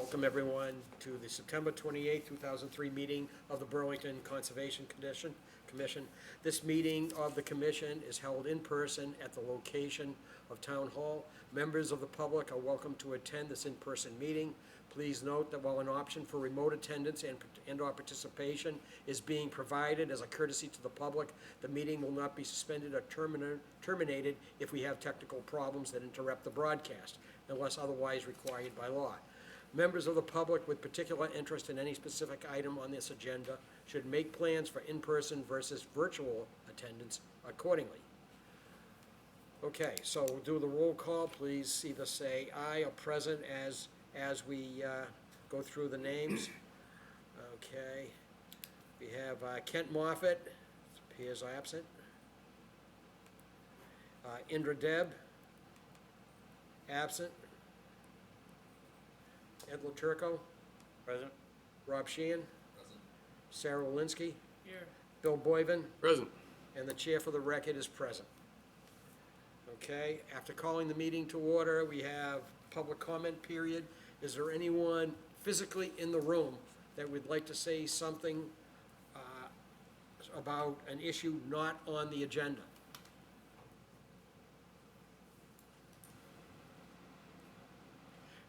Welcome, everyone, to the September 28, 2003 meeting of the Burlington Conservation Commission. This meeting of the commission is held in person at the location of Town Hall. Members of the public are welcome to attend this in-person meeting. Please note that while an option for remote attendance and/or participation is being provided as a courtesy to the public, the meeting will not be suspended or terminated if we have technical problems that interrupt the broadcast, unless otherwise required by law. Members of the public with particular interest in any specific item on this agenda should make plans for in-person versus virtual attendance accordingly. Okay, so we'll do the roll call. Please either say aye or present as we go through the names. Okay. We have Kent Moffett, appears absent. Indra Deb, absent. Ed Laturco, Present. Rob Sheehan, Present. Sarah Walensky, Here. Bill Boyven, Present. and the chair for the record is present. Okay, after calling the meeting to order, we have public comment period. Is there anyone physically in the room that would like to say something about an issue not on the agenda?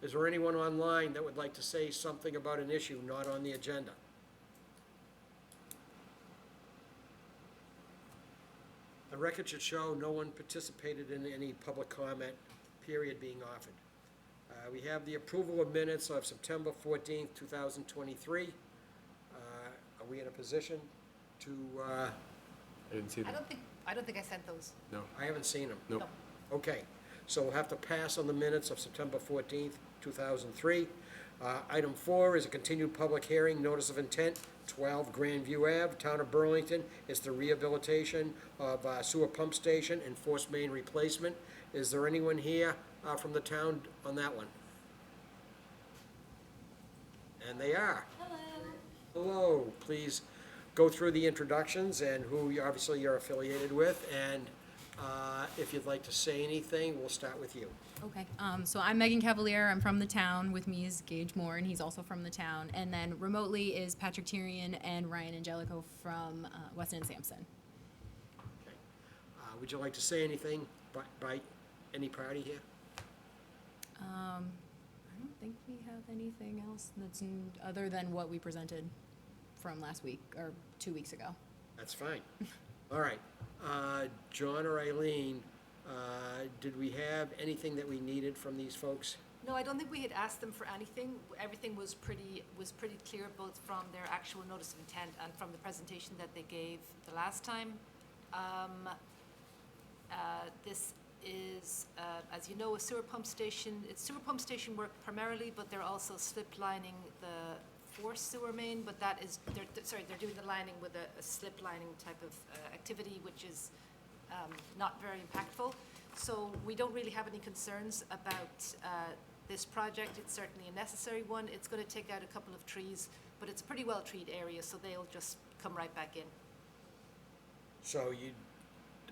Is there anyone online that would like to say something about an issue not on the agenda? The record should show no one participated in any public comment period being offered. We have the approval of minutes of September 14th, 2023. Are we in a position to, I didn't see I them. don't think I sent those. No. I haven't seen them. Nope. Okay, so we'll have to pass on the minutes of September 14th, 2003. Item 4 is a continued public hearing, notice of intent, 12 Grandview Ave, Town of Burlington. It's the rehabilitation of sewer pump station and force main replacement. Is there anyone here from the town on that one? And they are. Hello, please go through the introductions and who obviously you're affiliated with, and if you'd like to say anything, we'll start with you. Okay, so I'm Megan Cavalier. I'm from the town. With me is Gage Moore, and he's also from the town. And then remotely is Patrick Tyrion and Ryan Angelico from Weston and Sampson. Okay. Would you like to say anything by any party here? I don't think we have anything else that's other than what we presented from last week or 2 weeks ago. That's fine. All right. John or Eileen, did we have anything that we needed from these folks? No, I don't think we had asked them for anything. Everything was pretty clear, both from their actual notice of intent and from the presentation that they gave the last time. This is, as you know, a sewer pump station. It's sewer pump station work primarily, but they're also slip lining the forced sewer main, but that is, they're doing the lining with a slip lining type of activity, which is not very impactful. So we don't really have any concerns about this project. It's certainly a necessary one. It's going to take out a couple of trees, but it's a pretty well-treed area, so they'll just come right back in. So you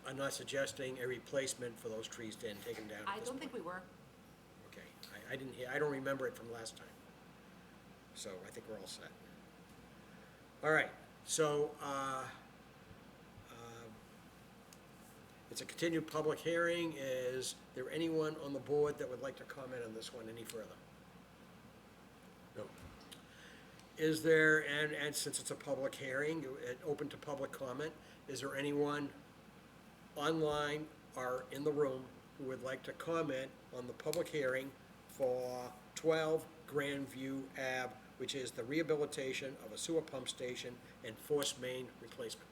are not suggesting a replacement for those trees then taken down? I don't think we were. Okay, I didn't hear, I don't remember it from last time. So I think we're all set. All right, so, it's a continued public hearing. Is there anyone on the board that would like to comment on this one any further? No. Is there, and since it's a public hearing, open to public comment, is there anyone online or in the room who would like to comment on the public hearing for 12 Grandview Ave, which is the rehabilitation of a sewer pump station and force main replacement?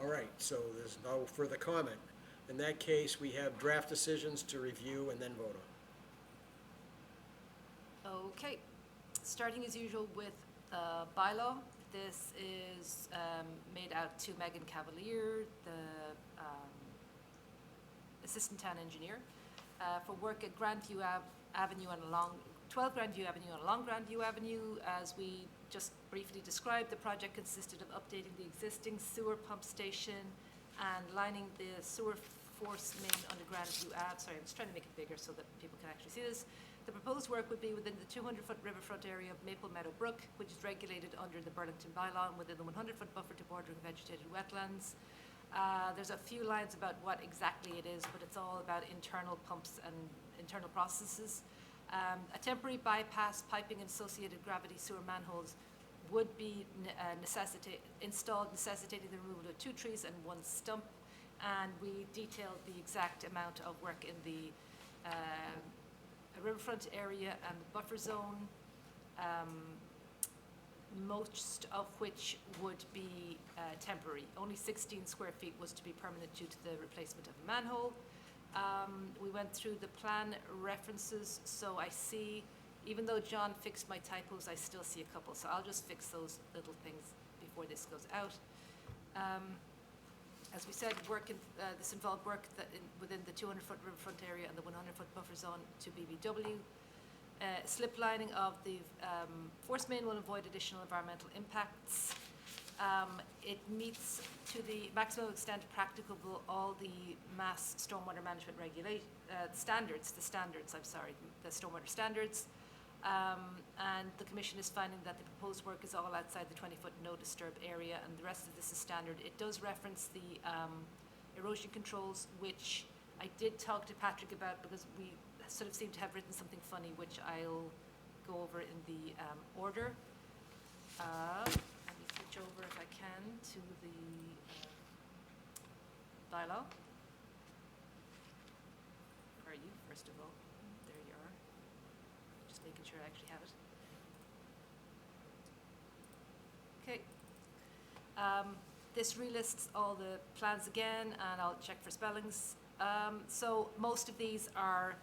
All right, so there's no further comment. In that case, we have draft decisions to review and then vote on. Okay, starting as usual with bylaw. This is made out to Megan Cavalier, the assistant town engineer, for work at Grandview Avenue and along 12 Grandview Avenue and along Grandview Avenue. As we just briefly described, the project consisted of updating the existing sewer pump station and lining the sewer force main underground View Ave. Sorry, I'm just trying to make it bigger so that people can actually see this. The proposed work would be within the 200-foot riverfront area of Maple Meadow Brook, which is regulated under the Burlington bylaw and within the 100-foot buffer to bordering vegetated wetlands. There's a few lines about what exactly it is, but it's all about internal pumps and internal processes. A temporary bypass piping and associated gravity sewer manholes would be installed, necessitating the removal of 2 trees and 1 stump. And we detailed the exact amount of work in the riverfront area and the buffer zone, most of which would be temporary. Only 16 square feet was to be permanent due to the replacement of a manhole. We went through the plan references, so I see, even though John fixed my typos, I still see a couple, so I'll just fix those little things before this goes out. As we said, this involved work within the 200-foot riverfront area and the 100-foot buffer zone to BBW. Slip lining of the force main will avoid additional environmental impacts. It meets to the maximum extent practicable all the mass stormwater management standards, the stormwater standards. And the Commission is finding that the proposed work is all outside the 20-foot no disturb area, and the rest of this is standard. It does reference the erosion controls, which I did talk to Patrick about because we sort of seem to have written something funny, which I'll go over in the order. Let me switch over, if I can, to the bylaw. Where are you, first of all? There you are. Just making sure I actually have it. Okay. This relists all the plans again, and I'll check for spellings. So most of these are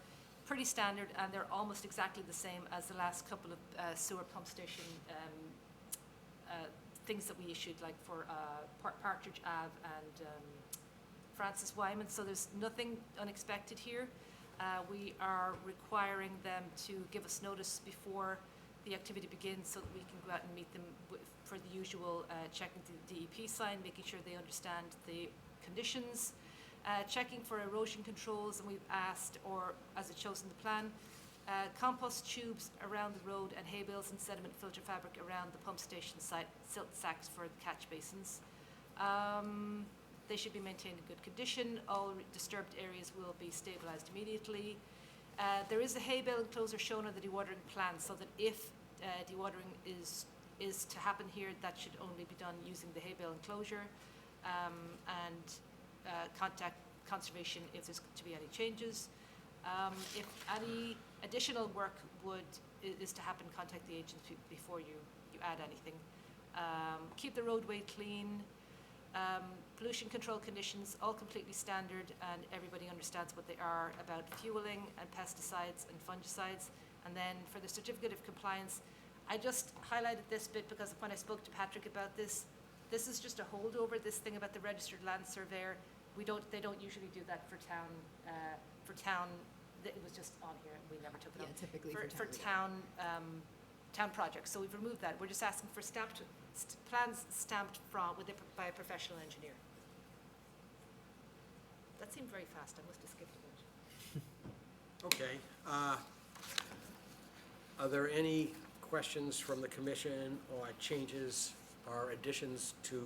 pretty standard, and they're almost exactly the same as the last couple of sewer pump station things that we issued, like for Partridge Ave and Francis Wyman. So there's nothing unexpected here. We are requiring them to give us notice before the activity begins so that we can go out and meet them for the usual checking the DEP sign, making sure they understand the conditions, checking for erosion controls, and we've asked, or as it shows in the plan, compost tubes around the road and hay bales and sediment filter fabric around the pump station site, silt sacks for the catch basins. They should be maintained in good condition. All disturbed areas will be stabilized immediately. There is a hay bale enclosure shown on the dewatering plan, so that if dewatering is to happen here, that should only be done using the hay bale enclosure, and contact conservation if there's to be any changes. If any additional work is to happen, contact the agency before you add anything. Keep the roadway clean. Pollution control conditions, all completely standard, and everybody understands what they are about fueling and pesticides and fungicides. And then for the certificate of compliance, I just highlighted this bit because when I spoke to Patrick about this is just a holdover, this thing about the registered land surveyor. They don't usually do that for town, it was just on here and we never took it up. Typically For town projects, so we've removed that. We're just asking for plans stamped by a professional engineer. That seemed very fast, I must have skipped a bunch. Okay. Are there any questions from the commission or changes or additions to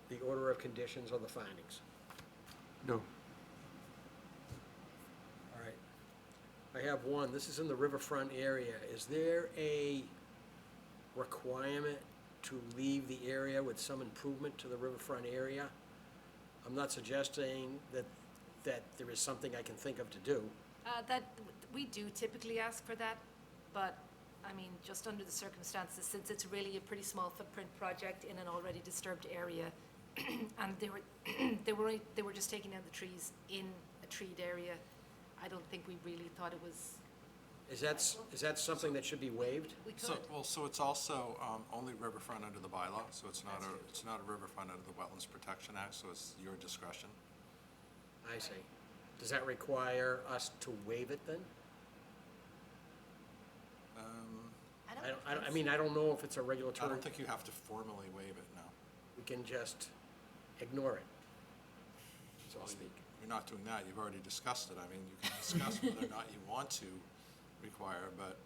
the order of conditions or the findings? No. All right. I have one. This is in the riverfront area. Is there a requirement to leave the area with some improvement to the riverfront area? I'm not suggesting that there is something I can think of to do. That we do typically ask for that, but I mean, just under the circumstances, since it's really a pretty small footprint project in an already disturbed area, and they were just taking down the trees in a treed area, I don't think we really thought it was. Is that something that should be waived? We could. So it's also only riverfront under the bylaw, so it's not a riverfront under the Wetlands Protection Act, so it's your discretion. I see. Does that require us to waive it then? I don't know if it's a I regulatory. don't think you have to formally waive it, no. We can just ignore it, so to speak. you're not doing that, you've already discussed it. I mean, you can discuss whether or not you want to require, but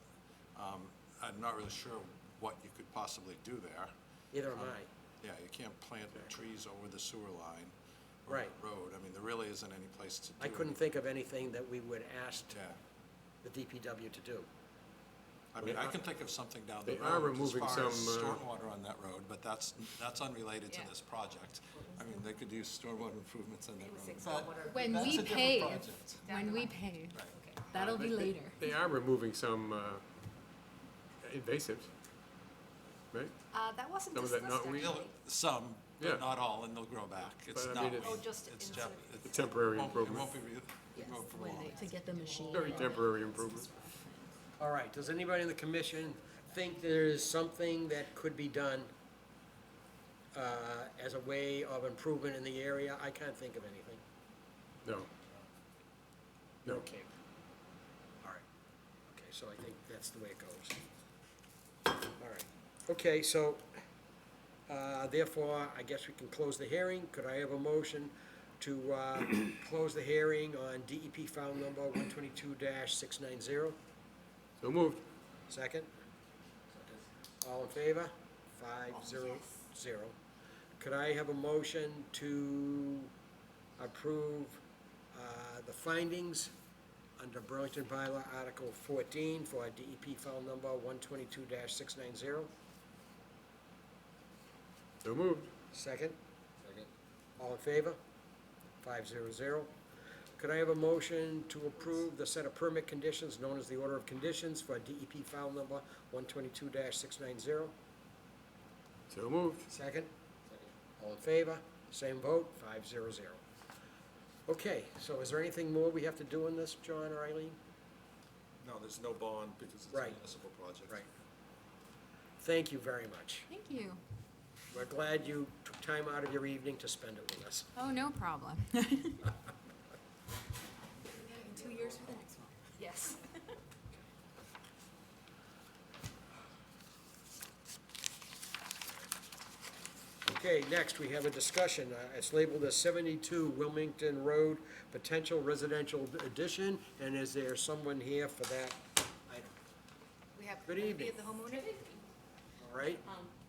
I'm not really sure what you could possibly do there. Neither am I. Yeah, you can't plant trees over the sewer line or Right. the road. I mean, there really isn't any place to do I it. couldn't think of anything that we would ask Yeah. the DPW to do. I mean, I can think of something down the They road are as removing far some, as stormwater on that road, but that's unrelated to Yeah. this project. I mean, they could use stormwater improvements on that road. Six but stormwater When that's we a different pay, project. when we pay, Okay. that'll be later. They are removing some invasives, right? That wasn't Some of that discussed, knotweed? actually. Some, Yeah. but not all, and they'll grow back. It's But I not. mean, it's- Oh, just It's instead Jap- of- A temporary It improvement. won't be Yes, removed for when long. they- To get the machine. Very temporary improvement. All right, does anybody in the commission think there is something that could be done as a way of improvement in the area? I can't think of anything. No. No. Okay. All right. Okay, so I think that's the way it goes. All right. Okay, so therefore, I guess we can close the hearing. Could I have a motion to close the hearing on DEP file number 122-690? So moved. Second? All in favor? 500. Could I have a motion to approve the findings under Burlington Bylaw Article 14 for DEP file number 122-690? So moved. Second? Second. All in favor? 500. Could I have a motion to approve the set of permit conditions known as the order of conditions for DEP file number 122-690? So moved. Second? All in favor? Same vote, 500. Okay, so is there anything more we have to do in this, John or Eileen? No, there's no bond because it's a Right. municipal project. Right. Thank you very much. Thank you. We're glad you took time out of your evening to spend it with us. Oh, no problem. 2 years for the next one. Yes. Okay, next, we have a discussion. It's labeled as 72 Wilmington Road, potential residential addition, and is there someone here for that item? We have. Good be evening. The homeowner? All right?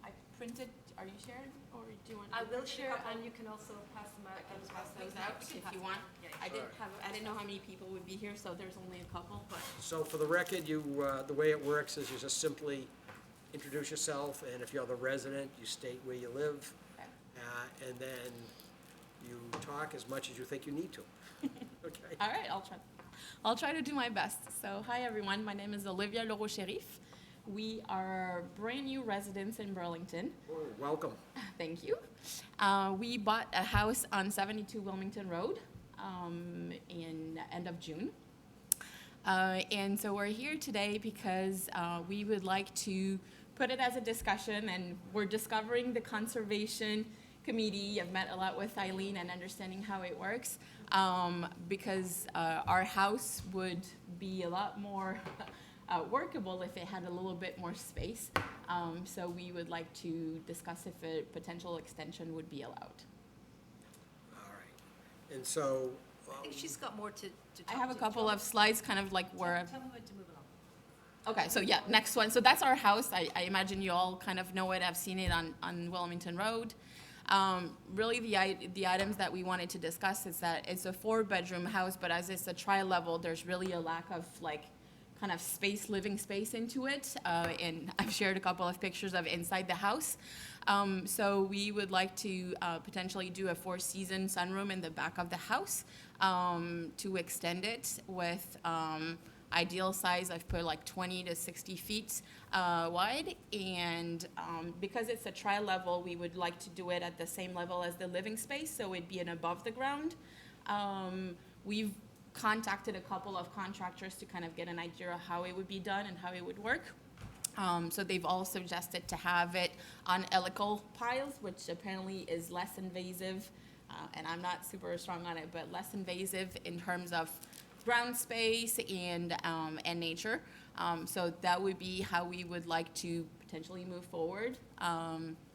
I printed, are you sharing, or do you want? I me to will print a share, couple? and you can also pass them out. I can and pass those them out We can if pass you them want. out. Yeah, yeah. I didn't know how many people would be here, so there's only a couple, but So for the record, you, the way it works is you just simply introduce yourself, and if you're the resident, you state where you live, okay. and then you talk as much as you think you need to. Okay? All right, I'll try to do my best. So, hi everyone, my name is Olivia Leroux-Sherif. We are brand new residents in Burlington. Oh, welcome. Thank you. We bought a house on 72 Wilmington Road in end of June. And so we're here today because we would like to put it as a discussion, and we're discovering the conservation committee. I've met a lot with Eileen and understanding how it works, because our house would be a lot more workable if it had a little bit more space. So we would like to discuss if a potential extension would be allowed. All right. And so, I think she's got more to I talk have a to. couple John, of slides, kind of like where. Tell me when to move along. Okay, so yeah, next one. So that's our house. I imagine you all kind of know it. I've seen it on Wilmington Road. Really, the items that we wanted to discuss is that it's a 4-bedroom house, but as it's a tri-level, there's really a lack of like kind of space, living space into it. And I've shared a couple of pictures of inside the house. So we would like to potentially do a 4-season sunroom in the back of the house to extend it with ideal size. I've put like 20 to 60 feet wide, and because it's a tri-level, we would like to do it at the same level as the living space, so it'd be an above the ground. We've contacted a couple of contractors to kind of get an idea of how it would be done and how it would work. So they've all suggested to have it on helical piles, which apparently is less invasive, and I'm not super strong on it, but less invasive in terms of ground space and nature. So that would be how we would like to potentially move forward.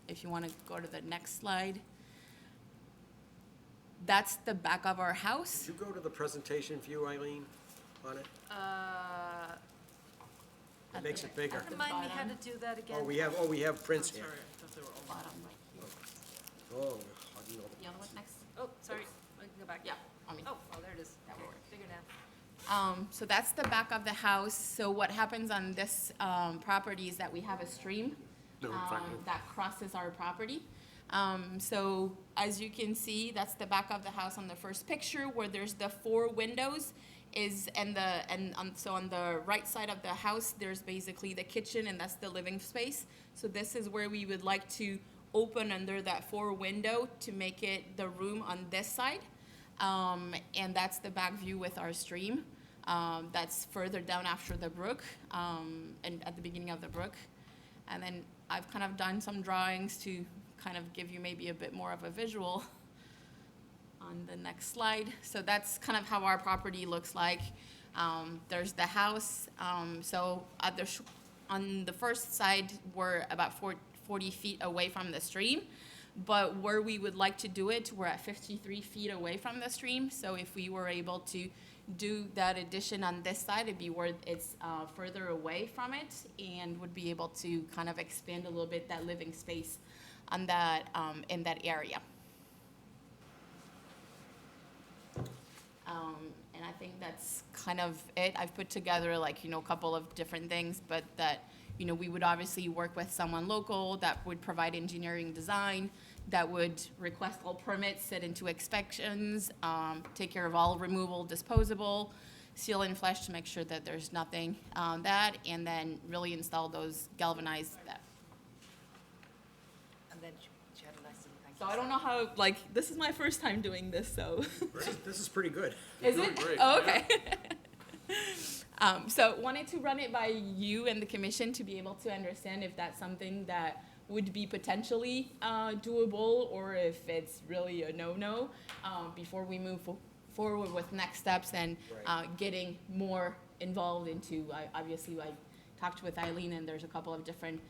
If you want to go to the next slide. That's the back of our house. Did you go to the presentation view, Eileen, on it? It makes it bigger. Remind me how to do that again. Oh, we have prints here. Bottom right here. Oh, you know, The other one next? Oh, sorry, I can go back. Yeah, I mean. Oh, there it is. That will work. Bigger now. So that's the back of the house. So what happens on this property is that we have a stream No, fine. that crosses our property. So as you can see, that's the back of the house on the first picture where there's the 4 windows so on the right side of the house, there's basically the kitchen and that's the living space. So this is where we would like to open under that 4 window to make it the room on this side. And that's the back view with our stream. That's further down after the brook, and at the beginning of the brook. And then I've kind of done some drawings to kind of give you maybe a bit more of a visual on the next slide. So that's kind of how our property looks like. There's the house. So on the first side, we're about 40 feet away from the stream. But where we would like to do it, we're at 53 feet away from the stream. So if we were able to do that addition on this side, it'd be where it's further away from it and would be able to kind of expand a little bit that living space on that, in that area. And I think that's kind of it. I've put together like, a couple of different things, but that, we would obviously work with someone local that would provide engineering design, that would request all permits, set into inspections, take care of all removal, disposable, seal and flush to make sure that there's nothing that, and then really install those galvanized that. And then she had a nice little thank So you. I don't know how, this is my first time doing this, so. this is pretty good. Is doing it? great, Oh, okay. So wanted to run it by you and the commission to be able to understand if that's something that would be potentially doable or if it's really a no-no before we move forward with next steps and getting more involved into, obviously I talked with Eileen and there's a couple of different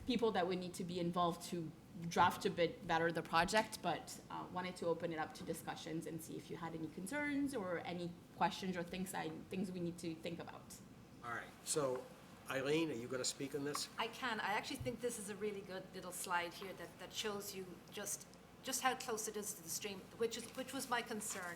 people that would need to be involved to draft a bit better the project, but wanted to open it up to discussions and see if you had any concerns or any questions or things we need to think about. All right, so Eileen, are you gonna speak on this? I can. I actually think this is a really good little slide here that shows you just how close it is to the stream, which was my concern.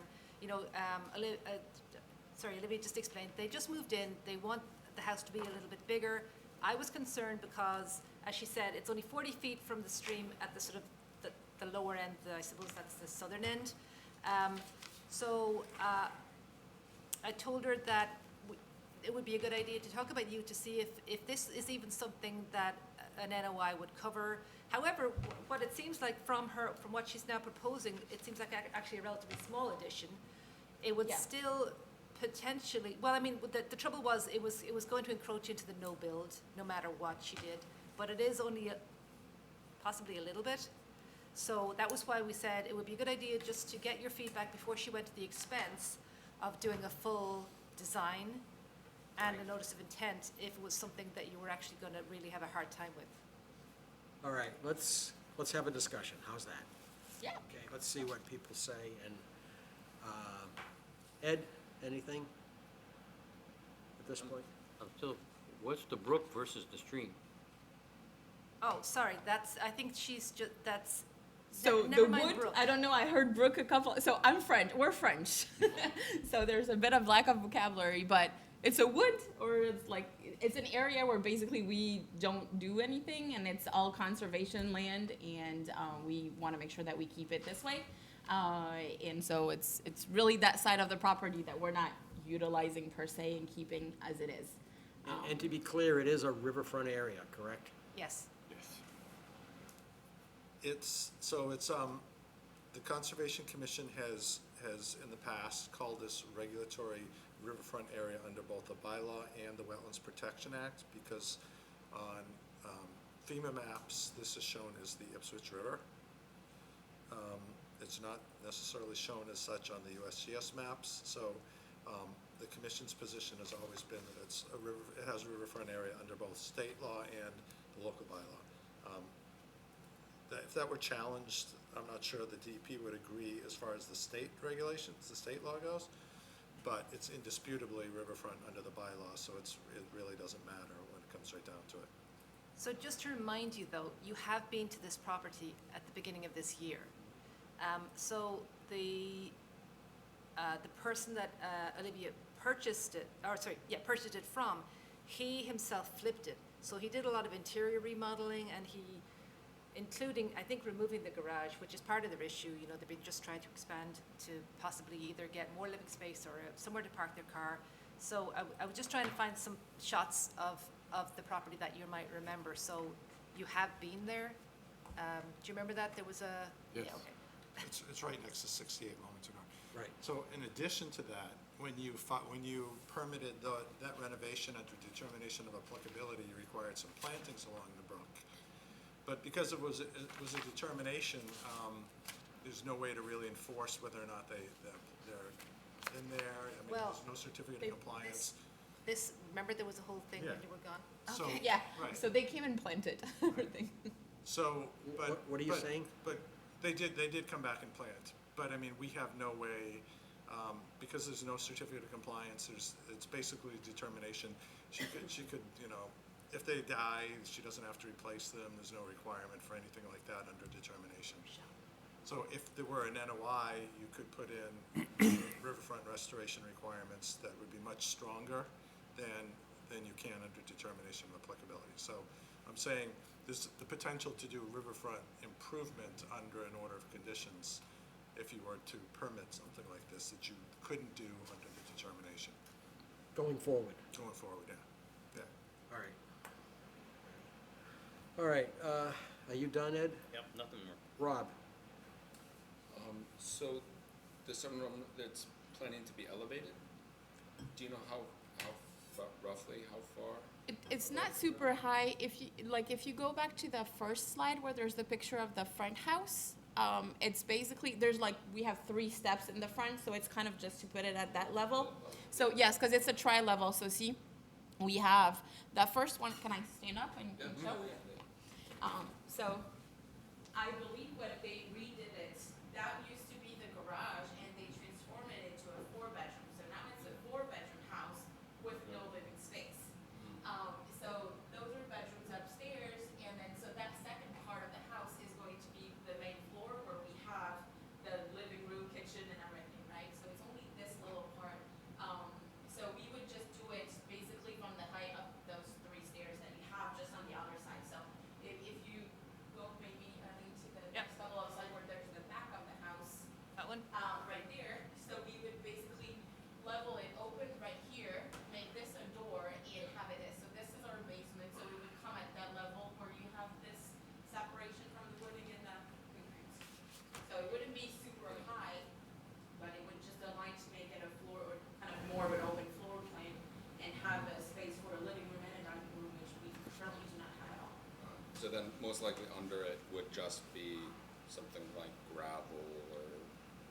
Olivia just explained, they just moved in, they want the house to be a little bit bigger. I was concerned because, as she said, it's only 40 feet from the stream at the sort of the lower end, I suppose that's the southern end. I told her that it would be a good idea to talk about you to see if this is even something that an NOI would cover. However, what it seems like from what she's now proposing, it seems like actually a relatively small addition. It would Yeah. still potentially, well, I mean, the trouble was, it was going to encroach into the no build, no matter what she did. But it is only possibly a little bit. So that was why we said it would be a good idea just to get your feedback before she went to the expense of doing a full design and a notice of intent if it was something that you were actually gonna really have a hard time with. All right, let's have a discussion, how's that? Yeah. Okay, let's see what people say, and, Ed, anything at this point? I'm still, what's the brook versus the stream? Oh, sorry, I think she's just, So never the mind wood, Brooke. I don't know, I heard Brooke a couple, so I'm French, we're French. So there's a bit of lack of vocabulary, but it's a wood, or it's an area where basically we don't do anything and it's all conservation land and we wanna make sure that we keep it this way. And so it's really that side of the property that we're not utilizing per se and keeping as it is. And to be clear, it is a riverfront area, correct? yes. It's, the Conservation Commission has in the past called this regulatory riverfront area under both the bylaw and the Wetlands Protection Act, because on FEMA maps, this is shown as the Ipswich River. It's not necessarily shown as such on the USGS maps, so the commission's position has always been that it's a river, it has a riverfront area under both state law and the local bylaw. if that were challenged, I'm not sure the DEP would agree as far as the state regulations, the state law goes. But it's indisputably riverfront under the bylaw, so it really doesn't matter when it comes right down to it. So just to remind you, though, you have been to this property at the beginning of this year. So the person that Olivia purchased it from, he himself flipped it. So he did a lot of interior remodeling, and including, I think, removing the garage, which is part of their issue. You know, they've been just trying to expand to possibly either get more living space or somewhere to park their car. So I was just trying to find some shots of the property that you might remember. So you have been there. Do you remember that? There was a... Yes. Yeah, okay. It's right next to 68 Wilmington Road. Right. So in addition to that, when you permitted that renovation under determination of applicability, you required some plantings along the brook. But because it was a determination, there's no way to really enforce whether or not they're in there. I mean, Well, there's no certificate they- of compliance. Remember there was a whole thing when Yeah. you were gone? So- Okay. Yeah, Right. so they came and planted everything. So, but. What are you but- saying? But they did come back and plant. But I mean, we have no way, because there's no certificate of compliance, it's basically a determination. She could, you know, if they die, she doesn't have to replace them. There's no requirement for anything like that under determination. So if there were an NOI, you could put in riverfront restoration requirements that would be much stronger than you can under determination of applicability. So I'm saying there's the potential to do riverfront improvement under an order of conditions if you were to permit something like this that you couldn't do under the determination Going forward. going forward, yeah. All right. All right, are you done, Ed? Yep, nothing more. Rob? So the southern room that's planning to be elevated, do you know how roughly, how far? It's not super high. If you go back to the first slide where there's the picture of the front house, it's basically, we have 3 steps in the front, so it's kind of just to put it at that level. So yes, because it's a tri-level, so see, we have the first one. Can I stand up and show? So I believe when they redid it, that used to be the garage, and they transformed it into a 4-bedroom. So now it's a 4-bedroom house with no living space. So those are bedrooms upstairs, and then so that second part of the house is going to be the main floor where we have the living room, kitchen, and everything, right? So it's only this little part. So we would just do it basically from the height of those 3 stairs that we have just on the other side. So if you go maybe to the Yep. next level of slide where there's the back of the house, That one? right there. So we would basically level it open right here, make this a door, and have it as, so this is our basement, so it would come at that level where you have this separation from the footing and the concrete. So it wouldn't be super high, but it would just align to make it a floor, or kind of more of an open floor plan, and have a space for a living room and a dining room, which we currently do not have at all. So then most likely under it would just be something like gravel or.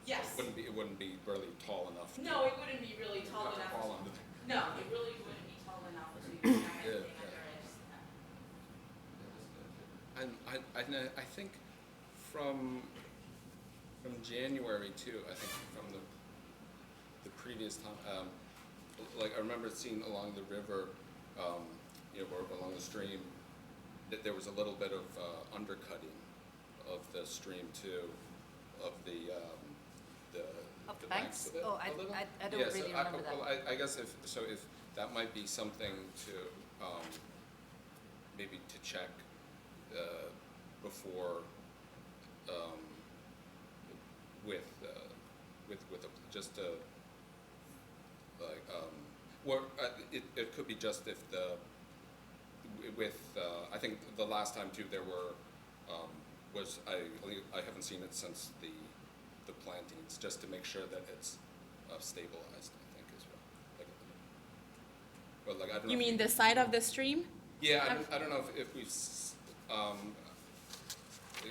Yes. It wouldn't be really tall enough. No, it wouldn't be really tall Not enough. fall under No, it really wouldn't be tall enough to have anything Yeah. under it. And I think from January too, I think from the previous time, like I remember seeing along the river, or along the stream, that there was a little bit of undercutting of the stream too, of the Of the banks banks? of it Oh, a little. I don't Yeah, so really remember that. Well, I guess if that might be something to, maybe to check, before, just to, like, it could be just if I think the last time too, there were, I haven't seen it since the plantings, just to make sure that it's stabilized, I think, as well. But like, I don't know. You if mean the side of the stream? Yeah, I don't know if we've,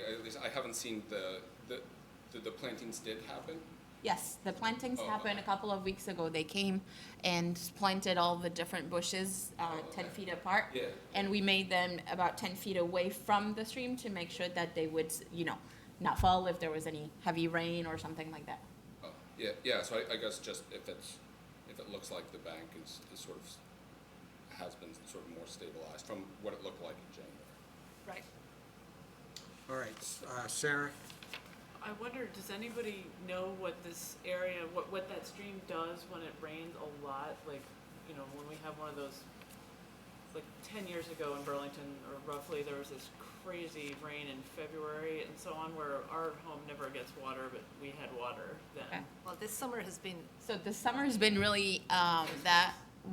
at least I haven't seen the plantings did happen, Yes, the plantings happened a couple of weeks ago. They came and planted all the different bushes 10 feet apart. Yeah. And we made them about 10 feet away from the stream to make sure that they would, not fall if there was any heavy rain or something like that. Oh, yeah, so I guess just if it looks like the bank is sort of, has been sort of more stabilized from what it looked like in January. Right. All right, Sarah? I wonder, does anybody know what this area, what that stream does when it rains a lot? Like, when we have one of those, like 10 years ago in Burlington, or roughly, there was this crazy rain in February and so on, where our home never gets water, but we had water then. Okay. Well, this summer has been, So the summer's been really,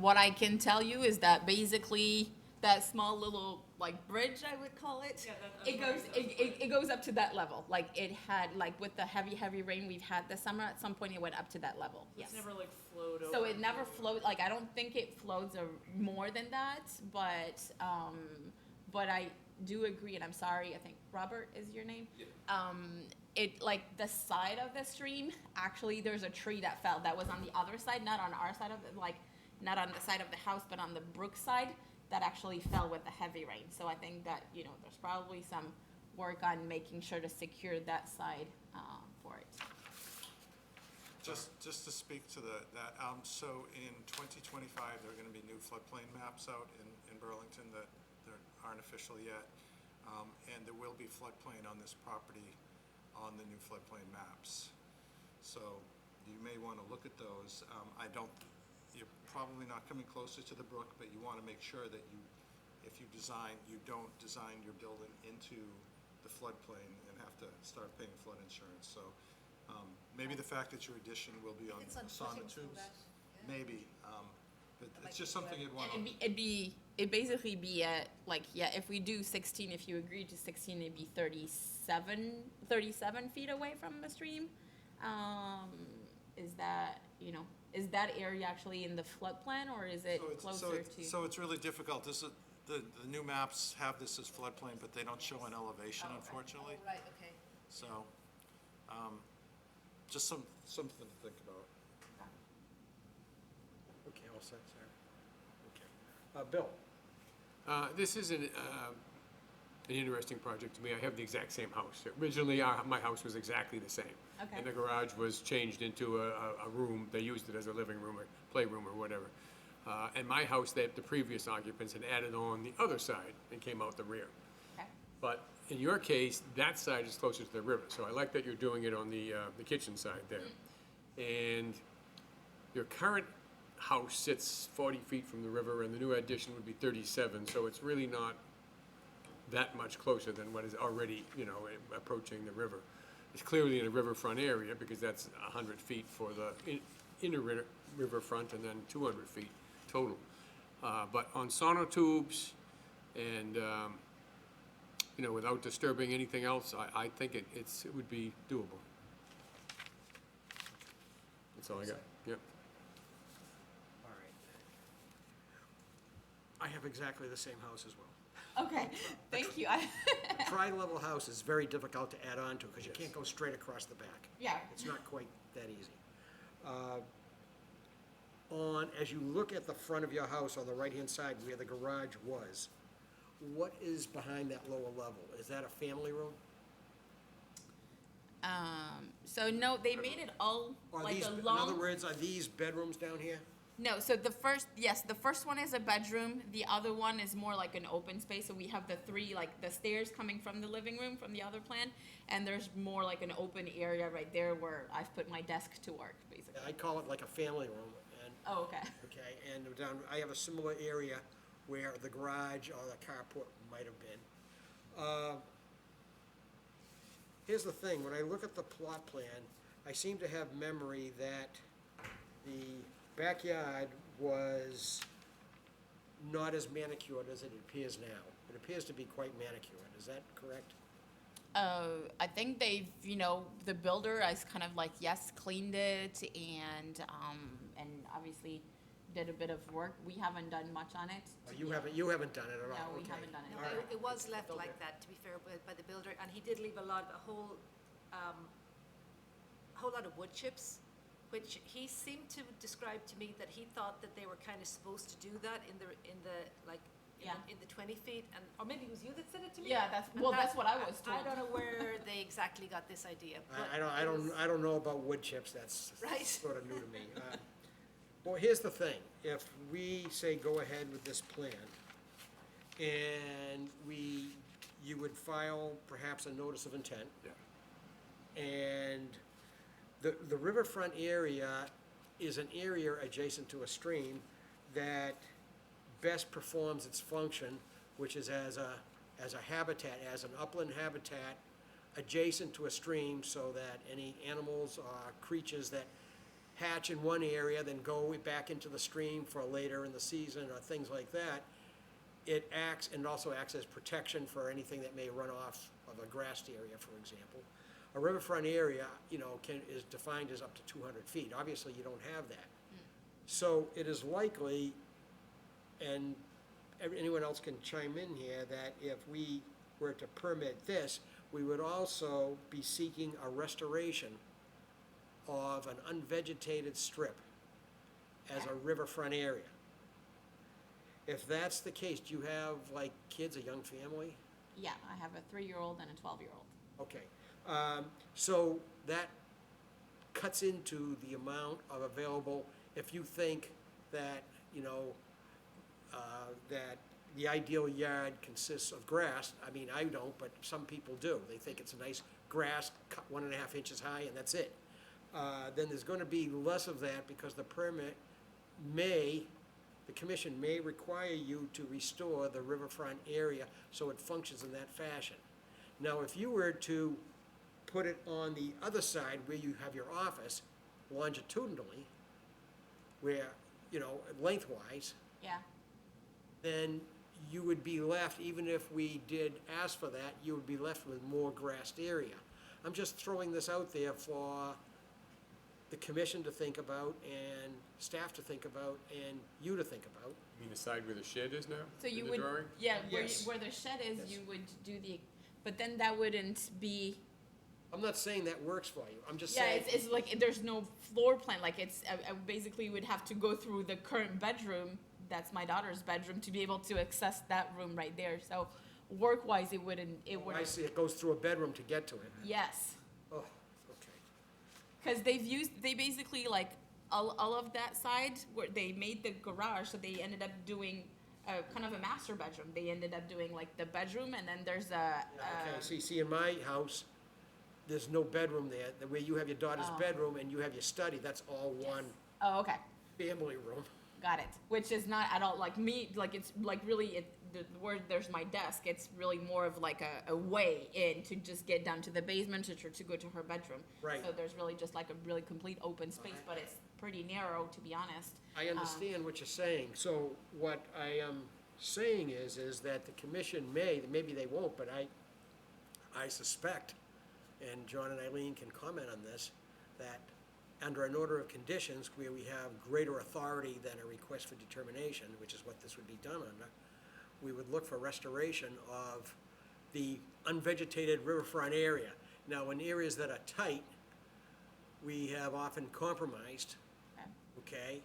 what I can tell you is that basically that small little like bridge, I would call it, Yeah, it goes up to that level. Like it had, like with the heavy rain we've had this summer, at some point it went up to that level. Yes. It's never like flowed over. So it never flowed, like I don't think it floats more than that, but I do agree, and I'm sorry, I think Robert is your name? Yeah. It, like the side of the stream, actually there's a tree that fell, that was on the other side, not on our side of it, like, not on the side of the house, but on the brook side, that actually fell with the heavy rain. So I think that, there's probably some work on making sure to secure that side, for it. Just to speak to that, so in 2025, there are gonna be new floodplain maps out in Burlington that aren't official yet. And there will be floodplain on this property on the new floodplain maps. So you may wanna look at those. You're probably not coming closer to the brook, but you wanna make sure that if you don't design your building into the floodplain and have to start paying flood insurance. So, maybe the fact that your addition will be on It's on sonotubes, footings, so that- maybe, but it's just something you'd wanna. And it'd basically be at, like, yeah, if we do 16, if you agree to 16, it'd be 37 feet away from the stream. Is that area actually in the floodplain, or is it closer to? So it's really difficult. This is, the new maps have this as floodplain, but they don't show an elevation, unfortunately. right, okay. So, just something to think about. Okay, all set, Sarah? Okay. Bill? This is an interesting project to me. I have the exact same house. Originally, my house was exactly the same. Okay. And the garage was changed into a room. They used it as a living room or playroom or whatever. And my house, the previous occupants had added on the other side and came out the rear. Okay. But in your case, that side is closer to the river, so I like that you're doing it on the kitchen side there. And your current house sits 40 feet from the river, and the new addition would be 37, so it's really not that much closer than what is already, approaching the river. It's clearly in a riverfront area, because that's 100 feet for the inner riverfront, and then 200 feet total. But on sonotubes and, without disturbing anything else, I think it would be doable. That's all I got. Yep. All right. I have exactly the same house as well. Okay, thank you. Tri-level house is very difficult to add on to, because you can't go straight across the back. Yeah. It's not quite that easy. As you look at the front of your house on the right-hand side where the garage was, what is behind that lower level? Is that a family room? So no, they made it all Or like these, a in long. other words, are these bedrooms down here? No, so the first one is a bedroom. The other one is more like an open space. So we have the three, like the stairs coming from the living room from the other plan, and there's more like an open area right there where I've put my desk to work, basically. I call it like a family room, and, Oh, okay. okay, and down, I have a similar area where the garage or the carport might have been. Here's the thing, when I look at the plot plan, I seem to have memory that the backyard was not as manicured as it appears now. It appears to be quite manicured, is that correct? I think they've, the builder has kind of like, yes, cleaned it and obviously did a bit of work. We haven't done much on it. Or you haven't done it at all? No, we Okay. haven't done it. No, All right. it was left like that, to be fair, by the builder, and he did leave a whole lot of wood chips which he seemed to describe to me that he thought that they were kind of supposed to do that in Yeah. the 20 feet, and, or maybe it was you that said it to me? Yeah, that's what I was I told. don't know where they exactly got this idea, but. I don't know about wood chips, that's Right. sort of new to me. Well, here's the thing, if we say go ahead with this plan, and you would file perhaps a notice of intent, Yeah. and the riverfront area is an area adjacent to a stream that best performs its function, which is as a habitat, as an upland habitat adjacent to a stream, so that any animals or creatures that hatch in one area, then go back into the stream for later in the season or things like that, it acts, and also acts as protection for anything that may run off of a grassed area, for example. A riverfront area, is defined as up to 200 feet. Obviously, you don't have that. So it is likely, and anyone else can chime in here, that if we were to permit this, we would also be seeking a restoration of an unvegetated strip as a riverfront area. If that's the case, do you have like kids, a young family? Yeah, I have a 3-year-old and a 12-year-old. Okay, so that cuts into the amount of available, if you think that, that the ideal yard consists of grass. I mean, I don't, but some people do. They think it's a nice grass, cut 1.5 inches high, and that's it. Then there's gonna be less of that, because the commission may require you to restore the riverfront area so it functions in that fashion. Now, if you were to put it on the other side where you have your office, longitudinally, where, lengthwise, Yeah. then you would be left, even if we did ask for that, you would be left with more grassed area. I'm just throwing this out there for the commission to think about, and staff to think about, and you to think about. You mean the side where the shed is now? So you in the would, drawing? yeah, Yes. where the shed is, Yes. you would do but then that wouldn't be. I'm not saying that works for you, I'm just Yeah, saying. it's like there's no floor plan. Like I basically would have to go through the current bedroom. That's my daughter's bedroom to be able to access that room right there. So work-wise, it wouldn't. I see, it goes through a bedroom to get to it. Yes. Oh, okay. Because they basically like all of that side where they made the garage, so they ended up doing a kind of a master bedroom. They ended up doing like the bedroom, and then there's a. Okay, see, in my house, there's no bedroom there. The way you have your daughter's Oh. bedroom and you have your study, that's all one Oh, okay. family room. Got it. Which is not at all like me. Like it's like really where there's my desk. It's really more of like a way in to just get down to the basement to go to her bedroom. Right. So there's really just like a really complete open space, but it's pretty narrow, to be honest. I understand what you're saying. So what I am saying is that the commission maybe they won't, but I suspect, and John and Eileen can comment on this, that under an order of conditions where we have greater authority than a request for determination, which is what this would be done under, we would look for restoration of the unvegetated riverfront area. Now, in areas that are tight, we have often compromised, okay?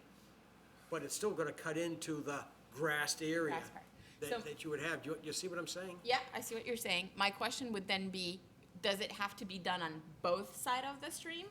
But it's still gonna cut into the grassed area Grass part. So- that you would have. Do you see what I'm saying? Yeah, I see what you're saying. My question would then be, does it have to be done on both sides of the stream?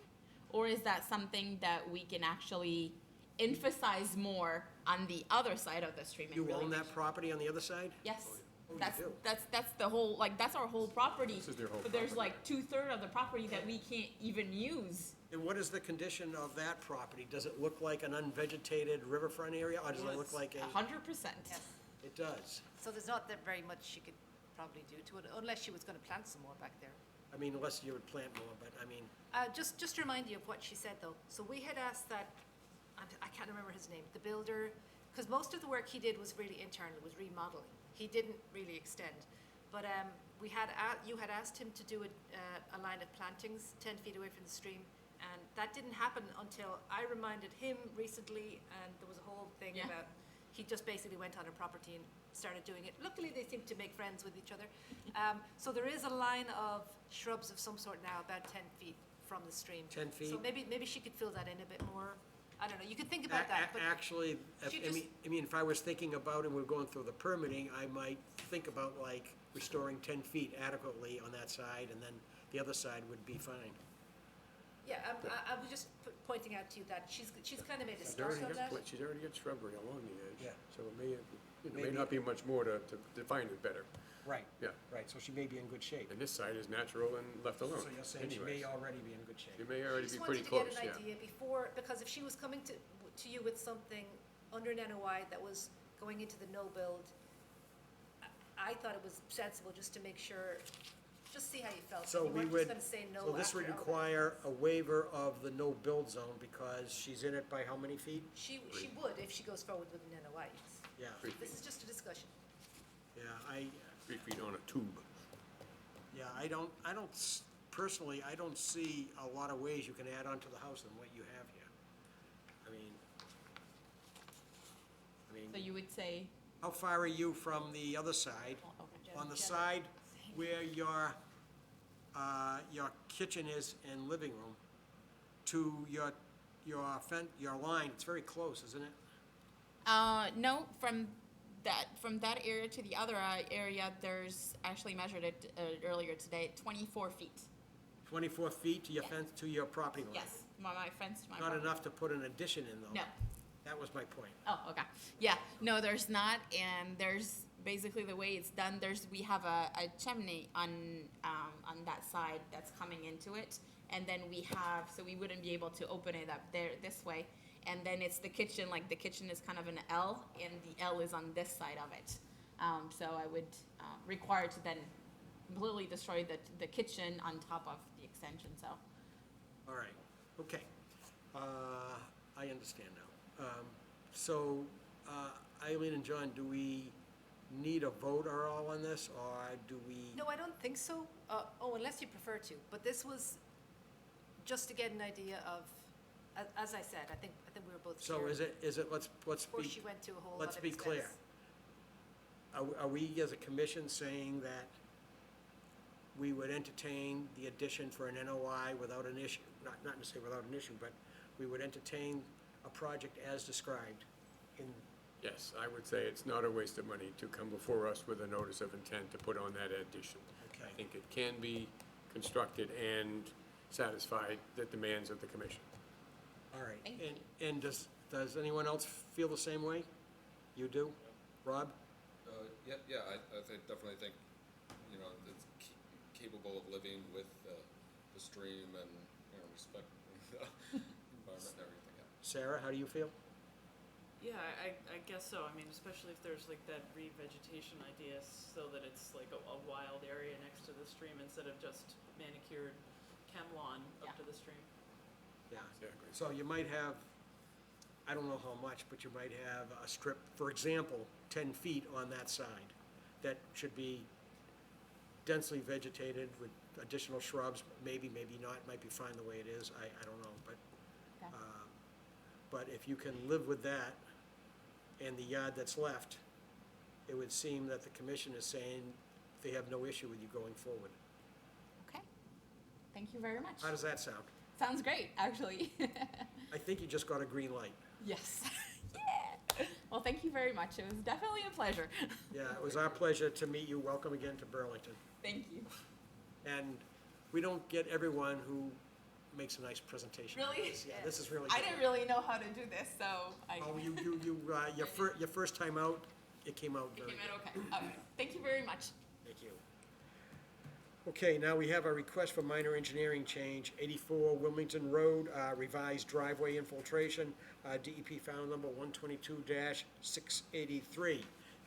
Or is that something that we can actually emphasize more on the other side of the stream? and You really own make that property on the other side? Yes, Oh, you that's, do? that's the whole, like, that's our whole property. This is their whole But there's property. like 2/3 of the property that we can't even use. And what is the condition of that property? Does it look like an unvegetated riverfront area, or does it look like 100%. Yes. It does. So there's not that very much she could probably do to it, unless she was gonna plant some more back there. I mean, unless you would plant more, but I mean, Just to remind you of what she said, though. So we had asked that, I can't remember his name, the builder, because most of the work he did was really internal, was remodeling. He didn't really extend. But you had asked him to do a line of plantings 10 feet away from the stream, and that didn't happen until I reminded him recently, and there was a whole thing Yeah. about, he just basically went on a property and started doing it. Luckily, they seem to make friends with each other. So there is a line of shrubs of some sort now, about 10 feet from the stream. 10 So feet? maybe she could fill that in a bit more. I don't know, you could think about that, but Actually, She I mean, if I was thinking about and we're going through the permitting, I might think about like restoring 10 feet adequately on that side, and then the other side would be fine. yeah, I was just pointing out to you that she's kind of made a She's start already on got, that. she's already got shrubbery along the edge. Yeah. So it may, Maybe- may not be much more to define it better. Right. Yeah. Right, so she may be in good shape. And this side is natural and left alone. So you're saying she anyways. may already be in good shape? She may already Just be pretty wanted close, to get yeah. an idea before, because if she was coming to you with something under an NOI that was going into the no-build, I thought it was sensible just to make sure, just see how you felt. So You we weren't would, just gonna say no so this after would all that. require a waiver of the no-build zone because she's in it by how many feet? She would if she goes forward with an NOI, yes. Yeah, Three This feet, is just a discussion. yeah, 3 feet on a tube. yeah, personally, I don't see a lot of ways you can add on to the house than what you have here. So you would say, How far are you from the other side? oh, okay. On the side where your kitchen is and living room to your line, it's very close, isn't it? No, from that area to the other area, there's actually measured it earlier today, 24 feet. 24 feet to your Yeah. fence, to your property line? Yes, my fence, my Not property. enough to put an addition in, though? No. That was my point. Oh, okay. Yeah, no, there's not, and there's basically the way it's done. We have a chimney on that side that's coming into it, and then so we wouldn't be able to open it up there this way. And then it's the kitchen, like the kitchen is kind of an L, and the L is on this side of it. So I would require to then completely destroy the kitchen on top of the extension. So All right, okay. I understand now. So, Eileen and John, do we need a vote or all on this, or do we? No, I don't think so. Unless you prefer to, but this was just to get an idea of, as I said, I think we were both So here is it, let's before be, she went to a whole lot let's of be clear. expense. Are we as a commission saying that we would entertain the addition for an NOI without an issue? Not to say without an issue, but we would entertain a project as described in, Yes, I would say it's not a waste of money to come before us with a notice of intent to put on that addition. Okay. I think it can be constructed and satisfy the demands of the commission. all right. Thank And does anyone else feel the same way? You do? Rob? Yeah, I definitely think, you know, it's capable of living with the stream and, you know, respect the environment and everything, yeah. Sarah, how do you feel? Yeah, I guess so. I mean, especially if there's like that revegetation idea so that it's like a wild area next to the stream instead of just manicured chem lawn up Yeah. to the stream. Yeah. Exactly. So you might have, I don't know how much, but you might have a strip, for example, 10 feet on that side that should be densely vegetated with additional shrubs, maybe not, might be fine the way it is, I don't know, but, Okay. but if you can live with that and the yard that's left, it would seem that the commission is saying they have no issue with you going forward. okay, thank you very much. How does that sound? Sounds great, actually. I think you just got a green light. Yes. Yeah. Well, thank you very much. It was definitely a pleasure. Yeah, it was our pleasure to meet you. Welcome again to Burlington. Thank you. And we don't get everyone who makes a nice presentation. like Really? this. Yeah, this is really I good. didn't really know how to do this, so I. Oh, your first time out, it came out It very came good. out okay. Okay. Thank you very much. Thank you. Okay, now we have a request for minor engineering change, 84 Wilmington Road, revised driveway infiltration, DEP file number 122-683.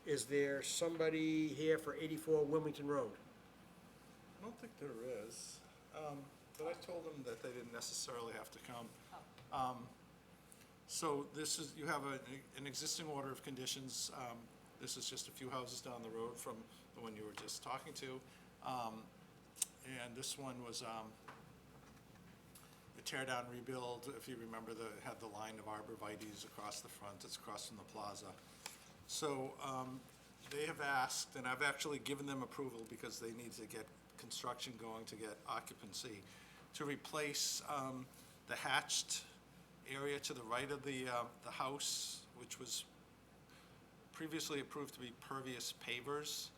Is there somebody here for 84 Wilmington Road? I don't think there is, but I told them that they didn't necessarily have to come. So this is, you have an existing order of conditions. This is just a few houses down the road from the one you were just talking to. And this one was the tear down and rebuild, if you remember, had the line of arborvitae's across the front, it's across from the plaza. So they have asked, and I've actually given them approval because they need to get construction going to get occupancy. to replace the hatched area to the right of the house, which was previously approved to be pervious pavers.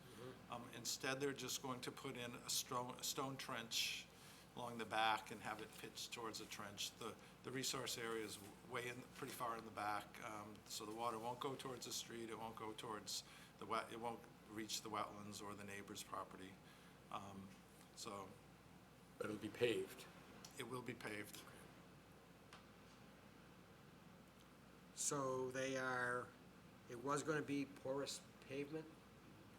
Instead, they're just going to put in a stone trench along the back and have it pitched towards the trench. The resource area is pretty far in the back, so the water won't go towards the street, it won't go towards it won't reach the wetlands or the neighbor's property. So But it'll be paved. it will be paved. So it was gonna be porous pavement,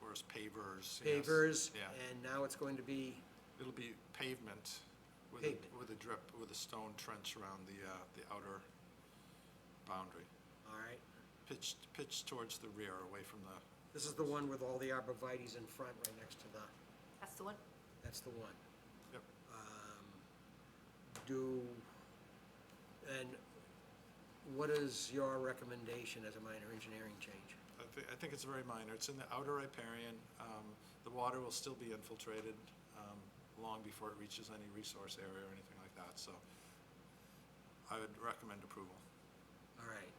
Whereas pavers. yes. pavers, Yeah, and now it's going to be, it'll be pavement with Pavement. with a stone trench around the outer boundary, all right? pitched towards the rear, away from the, This is the one with all the arborvitae's in front, right next to That's the one? that's the one. yep. And what is your recommendation as a minor engineering change? I think it's very minor. It's in the outer riparian. The water will still be infiltrated long before it reaches any resource area or anything like that, so I would recommend approval. All right.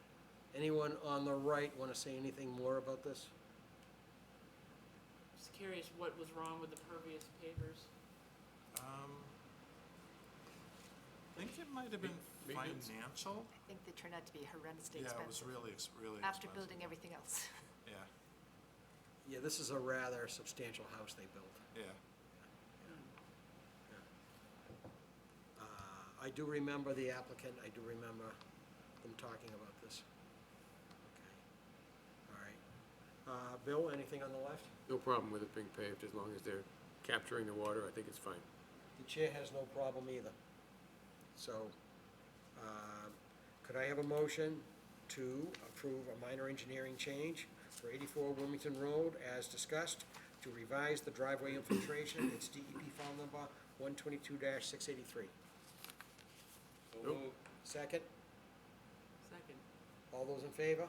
Anyone on the right want to say anything more about this? Just curious what was wrong with the pervious pavers? I think it might have been Maintenance? financial. I think they turned out to be horrendously Yeah, it was expensive. really expensive. After building everything else. Yeah, Yeah, this is a rather substantial house they built. yeah. I do remember the applicant, I do remember them talking about this. Okay, all right. Bill, anything on the left? No problem with it being paved, as long as they're capturing the water, I think it's fine. The chair has no problem either. So, could I have a motion to approve a minor engineering change for 84 Wilmington Road as discussed, to revise the driveway infiltration, it's DEP file number 122-683. Nope. Second? Second. All those in favor?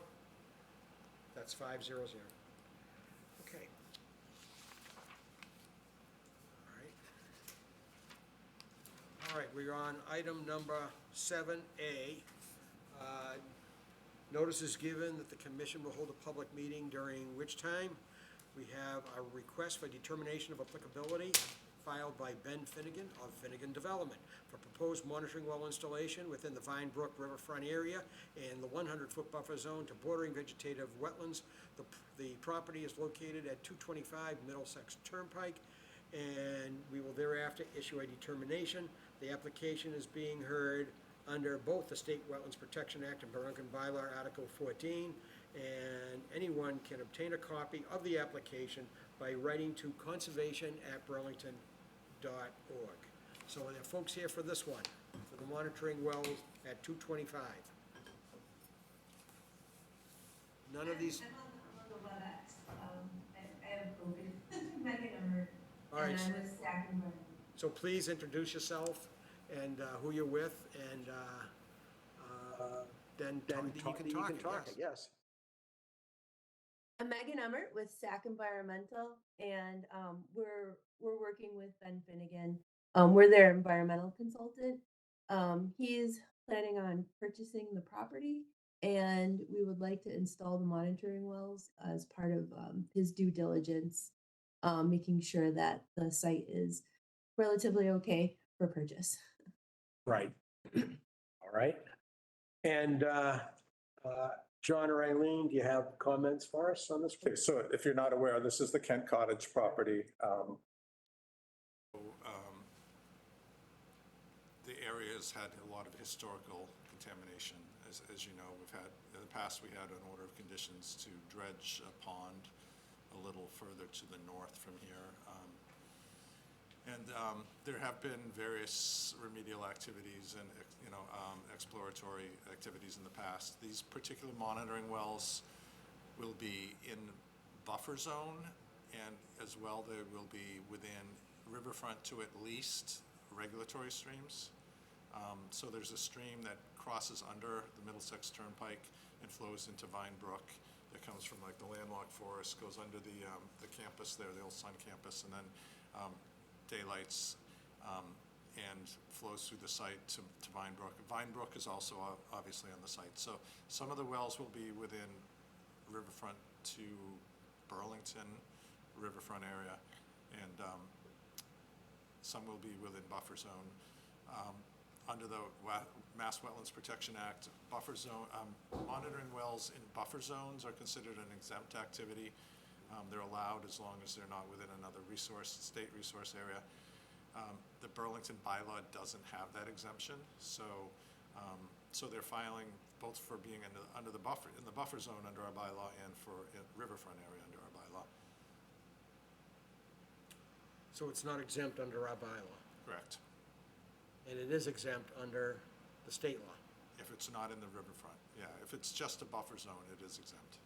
That's 500. Okay. All right, we're on item number 7A. Notice is given that the commission will hold a public meeting, during which time we have a request for determination of applicability filed by Ben Finnegan of Finnegan Development for proposed monitoring well installation within the Vine Brook riverfront area and the 100-foot buffer zone to bordering vegetative wetlands. The property is located at 225 Middlesex Turnpike, and we will thereafter issue a determination. The application is being heard under both the State Wetlands Protection Act and Berlin Bylaw Article 14, and anyone can obtain a copy of the application by writing to conservation@burlington.org. So there are folks here for this one, for the monitoring wells at 225. None of these, I'm on the WebEx. I have COVID. Megan Emmer. All right. And I'm with Stack and Burn. so please introduce yourself and who you're with, and then you can talk, yes. I'm Megan Emmert with Stack Environmental, and we're working with Ben Finnegan. We're their environmental consultant. He's planning on purchasing the property, and we would like to install the monitoring wells as part of his due diligence, making sure that the site is relatively okay for purchase. Right. All right. And John or Eileen, do you have comments for us on this? Okay, so if you're not aware, this is the Kent Cottage property. The area has had a lot of historical contamination. As you know, in the past, we had an order of conditions to dredge a pond a little further to the north from here. There have been various remedial activities and, exploratory activities in the past. These particular monitoring wells will be in buffer zone, and as well, they will be within riverfront to at least regulatory streams. So there's a stream that crosses under the Middlesex Turnpike and flows into Vine Brook. That comes from like the landlocked forest, goes under the campus there, the old Sun campus, and then daylights and flows through the site to Vine Brook. Vine Brook is also obviously on the site. So some of the wells will be within riverfront to Burlington riverfront area, and some will be within buffer zone. Under the Mass Wetlands Protection Act, buffer zone, monitoring wells in buffer zones are considered an exempt activity. They're allowed as long as they're not within another state resource area. The Burlington bylaw doesn't have that exemption, so they're filing both for being in the buffer zone under our bylaw and for riverfront area under our bylaw. So it's not exempt under our bylaw, Correct. and it is exempt under the state law. If it's not in the riverfront, yeah. If it's just a buffer zone, it is exempt.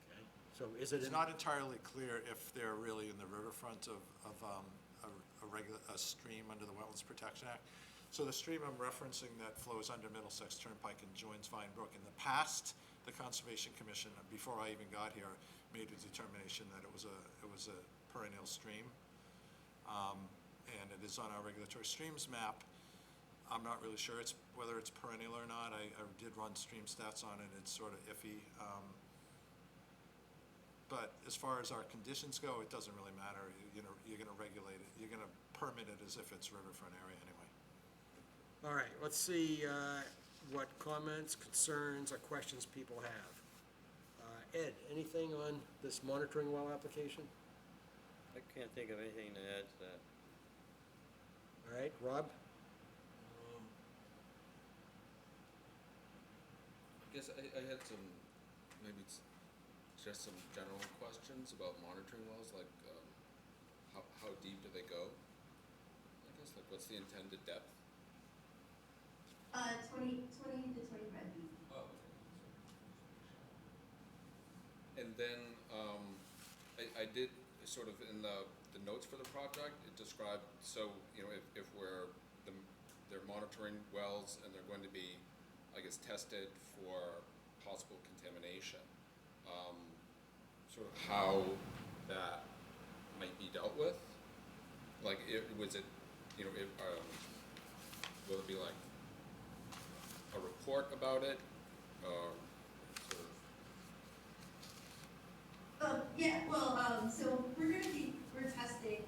Okay. So is it It's in? not entirely clear if they're really in the riverfront of a stream under the Wetlands Protection Act. So the stream I'm referencing that flows under Middlesex Turnpike and joins Vine Brook, in the past, the Conservation Commission, before I even got here, made a determination that it was a perennial stream. And it is on our regulatory streams map. I'm not really sure whether it's perennial or not. I did run stream stats on it. It's sort of iffy. But as far as our conditions go, it doesn't really matter. You're going to regulate it. You're going to permit it as if it's riverfront area anyway. All right, let's see what comments, concerns, or questions people have. Ed, anything on this monitoring well application? I can't think of anything to add to that. All right, Rob? I guess I had some, maybe it's just some general questions about monitoring wells, like how deep do they go? I guess, like, what's the intended depth? 20 to 25 feet. Oh, okay. And then, I did sort of in the notes for the project, it described, so, if they're monitoring wells and they're going to be, I guess, tested for possible contamination, sort of how that might be dealt with? Like, will it be like a report about it, sort of? Yeah, well, so we're testing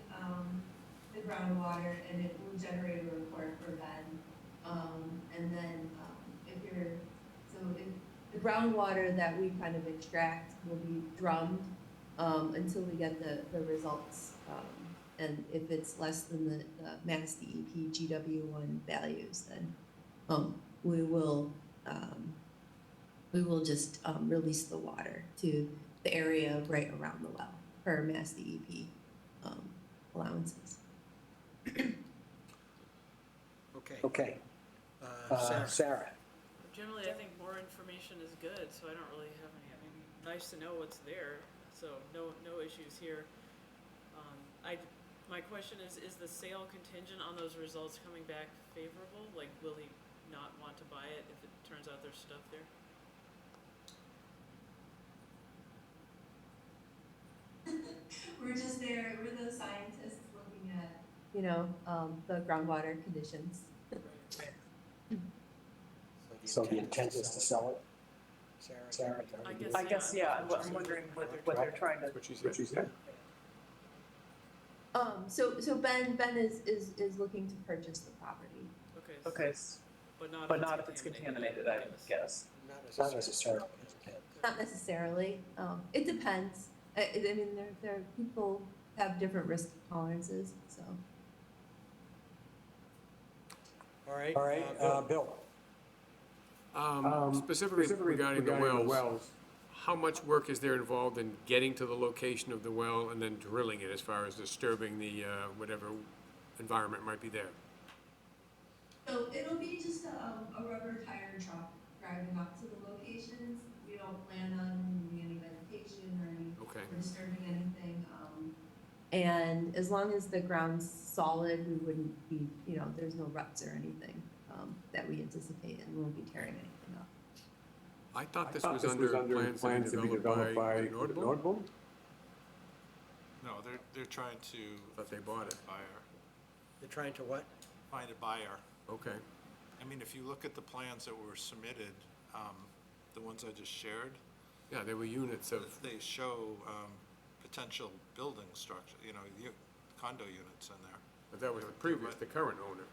the groundwater, and it will generate a report for Ben. And then if the groundwater that we kind of extract will be drummed until we get the results. And if it's less than the Mass DEP GW1 values, then we will just release the water to the area right around the well for Mass DEP allowances. Okay. Sarah? Sarah? Generally, I think more information is good, so I don't really have any, nice to know what's there, so no issues here. My question is the sale contingent on those results coming back favorable? Like, will he not want to buy it if it turns out there's stuff there? We're just there, we're the scientists looking at, the groundwater conditions. So the intent is to sell it? Sarah? I guess, yeah, I'm wondering what they're trying to. What she What you said. said? So Ben is looking to purchase the property. Okay, but not if it's contaminated, I guess. Not necessarily. Not necessarily. It depends. I mean, there people have different risk tolerances, so. All right, Bill? Specifically regarding the wells, how much work is there involved in getting to the location of the well and then drilling it as far as disturbing the, whatever environment might be there? So it'll be just a rubber tire truck driving up to the locations. We don't plan on moving any vegetation or Okay. or disturbing anything. And as long as the ground's solid, we wouldn't be, there's no ruts or anything that we anticipate, and we won't be tearing anything up. I thought this was under plans to be developed by Nordboom? No, they're trying to Thought they bought it. acquire They're trying to what? like-minded buyer. Okay. I mean, if you look at the plans that were submitted, the ones I just shared, Yeah, there were units of, they show potential building structure, condo units in there. but that was the current owner.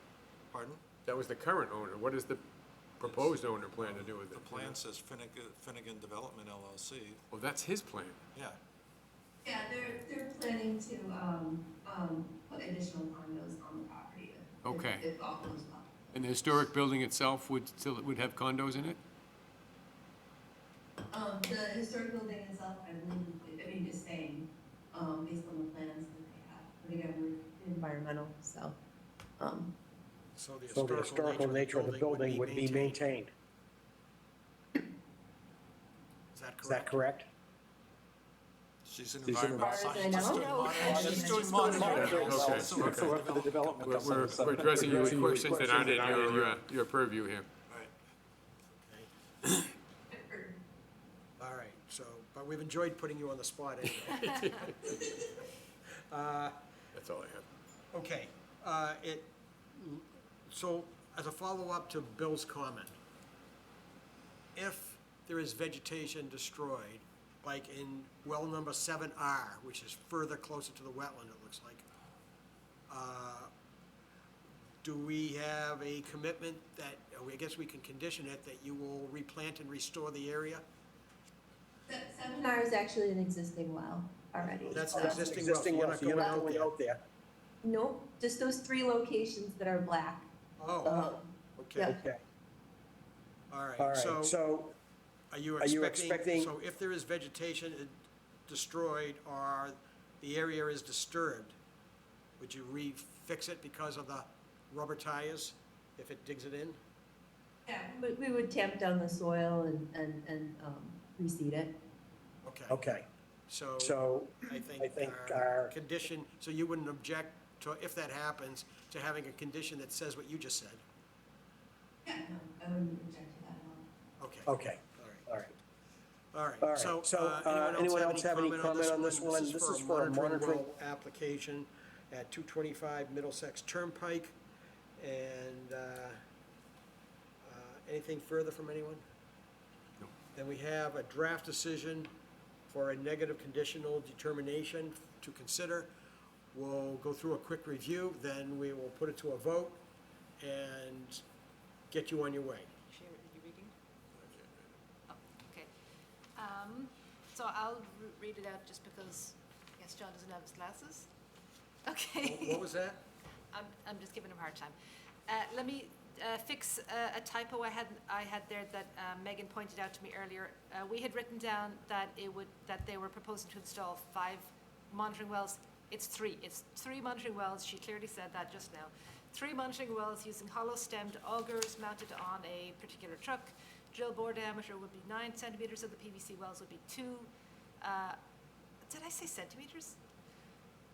Pardon? That was the current owner. What does the proposed owner plan to do with it? The plan says Finnegan Development LLC. Well, that's his plan. Yeah, Yeah, they're planning to, put additional condos on the property. Okay. If all goes well. And the historic building itself would have condos in it? The historic building itself, I believe, is staying, based on the plans that they have. But again, we're environmental, so, So the So the historical nature of the building would be maintained. Is Is that correct? she's an She's an environmental environmental- scientist. As She's far doing as I know. monitoring. Okay, So okay. for the For the development of some We're of the- we're addressing you with questions that aren't in your purview here. Right. All right, so, but we've enjoyed putting you on the spot anyway. That's all I have. Okay, so as a follow-up to Bill's comment, if there is vegetation destroyed, like in well number 7R, which is further closer to the wetland, it looks like, do we have a commitment that, I guess we can condition it, that you will replant and restore the area? Seminar is actually an existing well already. That's an existing well, so Existing you're well, not so you're going not out going there? out there. Nope, just those 3 locations that are black. Oh, okay, Yeah. Okay, all all right, right, so so, are you are you expecting, expecting- so if there is vegetation destroyed or the area is disturbed, would you refix it because of the rubber tires, if it digs it in? Yeah, we would tamp down the soil and reseed it. Okay, okay, so so I I think think our our, condition, so you wouldn't object to, if that happens, to having a condition that says what you just said? Yeah, no, I wouldn't object to that at all. Okay. okay, All right. all right. All All right, right, so, anyone else have any comment on this one? This is for a monitoring well application at 225 Middlesex Turnpike. And, anything further from anyone? No. Then we have a draft decision for a negative conditional determination to consider. We'll go through a quick review, then we will put it to a vote and get you on your way. Share, are you reading? Oh, okay. So I'll read it out just because I guess John doesn't have his glasses. Okay. What was that? I'm just giving him a hard time. Let me fix a typo I had there that Megan pointed out to me earlier. We had written down that they were proposing to install 5 monitoring wells. It's 3. It's 3 monitoring wells. She clearly said that just now. 3 monitoring wells using hollow-stemmed augers mounted on a particular truck. Drill bore diameter would be 9 centimeters, so the PVC wells would be 2. Did I say centimeters?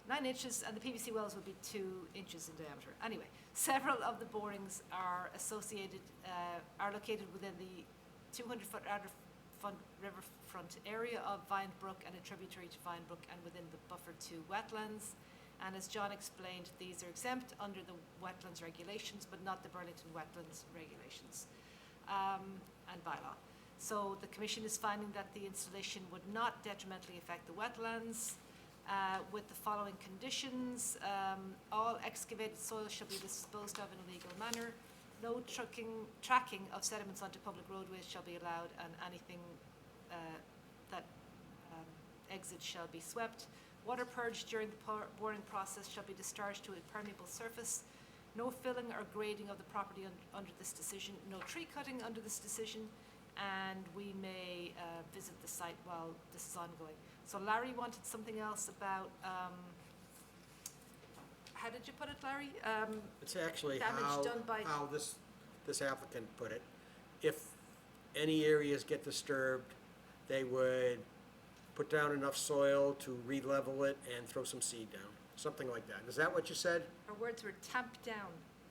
9 inches, and the PVC wells would be 2 inches in diameter. Anyway, several of the borings are are located within the 200-foot riverfront area of Vine Brook and a tributary to Vine Brook and within the buffer 2 wetlands. And as John explained, these are exempt under the wetlands regulations, but not the Burlington Wetlands regulations and bylaw. So the commission is finding that the installation would not detrimentally affect the wetlands. With the following conditions, all excavated soil shall be disposed of in a legal manner. No tracking of sediments onto public roadways shall be allowed, and anything that exits shall be swept. Water purged during the boring process shall be discharged to a permeable surface. No filling or grading of the property under this decision. No tree cutting under this decision, and we may visit the site while this is ongoing. So Larry wanted something else about, how did you put it, Larry? It's actually Damage done by- how this applicant put it. If any areas get disturbed, they would put down enough soil to re-level it and throw some seed down, something like that. Is that what you said? Her words were tamped down.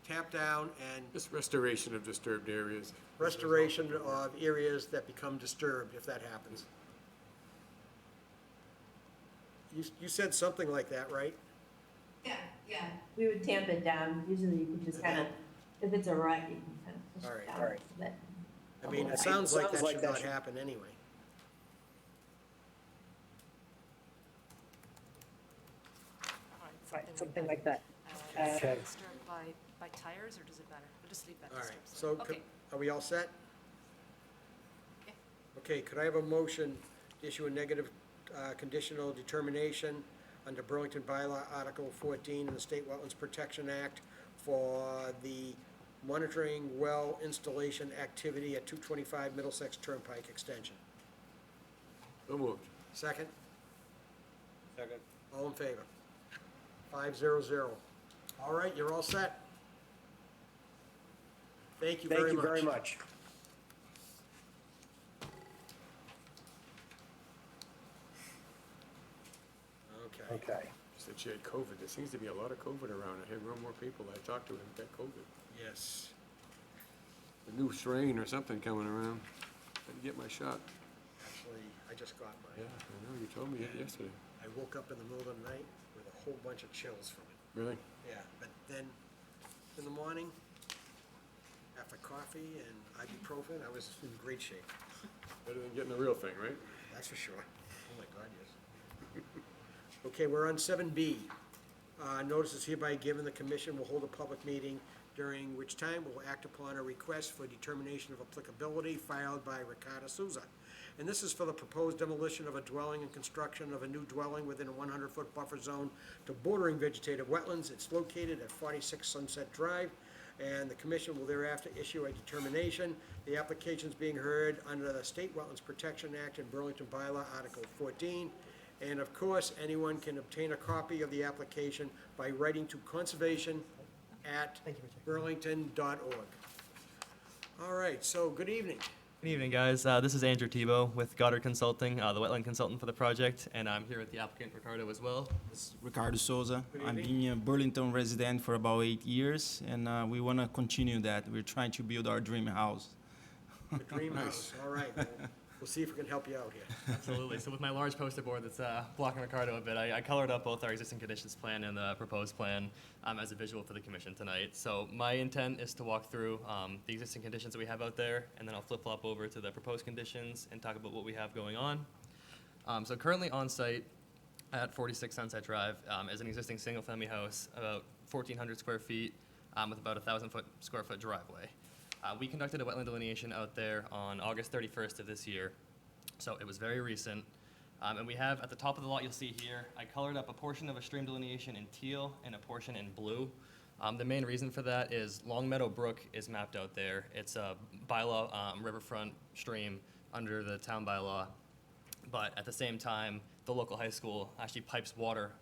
Tap down and Just restoration of disturbed areas. restoration of areas that become disturbed, if that happens. You said something like that, right? Yeah, we would tamp it down. Usually you can just kind of, if it's a rut, you can kind of push All right. it down. All right. so that- I mean, it sounds like that should not happen anyway. Right, something like that. Is Okay. it disturbed by tires, or does it matter? We'll just leave that All right, disturbed. so Okay. are we all set? Yeah. Okay, could I have a motion to issue a negative conditional determination under Burlington Bylaw Article 14 in the State Wetlands Protection Act for the monitoring well installation activity at 225 Middlesex Turnpike Extension? So moved. Second? Second. All in favor? 500. All right, you're all set. Thank you very much. Thank you very much. Okay. Okay. She said she had COVID. There seems to be a lot of COVID around. I hear more and more people I talk to have got COVID. Yes. A new strain or something coming around. Had to get my shot. Actually, I just got Yeah, mine. I know, you told me it yesterday. I woke up in the middle of the night with a whole bunch of chills from it. Really? Yeah, but then in the morning, after coffee and ibuprofen, I was in great shape. Better than getting the real thing, right? That's for sure. Oh my God, yes. Okay, we're on 7B. Notice is hereby given, the commission will hold a public meeting during which time we'll act upon a request for determination of applicability filed by Ricardo Souza. And this is for the proposed demolition of a dwelling and construction of a new dwelling within a 100-foot buffer zone to bordering vegetative wetlands. It's located at 46 Sunset Drive, and the commission will thereafter issue a determination. The application is being heard under the State Wetlands Protection Act and Burlington Bylaw Article 14. And of course, anyone can obtain a copy of the application by writing to conservation@burlington.org. All right, so good evening. Good evening, guys. This is Andrew Tebow with Goddard Consulting, the wetland consultant for the project, and I'm here with the applicant Ricardo as well. It's Ricardo Souza. Good I've evening. been a Burlington resident for about 8 years, and we want to continue that. We're trying to build our dream house. The dream house, all right. We'll see if we can help you out here. Absolutely. So with my large poster board that's blocking Ricardo a bit, I colored up both our existing conditions plan and the proposed plan as a visual for the commission tonight. So my intent is to walk through the existing conditions that we have out there, and then I'll flip-flop over to the proposed conditions and talk about what we have going on. So currently on site at 46 Sunset Drive is an existing single-family house, about 1,400 square feet with about a 1,000 square foot driveway. We conducted a wetland delineation out there on August 31st of this year, so it was very recent. And we have, at the top of the lot, you'll see here, I colored up a portion of a stream delineation in teal and a portion in blue. The main reason for that is Long Meadow Brook is mapped out there. It's a bylaw riverfront stream under the town bylaw, but at the same time, the local high school actually pipes water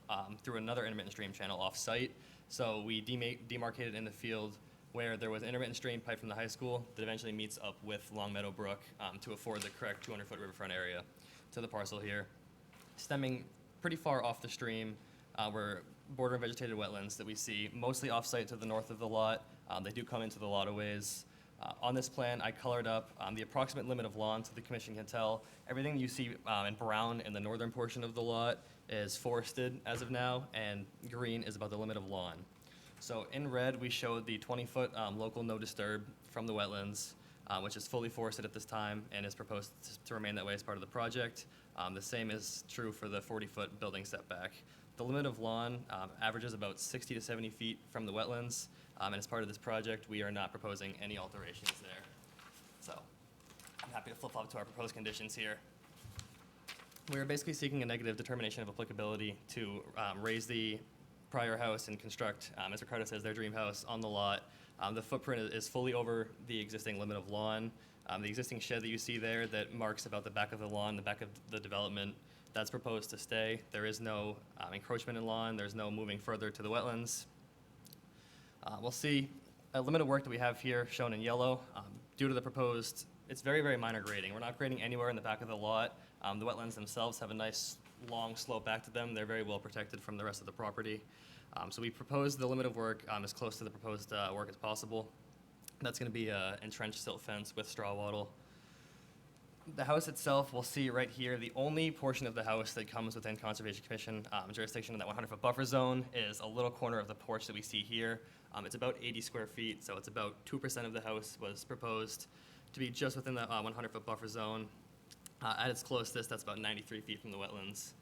through another intermittent stream channel off-site. So we demarcated in the field where there was an intermittent stream pipe from the high school that eventually meets up with Long Meadow Brook to afford the correct 200-foot riverfront area to the parcel here. Stemming pretty far off the stream were border vegetated wetlands that we see mostly off-site to the north of the lot. They do come into the lot-of-ways. On this plan, I colored up the approximate limit of lawn so the commission can tell. Everything you see in brown in the northern portion of the lot is forested as of now, and green is about the limit of lawn. So in red, we showed the 20-foot local no disturb from the wetlands, which is fully forested at this time and is proposed to remain that way as part of the project. The same is true for the 40-foot building setback. The limit of lawn averages about 60 to 70 feet from the wetlands, and as part of this project, we are not proposing any alterations there. So I'm happy to flip-flop to our proposed conditions here. We're basically seeking a negative determination of applicability to raise the prior house and construct, as Ricardo says, their dream house on the lot. The footprint is fully over the existing limit of lawn. The existing shed that you see there that marks about the back of the lawn, the back of the development, that's proposed to stay. There is no encroachment in lawn. There's no moving further to the wetlands. We'll see a limit of work that we have here shown in yellow. Due to the proposed, it's very, very minor grading. We're not grading anywhere in the back of the lot. The wetlands themselves have a nice long slope back to them. They're very well protected from the rest of the property. So we proposed the limit of work as close to the proposed work as possible. That's going to be an entrenched silt fence with straw wattle. The house itself, we'll see right here, the only portion of the house that comes within Conservation Commission jurisdiction in that 100-foot buffer zone is a little corner of the porch that we see here. It's about 80 square feet, so it's about 2% of the house was proposed to be just within the 100-foot buffer zone. At its closest, that's about 93 feet from the wetlands.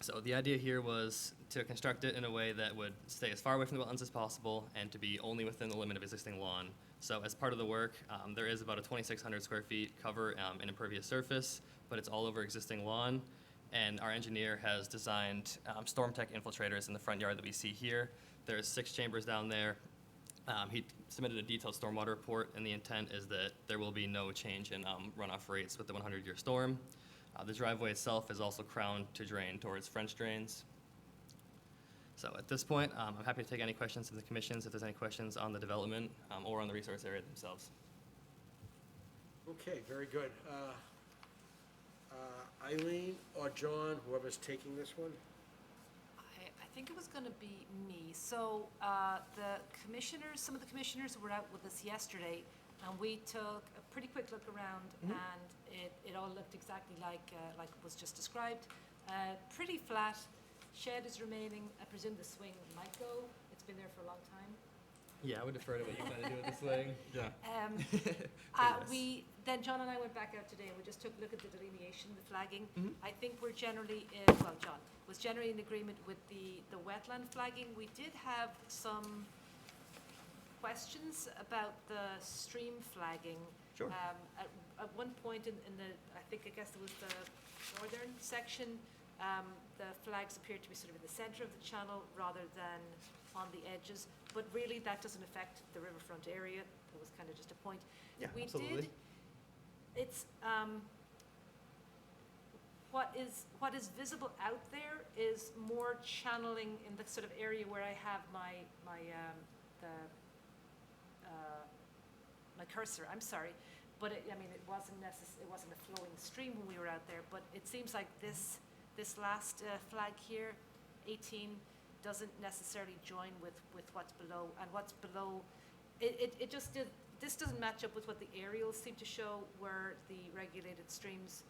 So the idea here was to construct it in a way that would stay as far away from the wetlands as possible and to be only within the limit of existing lawn. So as part of the work, there is about a 2,600 square feet cover in impervious surface, but it's all over existing lawn. And our engineer has designed StormTech infiltrators in the front yard that we see here. There's 6 chambers down there. He submitted a detailed stormwater report, and the intent is that there will be no change in runoff rates with the 100-year storm. The driveway itself is also crowned to drain towards French drains. So at this point, I'm happy to take any questions from the commissions if there's any questions on the development or on the resource area themselves. Okay, very good. Eileen or John, whoever's taking this one? I think it was gonna be me. So, the commissioners, some of the commissioners were out with us yesterday, and we took a pretty quick look around, and it all looked exactly like it was just described. Pretty flat, shed is remaining, I presume the swing might go, it's been there for a long time. Yeah, I would defer to what you plan to do with this swing. Yeah. Then John and I went back out today and we just took a look at the delineation, the flagging. I think we're generally, John was generally in agreement with the wetland flagging. We did have some questions about the stream flagging. Sure. At one point in the, I guess it was the northern section, the flags appeared to be sort of in the center of the channel rather than on the edges. But really, that doesn't affect the riverfront area. That was kind of just a point. Yeah, absolutely. It's, what is visible out there is more channeling in the sort of area where I have my cursor, I'm sorry. But it wasn't it wasn't a flowing stream when we were out there, but it seems like this last flag here, 18, doesn't necessarily join with what's below, and what's below, this doesn't match up with what the aerials seem to show, where the regulated streams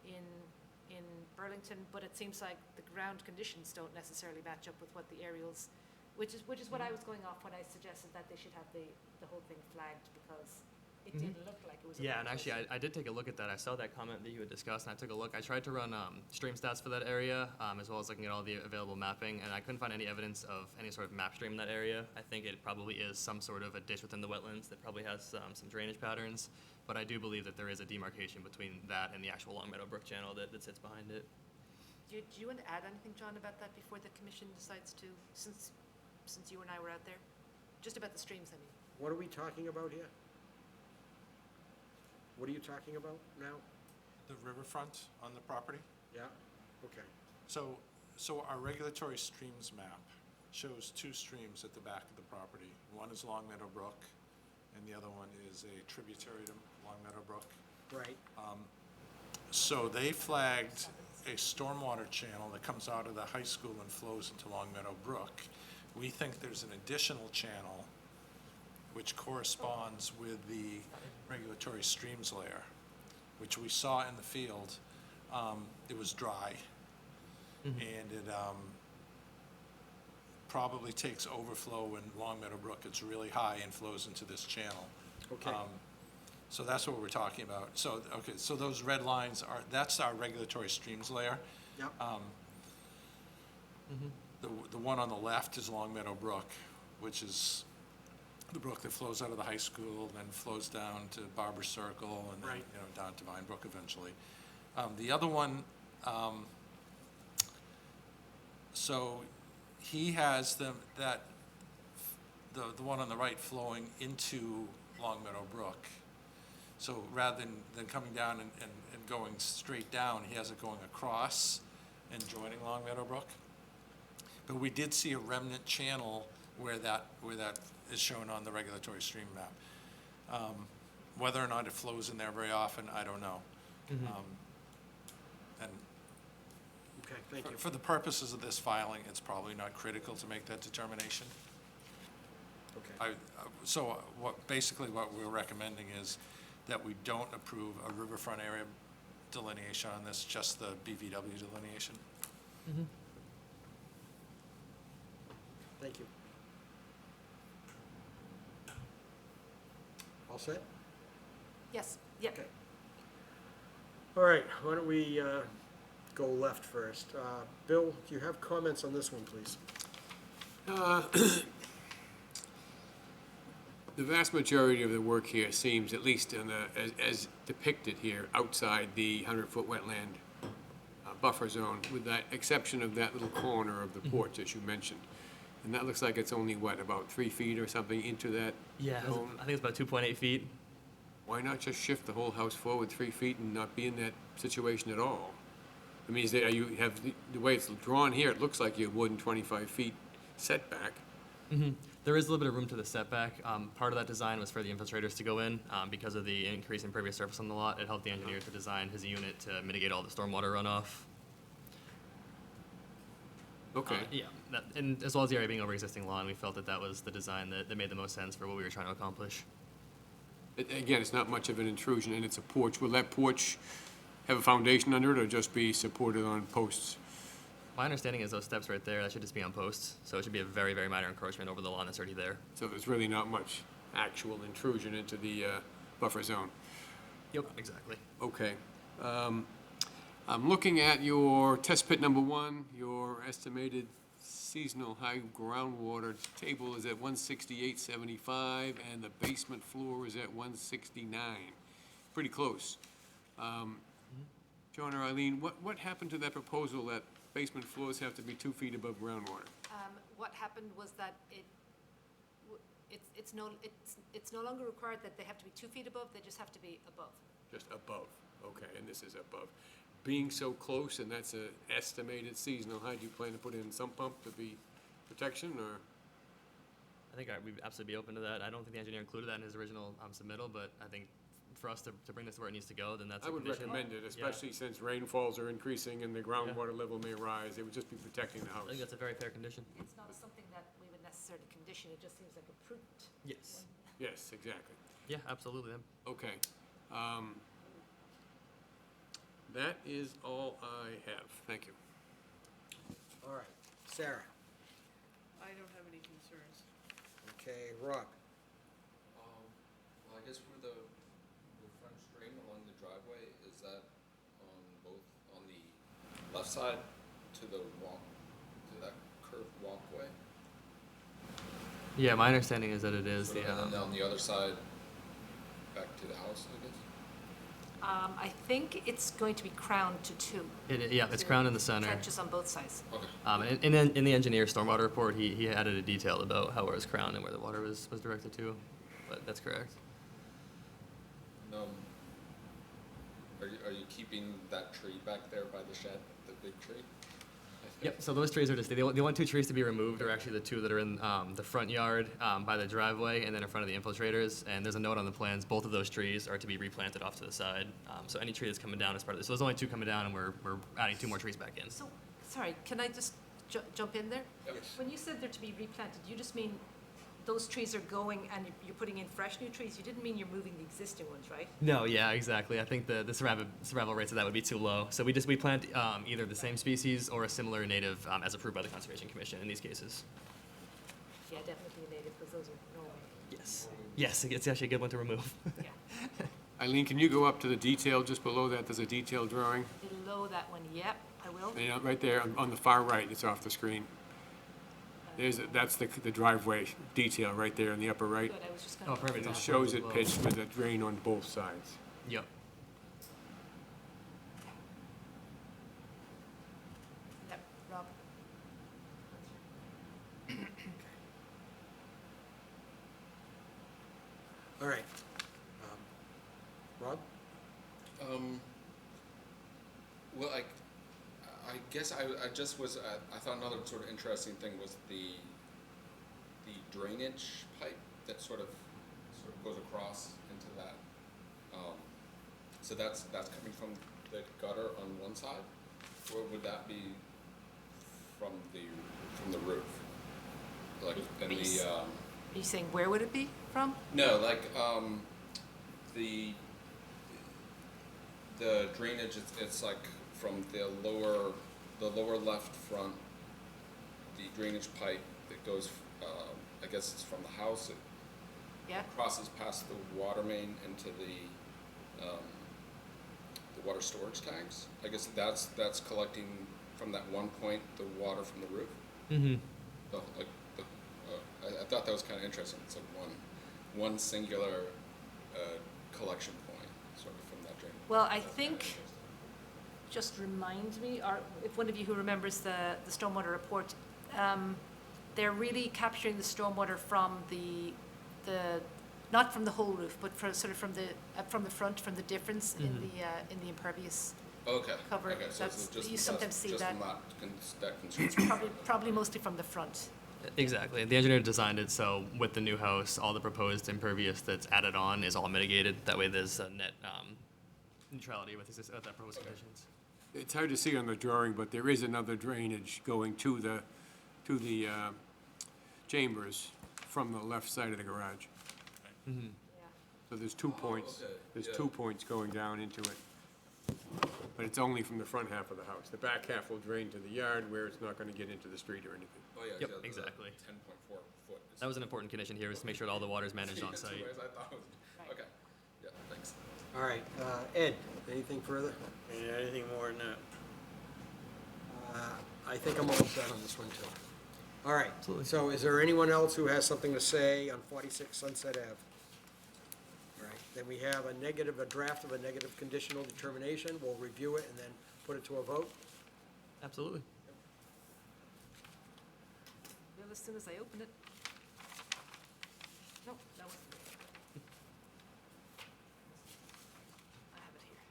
in Burlington, but it seems like the ground conditions don't necessarily match up with what the aerials, which is what I was going off when I suggested that they should have the whole thing flagged, because it didn't look like it was. Yeah, and actually, I did take a look at that. I saw that comment that you had discussed, and I took a look. I tried to run stream stats for that area, as well as looking at all the available mapping, and I couldn't find any evidence of any sort of map stream in that area. I think it probably is some sort of a ditch within the wetlands that probably has some drainage patterns, but I do believe that there is a demarcation between that and the actual Long Meadow Brook channel that sits behind it. Do you want to add anything, John, about that before the commission decides to, since you and I were out there? Just about the streams, I mean. What are we talking about here? What are you talking about now? The riverfront on the property. Yeah, okay. So our regulatory streams map shows 2 streams at the back of the property. One is Long Meadow Brook, and the other one is a tributary to Long Meadow Brook. Right. So they flagged a stormwater channel that comes out of the high school and flows into Long Meadow Brook. We think there's an additional channel which corresponds with the regulatory streams layer, which we saw in the field. It was dry, and it probably takes overflow when Long Meadow Brook gets really high and flows into this channel. Okay. So that's what we're talking about. So, okay, so those red lines that's our regulatory streams layer. Yep. The one on the left is Long Meadow Brook, which is the brook that flows out of the high school, then flows down to Barber Circle, and then, Right. Down to Vine Brook eventually. The other one, so he has the one on the right flowing into Long Meadow Brook. So rather than coming down and going straight down, he has it going across and joining Long Meadow Brook. But we did see a remnant channel where that is shown on the regulatory stream map. Whether or not it flows in there very often, I don't know. And Okay, thank you. for the purposes of this filing, it's probably not critical to make that determination. Okay. So basically what we're recommending is that we don't approve a riverfront area delineation on this, just the BVW delineation. Thank you. All set? Yes, yep. Okay. All right, why don't we go left first? Bill, do you have comments on this one, please? The vast majority of the work here seems, at least in as depicted here, outside the 100-foot wetland buffer zone, with the exception of that little corner of the porch, as you mentioned. And that looks like it's only, what, about 3 feet or something into that Yeah, zone? I think it's about 2.8 feet. Why not just shift the whole house forward 3 feet and not be in that situation at all? I mean, the way it's drawn here, it looks like you have more than 25 feet setback. There is a little bit of room to the setback. Part of that design was for the infiltrators to go in because of the increase in impervious surface on the lot. It helped the engineer to design his unit to mitigate all the stormwater runoff. Okay. Yeah, and as well as the area being over existing lawn, we felt that that was the design that made the most sense for what we were trying to accomplish. Again, it's not much of an intrusion, and it's a porch. Will that porch have a foundation under it, or just be supported on posts? My understanding is those steps right there, that should just be on posts, so it should be a very, very minor encroachment over the lawn that's already there. So there's really not much actual intrusion into the buffer zone. Yep, exactly. Okay. I'm looking at your test pit number 1, your estimated seasonal high groundwater table is at 168.75, and the basement floor is at 169. Pretty close. John or Eileen, what happened to that proposal that basement floors have to be 2 feet above groundwater? What happened was that it's no longer required that they have to be 2 feet above, they just have to be above. Just above, okay, and this is above. Being so close, and that's an estimated seasonal height, do you plan to put in some pump to be protection, or? I think we'd absolutely be open to that. I don't think the engineer included that in his original submittal, but I think for us to bring this where it needs to go, then that's a I would condition. recommend it, especially since rainfalls are increasing and the groundwater level may rise. It would just be protecting the I think house. that's a very fair condition. It's not something that we would necessarily condition, it just seems like a prudent. Yes. Yes, exactly. Yeah, absolutely. Okay. That is all I have. Thank you. All right, Sarah. I don't have any concerns. Okay, Rob. Well, I guess for the front stream along the driveway, is that on the left side to the that curved walkway? Yeah, my understanding is that it is. Sort of, and then on the other side, back to the house, I guess? I think it's going to be crowned to 2. Yeah, it's crowned in the center. Trenches on both sides. Okay. And then in the engineer's stormwater report, he added a detail about how it was crowned and where the water was directed to, but that's correct. Are you keeping that tree back there by the shed, the big tree? Yep, so those trees are just, the only 2 trees to be removed are actually the 2 that are in the front yard by the driveway and then in front of the infiltrators. And there's a note on the plans, both of those trees are to be replanted off to the side. So any tree that's coming down is part of this. So there's only 2 coming down and we're adding 2 more trees back in. So, sorry, can I just jump in there? Yes. When you said they're to be replanted, you just mean those trees are going and you're putting in fresh new trees? You didn't mean you're moving the existing ones, right? No, yeah, exactly. I think the survival rates of that would be too low. So we plant either the same species or a similar native as approved by the Conservation Commission in these cases. Yeah, definitely a native, because those are Norway. Yes. Yes, it's actually a good one to remove. Yeah. Eileen, can you go up to the detail just below that? There's a detail drawing. Below that one, yep, I will. You know, right there on the far right, it's off the screen. That's the driveway detail right there in the upper right. Good, I was just Oh, gonna. perfect. It shows it pitched with a drain on both sides. Yep. Yep, Rob. All right. Rob? Well, I guess I just was, I thought another sort of interesting thing was the drainage pipe that sort of goes across into that. So that's coming from the gutter on one side, or would that be from the roof? Like in the Are you saying where would it be from? no, like the the drainage, it's like from the lower left front, the drainage pipe that goes, I guess it's from the house, it Yeah? crosses past the water main into the water storage tanks. I guess that's collecting from that one point, the water from the roof. Mm-hmm. I thought that was kind of interesting. It's like one singular collection point, sort of from that drain. Well, I think, just remind me, or if one of you who remembers the stormwater report, they're really capturing the stormwater from the not from the whole roof, but sort of from the front, from the difference in the impervious Okay. cover. Okay, so That's, just you sometimes see just that. that concerns. Probably mostly from the front. Exactly. The engineer designed it so with the new house, all the proposed impervious that's added on is all mitigated. That way there's a net neutrality with the proposed conditions. It's hard to see on the drawing, but there is another drainage going to the chambers from the left side of the garage. Mm-hmm. So there's 2 points, okay, there's yeah. 2 points going down into it. But it's only from the front half of the house. The back half will drain to the yard where it's not gonna get into the street or anything. Oh, yeah. Yep, yeah, the exactly. 10.4 foot. That was an important condition here, was to make sure that all the water is managed on site. I thought it was, okay. Yeah, thanks. All right, Ed, anything further? Yeah, anything more than that? I think I'm all set on this one, too. All right, so is there anyone else who has something to say on 46 Sunset Ave? All right, then we have a draft of a negative conditional determination. We'll review it and then put it to a vote. Absolutely. Well, as soon as I open it. Nope, that wasn't it. I have it here.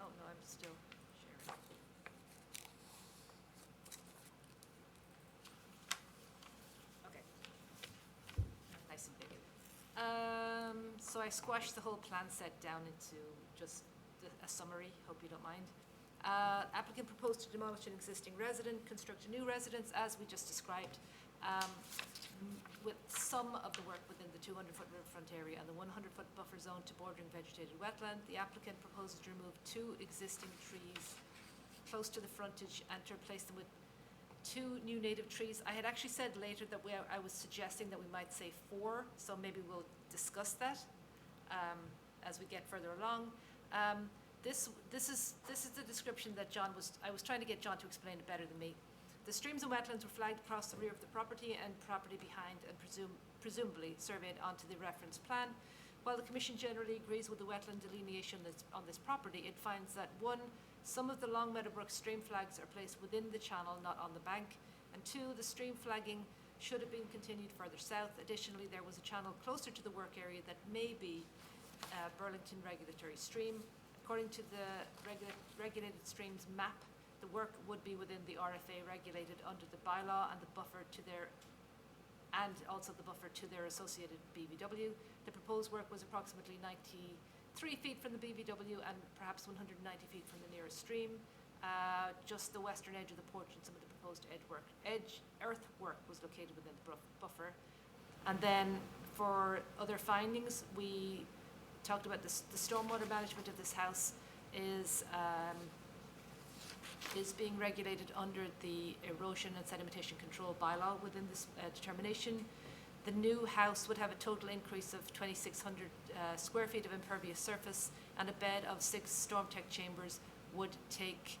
Oh, no, I'm still sharing. Okay. Nice and big. So I squashed the whole plan set down into just a summary, hope you don't mind. Applicant proposed to demolish an existing residence, construct a new residence, as we just described, with some of the work within the 200-foot riverfront area and the 100-foot buffer zone to bordering vegetated wetland. The applicant proposes to remove 2 existing trees close to the frontage and to replace them with 2 new native trees. I had actually said later that I was suggesting that we might say 4, so maybe we'll discuss that as we get further along. This is the description that I was trying to get John to explain it better than me. The streams and wetlands were flagged across the rear of the property and property behind and presumably surveyed onto the reference plan. While the Commission generally agrees with the wetland delineation that's on this property, it finds that 1, some of the Long Meadowbrook stream flags are placed within the channel, not on the bank, and 2, the stream flagging should have been continued further south. Additionally, there was a channel closer to the work area that may be Burlington Regulatory Stream. According to the regulated streams map, the work would be within the RFA regulated under the bylaw and the buffer to their, and also the buffer to their associated BVW. The proposed work was approximately 93 feet from the BVW and perhaps 190 feet from the nearest stream. Just the western edge of the porch and some of the proposed earthwork was located within the buffer. And then for other findings, we talked about the stormwater management of this house is being regulated under the erosion and sedimentation control bylaw within this determination. The new house would have a total increase of 2,600 square feet of impervious surface, and a bed of 6 StormTech chambers would take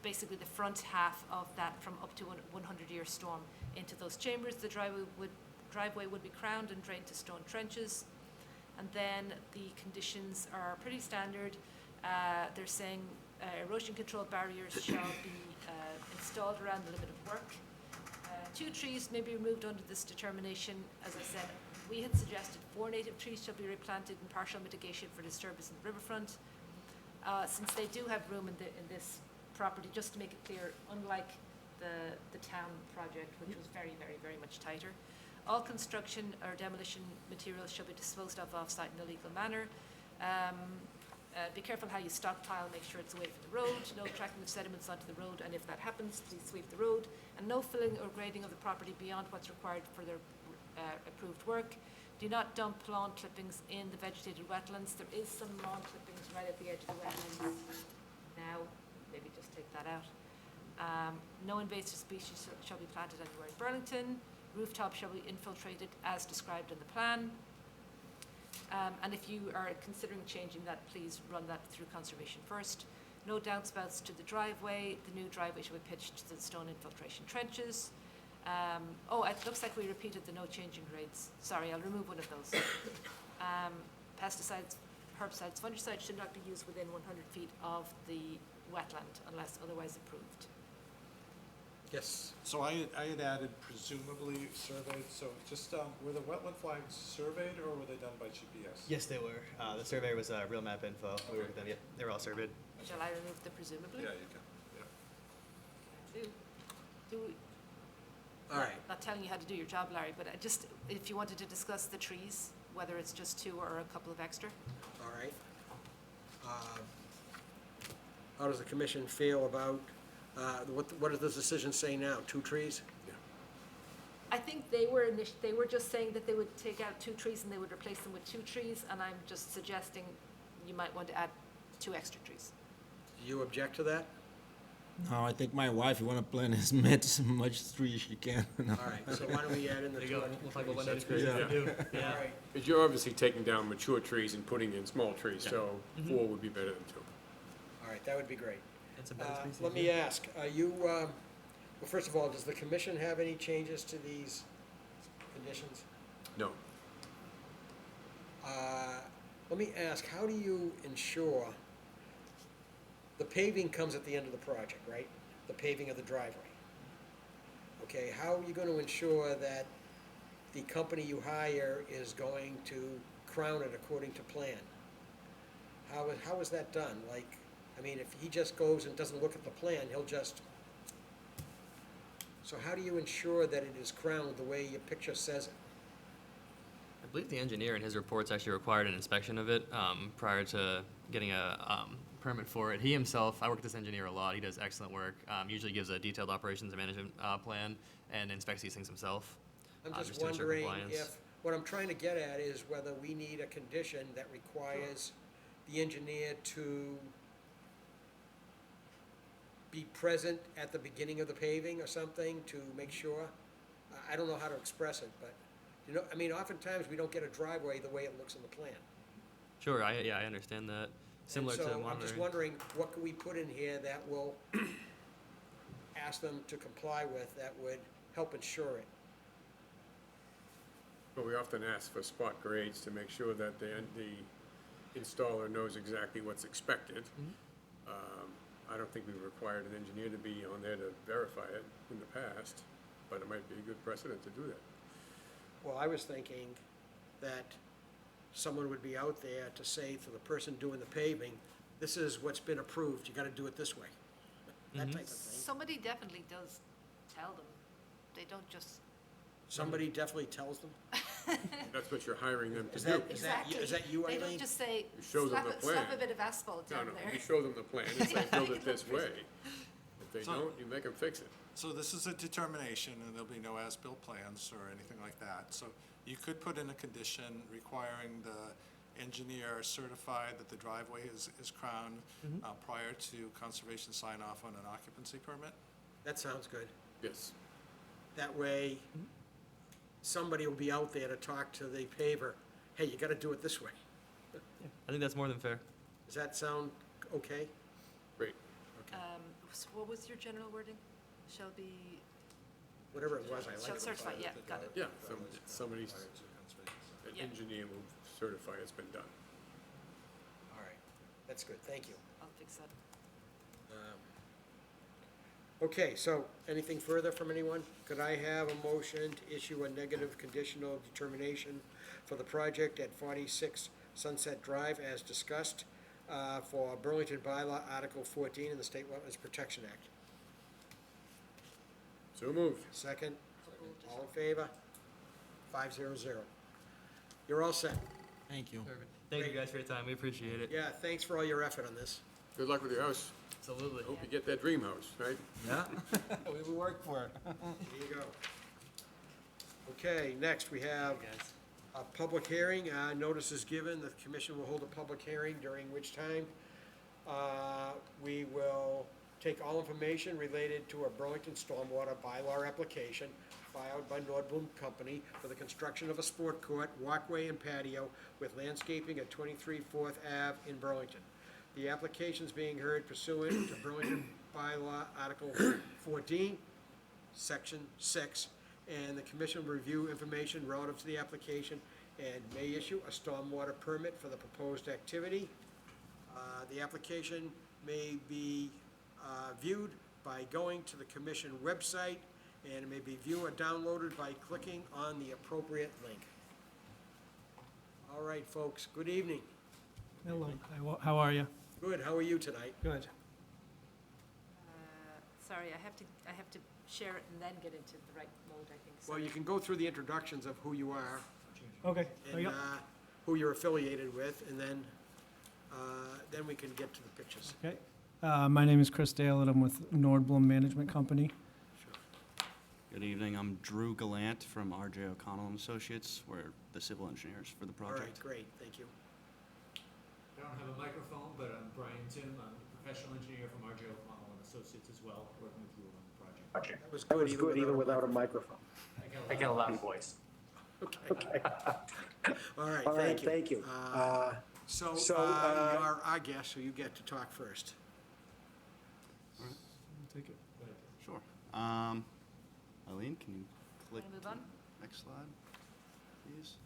basically the front half of that from up to 100-year storm into those chambers. The driveway would be crowned and drained to stone trenches. And then the conditions are pretty standard. They're saying erosion control barriers shall be installed around the limit of work. 2 trees may be removed under this determination. As I said, we had suggested 4 native trees shall be replanted in partial mitigation for disturbance in the riverfront. Since they do have room in this property, just to make it clear, unlike the town project, which was very, very, very much tighter, all construction or demolition materials shall be disposed of off-site in a legal manner. Be careful how you stockpile, make sure it's away from the road, no tracking of sediments onto the road, and if that happens, please sweep the road, and no filling or grading of the property beyond what's required for their approved work. Do not dump lawn clippings in the vegetated wetlands. There is some lawn clippings right at the edge of the wetlands now. Maybe just take that out. No invasive species shall be planted anywhere in Burlington. Rooftops shall be infiltrated as described in the plan. And if you are considering changing that, please run that through conservation first. No downspouts to the driveway. The new driveway shall be pitched to the stone infiltration trenches. Oh, it looks like we repeated the no changing grades. Sorry, I'll remove one of those. Pesticides, herbicides, fungicides should not be used within 100 feet of the wetland unless otherwise approved. Yes. So I had added presumably surveyed, so just, were the wetland flags surveyed or were they done by GPS? Yes, they were. The survey was Real Map Info. We worked with them. Yeah, they were all surveyed. Shall I remove the presumably? Yeah, you can, yeah. Do we, All right. not telling you how to do your job, Larry, but I just, if you wanted to discuss the trees, whether it's just 2 or a couple of extra. All right. How does the commission feel about, what does the decision say now? 2 trees? I think they were just saying that they would take out 2 trees and they would replace them with 2 trees, and I'm just suggesting you might want to add 2 extra trees. Do you object to that? No, I think my wife want to plant as much tree as she can. No. All right, so why don't we add in the There 2 you go. extra We'll talk about trees? what That's native great. trees we do. Yeah. All right. Because you're obviously taking down mature trees and putting in small trees, so 4 would be better than 2. All right, that would be great. And some better species. Let me ask, well, first of all, does the commission have any changes to these conditions? No. Let me ask, how do you ensure, the paving comes at the end of the project, right? The paving of the driveway. Okay, how are you going to ensure that the company you hire is going to crown it according to plan? How is that done? Like, I mean, if he just goes and doesn't look at the plan, he'll just... So how do you ensure that it is crowned the way your picture says it? I believe the engineer in his reports actually required an inspection of it prior to getting a permit for it. He himself, I work with this engineer a lot. He does excellent work. Usually gives a detailed operations and management plan and inspects these things himself. I'm just to ensure wondering compliance. if, what I'm trying to get at is whether we need a condition that requires the engineer to be present at the beginning of the paving or something to make sure. I don't know how to express it, but, you know, I mean, oftentimes we don't get a driveway the way it looks in the plan. Sure, I understand that. Similar to And so I'm monitoring. just wondering, what can we put in here that will ask them to comply with, that would help ensure it? But we often ask for spot grades to make sure that the installer knows exactly what's expected. I don't think we've required an engineer to be on there to verify it in the past, but it might be a good precedent to do that. Well, I was thinking that someone would be out there to say to the person doing the paving, this is what's been approved, you gotta do it this way. That type of thing. Somebody definitely does tell them. They don't just, Somebody definitely tells them. That's what you're hiring them to Is do. that, exactly. is that you, They Eileen? don't just say, You show them slap the slap a plan. bit of asphalt No, down no, there. you show them the plan and say, build it this way. If they So- don't, you make them fix it. So this is a determination, and there'll be no as-built plans or anything like that. So you could put in a condition requiring the engineer certify that the driveway is crowned prior to conservation sign-off on an occupancy permit. That sounds good. Yes. That way, somebody will be out there to talk to the paver, hey, you gotta do it this way. I think that's more than fair. Does that sound okay? Great. So what was your general wording? Shall be, Whatever it was, I shall like it. certify, yeah, got it. Yeah, somebody's, Prior to conservation. an Yeah. engineer will certify it's been done. All right, that's good, thank you. I'll fix that. Okay, so, anything further from anyone? Could I have a motion to issue a negative conditional determination for the project at 46 Sunset Drive as discussed for Burlington Bylaw Article 14 in the State Wetlands Protection Act? So moved. Second? All in favor? 500. You're all set. Thank you. Perfect. Thank you guys for your time. We appreciate it. Yeah, thanks for all your effort on this. Good luck with your house. Absolutely. Hope you get that dream house, right? Yeah, we will work for it. There you go. Okay, next we have guys. A public hearing, notice is given, the commission will hold a public hearing, during which time we will take all information related to a Burlington Stormwater Bylaw application filed by Nordblum Company for the construction of a sport court, walkway, and patio with landscaping at 23 Fourth Ave in Burlington. The application is being heard pursuant to Burlington Bylaw Article 14, Section 6, and the commission will review information relative to the application and may issue a stormwater permit for the proposed activity. The application may be viewed by going to the commission website, and it may be viewed or downloaded by clicking on the appropriate link. All right, folks, good evening. Hello, how are you? Good, how are you tonight? Good. Sorry, I have to share it and then get into the right mode, I think. Well, you can go through the introductions of who you are Okay, there you and go. who you're affiliated with, and then we can get to the pictures. Okay. My name is Chris Dale, and I'm with Nordblum Management Company. Good evening, I'm Drew Gallant from R.J. O'Connell and Associates. We're the civil engineers for the All project. right, great, thank you. I don't have a microphone, but I'm Brian Tim. I'm a professional engineer from R.J. O'Connell and Associates as well, working with you on the project. That was That good, was good even without a microphone. I get a loud voice. Okay. All right, All right, thank you. thank you. So, so, you're our guest, so you get to talk first. Take it. Sure. Eileen, can you click Wanna move to on? next slide, please?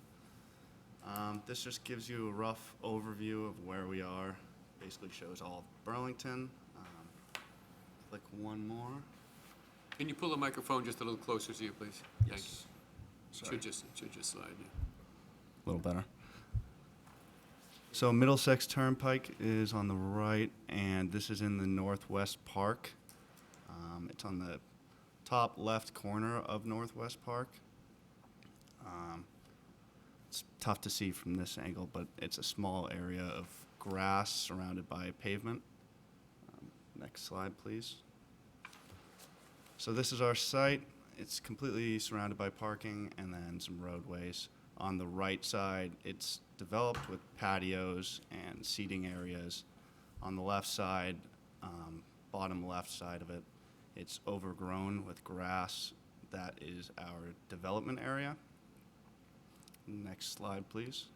This just gives you a rough overview of where we are. Basically shows all of Burlington. Click one more. Can you pull the microphone just a little closer to you, please? Yes. Sorry. It should just slide, yeah. A little better. So Middlesex Turnpike is on the right, and this is in the Northwest Park. It's on the top left corner of Northwest Park. It's tough to see from this angle, but it's a small area of grass surrounded by pavement. Next slide, please. So this is our site. It's completely surrounded by parking and then some roadways. On the right side, it's developed with patios and seating areas. On the left side, bottom left side of it, it's overgrown with grass. That is our development area. Next slide, please.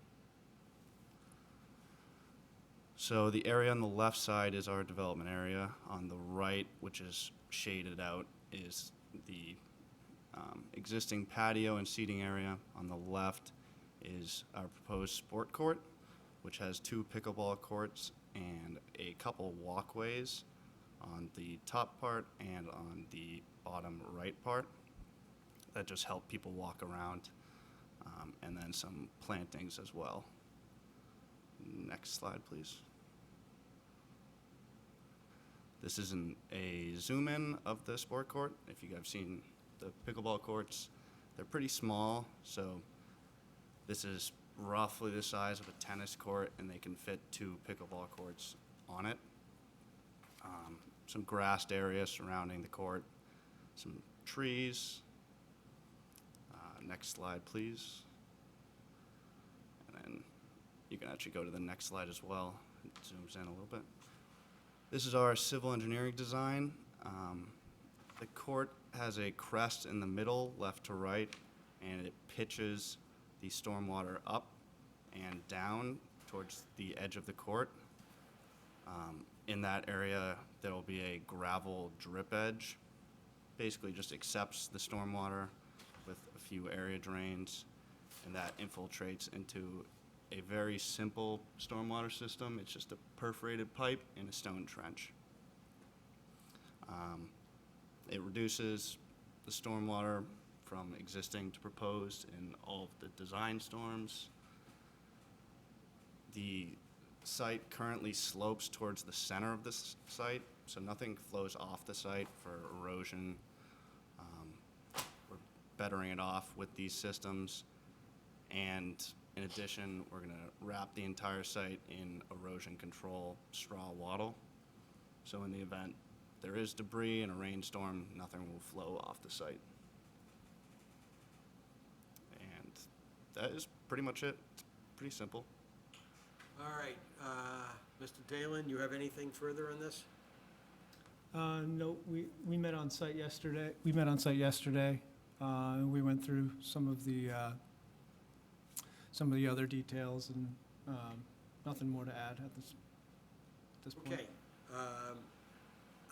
So the area on the left side is our development area. On the right, which is shaded out, is the existing patio and seating area. On the left is our proposed sport court, which has 2 pickleball courts and a couple walkways on the top part and on the bottom right part that just help people walk around, and then some plantings as well. Next slide, please. This is a zoom in of the sport court. If you guys have seen the pickleball courts, they're pretty small, so this is roughly the size of a tennis court, and they can fit 2 pickleball courts on it. Some grassed area surrounding the court, some trees. Next slide, please. And then you can actually go to the next slide as well. It zooms in a little bit. This is our civil engineering design. The court has a crest in the middle, left to right, and it pitches the stormwater up and down towards the edge of the court. In that area, there will be a gravel drip edge. Basically just accepts the stormwater with a few area drains, and that infiltrates into a very simple stormwater system. It's just a perforated pipe in a stone trench. It reduces the stormwater from existing to proposed in all of the design storms. The site currently slopes towards the center of this site, so nothing flows off the site for erosion. We're bettering it off with these systems, and in addition, we're gonna wrap the entire site in erosion control straw wattle. So in the event there is debris in a rainstorm, nothing will flow off the site. And that is pretty pretty much it. It's pretty simple. All right, Mr. Dalen, you have anything further on this? No, we met on site yesterday. And we went through some of the other details, and nothing more to add at this point. Okay.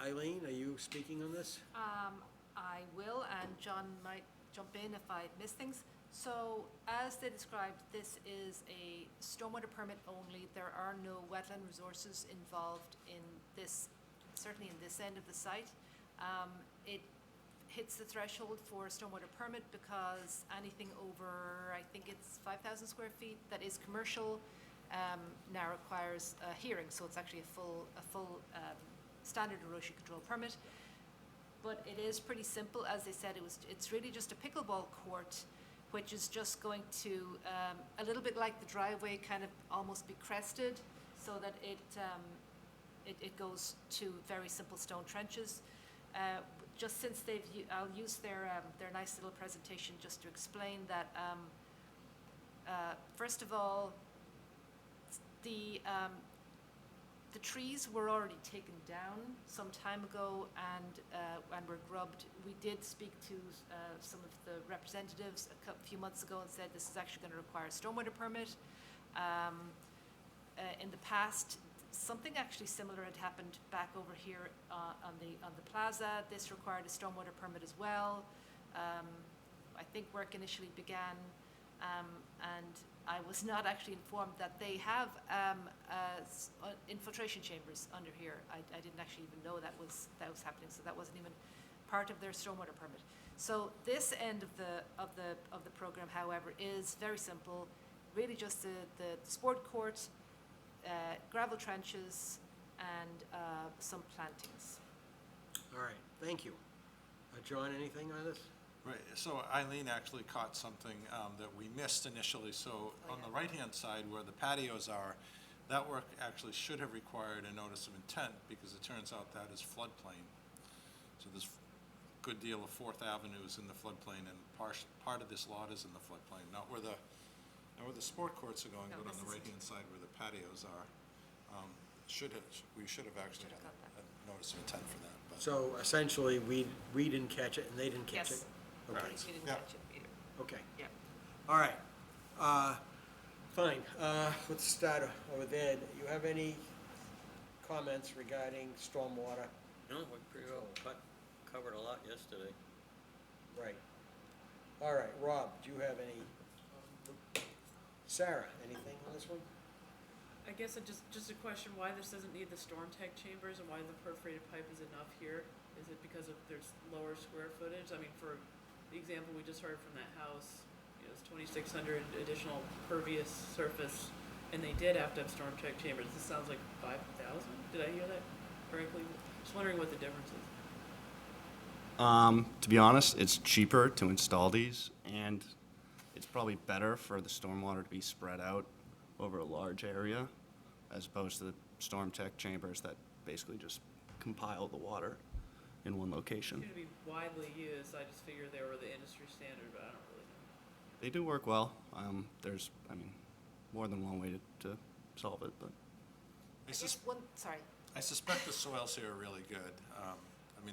Eileen, are you speaking on this? I will, and John might jump in if I miss things. So, as they described, this is a stormwater permit only. There are no wetland resources involved in this, certainly in this end of the site. It hits the threshold for a stormwater permit because anything over, I think it's 5,000 square feet, that is commercial, now requires a hearing. So it's actually a full standard erosion control permit. But it is pretty simple. As they said, it's really just a pickleball court, which is just going to, a little bit like the driveway, kind of almost be crested, so that it goes to very simple stone trenches. Just since I'll use their nice little presentation just to explain that, first of all, the trees were already taken down some time ago and were grubbed. We did speak to some of the representatives a few months ago and said this is actually going to require a stormwater permit. In the past, something actually similar had happened back over here on the plaza. This required a stormwater permit as well. I think work initially began, and I was not actually informed that they have infiltration chambers under here. I didn't actually even know that was happening, so that wasn't even part of their stormwater permit. So this end of the program, however, is very simple. Really just the sport court, gravel trenches, and some plantings. All right, thank you. John, anything on this? Right, so Eileen actually caught something that we missed initially. So on the right-hand side where the patios are, that work actually should have required a notice of intent because it turns out that is floodplain. So there's a good deal of Fourth Avenue is in the floodplain, and part of this lot is in the floodplain, not where the sport courts are going, but on the right-hand side where the patios are. We should have actually had a notice of intent for that. But So essentially, we didn't catch it and they didn't catch it? Yes. Okay. We didn't Yeah. catch it either. Okay. Yeah. All right. Fine. Let's start over there. You have any comments regarding stormwater? No, we pretty well covered a lot yesterday. Right. All right, Rob, do you have any? Sarah, anything on this one? I guess just a question, why this doesn't need the storm tech chambers and why the perforated pipe is enough here? Is it because there's lower square footage? I mean, for the example we just heard from that house, it's 2,600 additional pervious surface, and they did have to have storm tech chambers. This sounds like 5,000? Did I hear that correctly? Just wondering what the difference is. To be honest, it's cheaper to install these, and it's probably better for the stormwater to be spread out over a large area, as opposed to the storm tech chambers that basically just compile the water in one location. It's going to be widely used. I just figured they were the industry standard, but I don't really know. They do work well. There's, more than one way to solve it, but. I suspect the soils here are really good.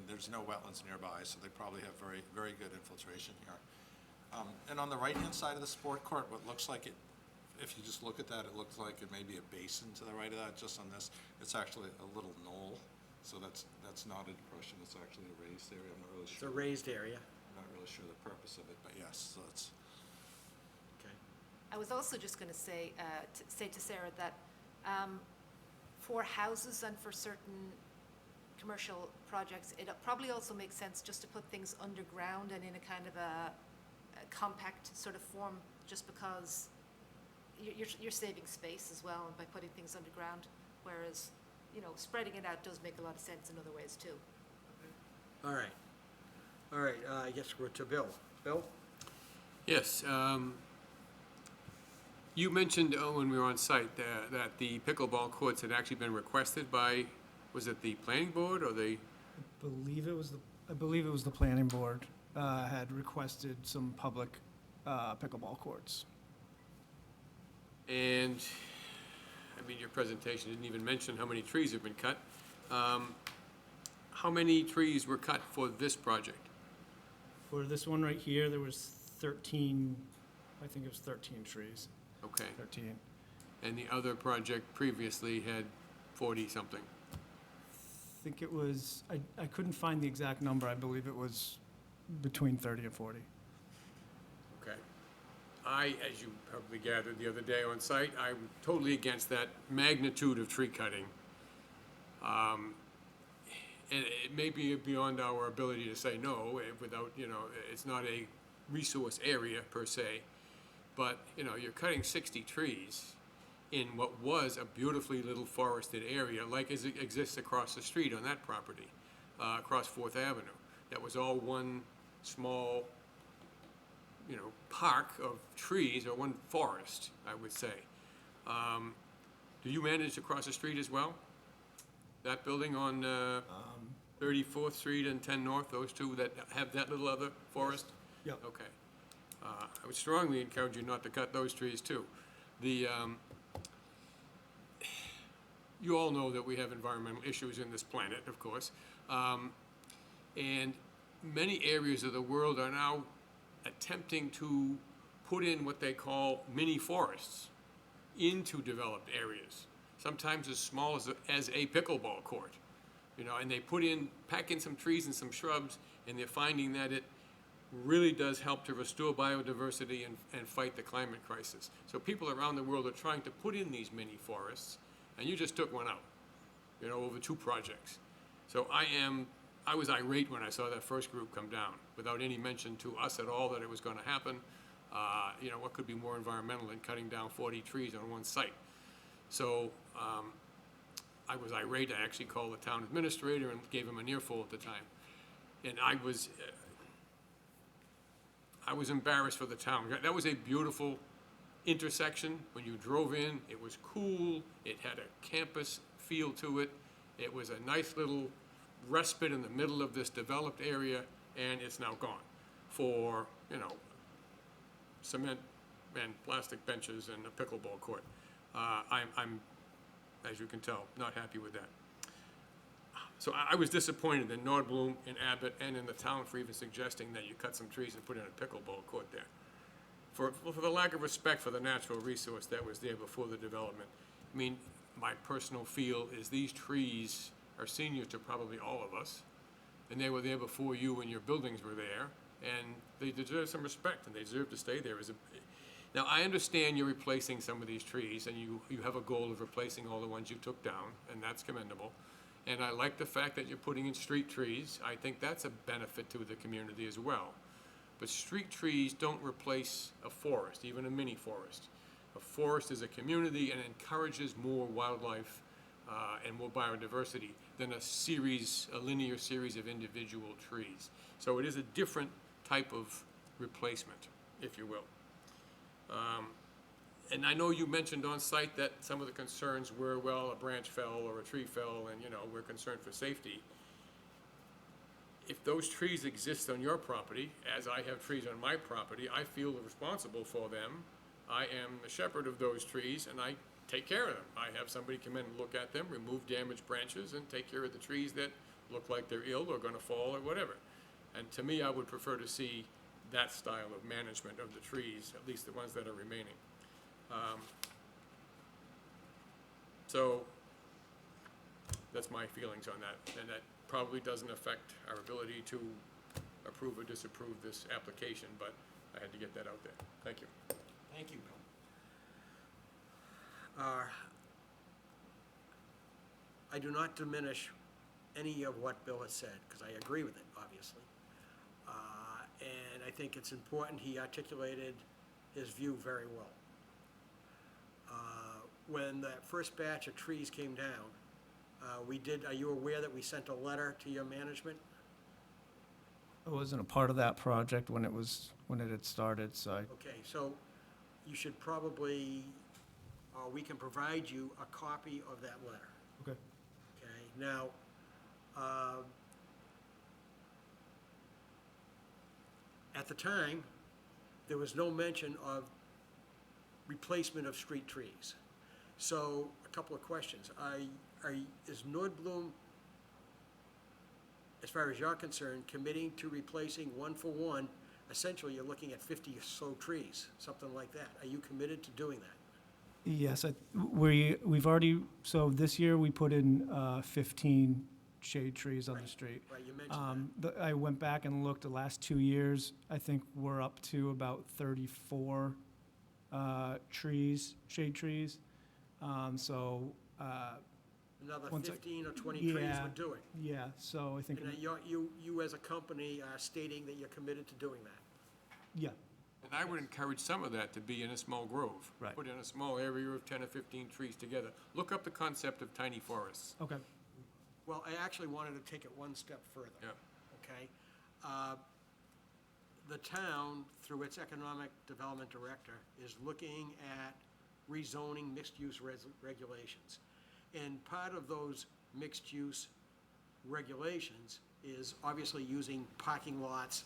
There's no wetlands nearby, so they probably have very, very good infiltration here. And on the right-hand side of the sport court, what looks like it, if you just look at that, it looks like it may be a basin to the right of that. Just on this, it's actually a little knoll. So that's not a depression, it's actually a raised area. I'm not really It's sure. a raised area. I'm not really sure the purpose of it, but yes, so it's. Okay. I was also just going to say to Sarah that for houses and for certain commercial projects, it probably also makes sense just to put things underground and in a kind of a compact sort of form, just because you're saving space as well by putting things underground, whereas, spreading it out does make a lot of sense in other ways too. All right. All right, I guess we're to Bill. Bill? Yes, you mentioned when we were on site that the pickleball courts had actually been requested by, was it the planning board or the? I believe it was the planning board had requested some public pickleball courts. And, I mean, your presentation didn't even mention how many trees have been cut. How many trees were cut for this project? For this one right here, there was 13, I think it was 13 trees, Okay. 13. And the other project previously had 40-something. I think it was, I couldn't find the exact number. I believe it was between 30 and 40. Okay. I, as you probably gathered the other day on site, I'm totally against that magnitude of tree cutting. And it may be beyond our ability to say no without, it's not a resource area per se. But, you're cutting 60 trees in what was a beautifully little forested area, like as it exists across the street on that property, across Fourth Avenue. That was all one small, park of trees, or one forest, I would say. Do you manage across the street as well? That building on 34th Street and 10 North, those two that have that little other forest? Yep. Okay. I would strongly encourage you not to cut those trees too. You all know that we have environmental issues in this planet, of course. And many areas of the world are now attempting to put in what they call mini forests into developed areas, sometimes as small as a pickleball court. And they pack in some trees and some shrubs, and they're finding that it really does help to restore biodiversity and fight the climate crisis. So people around the world are trying to put in these mini forests, and you just took one out, over 2 projects. So I was irate when I saw that first group come down, without any mention to us at all that it was gonna happen. What could be more environmental than cutting down 40 trees on one site? So, I was irate. I actually called the town administrator and gave him an earful at the time. And I was embarrassed for the town. That was a beautiful intersection. When you drove in, it was cool. It had a campus feel to it. It was a nice little respite in the middle of this developed area, and it's now gone for, cement and plastic benches and a pickleball court. I'm, as you can tell, not happy with that. So I was disappointed in Nordblum, in Abbott, and in the town for even suggesting that you cut some trees and put in a pickleball court there. For the lack of respect for the natural resource that was there before the development. I mean, my personal feel is these trees are senior to probably all of us, and they were there before you when your buildings were there, and they deserve some respect, and they deserve to stay there. Now, I understand you're replacing some of these trees, and you have a goal of replacing all the ones you took down, and that's commendable. And I like the fact that you're putting in street trees. I think that's a benefit to the community as well. But street trees don't replace a forest, even a mini forest. A forest is a community and encourages more wildlife and more biodiversity than a linear series of individual trees. So it is a different type of replacement, if you will. And I know you mentioned on site that some of the concerns were, well, a branch fell or a tree fell, and we're concerned for safety. If those trees exist on your property, as I have trees on my property, I feel responsible for them. I am the shepherd of those trees, and I take care of them. I have somebody come in and look at them, remove damaged branches, and take care of the trees that look like they're ill or gonna fall or whatever. And to me, I would prefer to see that style of management of the trees, at least the ones that are remaining. So that's my feelings on that, and that probably doesn't affect our ability to approve or disapprove this application, but I had to get that out there. Thank you. Thank you, Bill. I do not diminish any of what Bill has said, because I agree with it, obviously. And I think it's important he articulated his view very well. When that first batch of trees came down, are you aware that we sent a letter to your management? I wasn't a part of that project when it had started, so Okay, so you should probably, we can provide you a copy of that letter. Okay. Okay, now, at the time, there was no mention of replacement of street trees. So, a couple of questions. Is Nordblum, as far as you're concerned, committing to replacing one for one? Essentially, you're looking at 50 or so trees, something like that. Are you committed to doing that? Yes, we've already, so this year we put in 15 shade trees on the street. Right, you mentioned I went back and looked the last 2 years. I think we're up to about 34 trees, shade trees. So. Another once 15 or 20 trees yeah, would do it. Yeah, so I think, And you as a company are stating that you're committed to doing that. yeah, And I would encourage some of that to be in a small grove. Right. Put in a small area of 10 or 15 trees together. Look up the concept of tiny forests. okay. Well, I actually wanted to take it one step further. Yeah. Okay? The town, through its economic development director, is looking at rezoning mixed-use regulations. And part of those mixed-use regulations is obviously using parking lots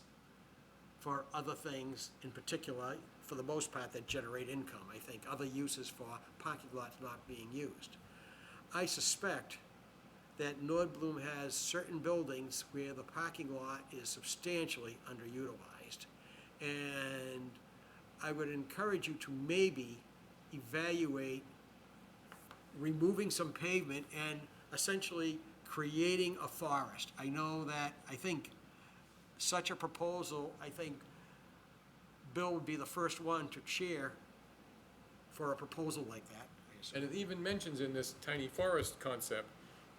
for other things, in particular, for the most part, that generate income. I think other uses for parking lots not being used. I suspect that Nordblum has certain buildings where the parking lot is substantially underutilized. And I would encourage you to maybe evaluate removing some pavement and essentially creating a forest. I know that, I think, such a proposal, I think Bill would be the first one to chair for a proposal like that. I assume. And it even mentions in this tiny forest concept,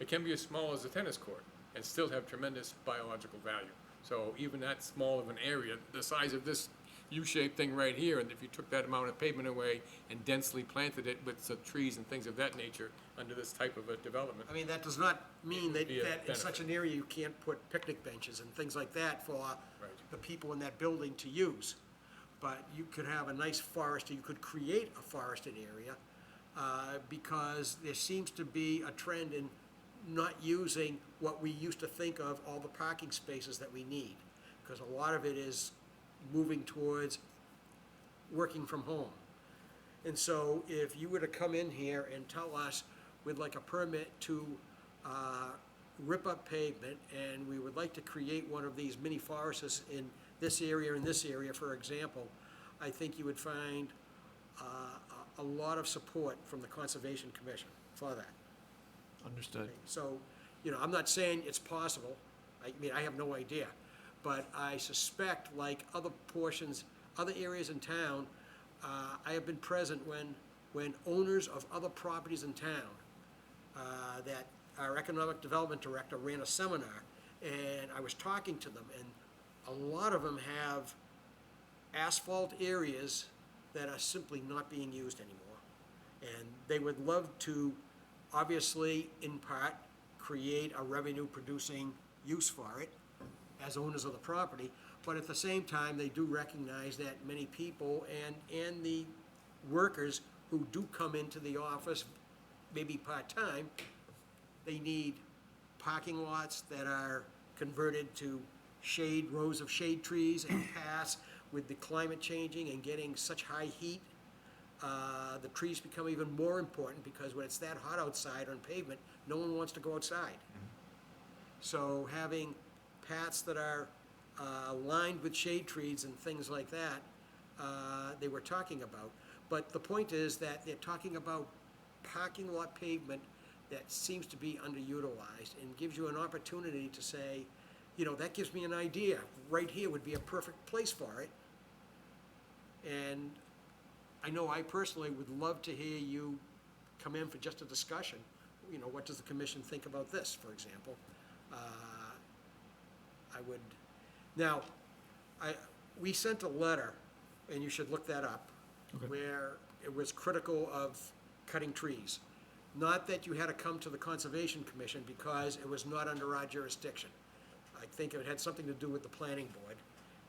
it can be as small as a tennis court and still have tremendous biological value. So even that small of an area, the size of this U-shaped thing right here, and if you took that amount of pavement away and densely planted it with some trees and things of that nature under this type of a development. I mean, that does not mean that, be a that in such benefit. an area you can't put picnic benches and things like that for Right. the people in that building to use. But you could have a nice forest, you could create a forested area, because there seems to be a trend in not using what we used to think of, all the parking spaces that we need. Because a lot of it is moving towards working from home. And so if you were to come in here and tell us we'd like a permit to rip up pavement, and we would like to create one of these mini forests in this area and this area, for example, I think you would find a lot of support from the Conservation Commission for that. Understood. So, you know, I'm not saying it's possible, I mean, I have no idea, but I suspect, like other portions, other areas in town, I have been present when owners of other properties in town, that our economic development director ran a seminar, and I was talking to them, and a lot of them have asphalt areas that are simply not being used anymore. And they would love to, obviously, in part, create a revenue-producing use for it as owners of the property, but at the same time, they do recognize that many people and the workers who do come into the office, maybe part-time, they need parking lots that are converted to shade, rows of shade trees and paths. With the climate changing and getting such high heat, the trees become even more important, because when it's that hot outside on pavement, no one wants to go outside. So having paths that are lined with shade trees and things like that, they were talking about. But the point is that they're talking about parking lot pavement that seems to be underutilized, and gives you an opportunity to say, you know, that gives me an idea. Right here would be a perfect place for it. And I know I personally would love to hear you come in for just a discussion. You know, what does the commission think about this, for example? I would, now, we sent a letter, and you should look that up, where it was critical of cutting trees. Not that you had to come to the Conservation Commission, because it was not under our jurisdiction. I think it had something to do with the planning board,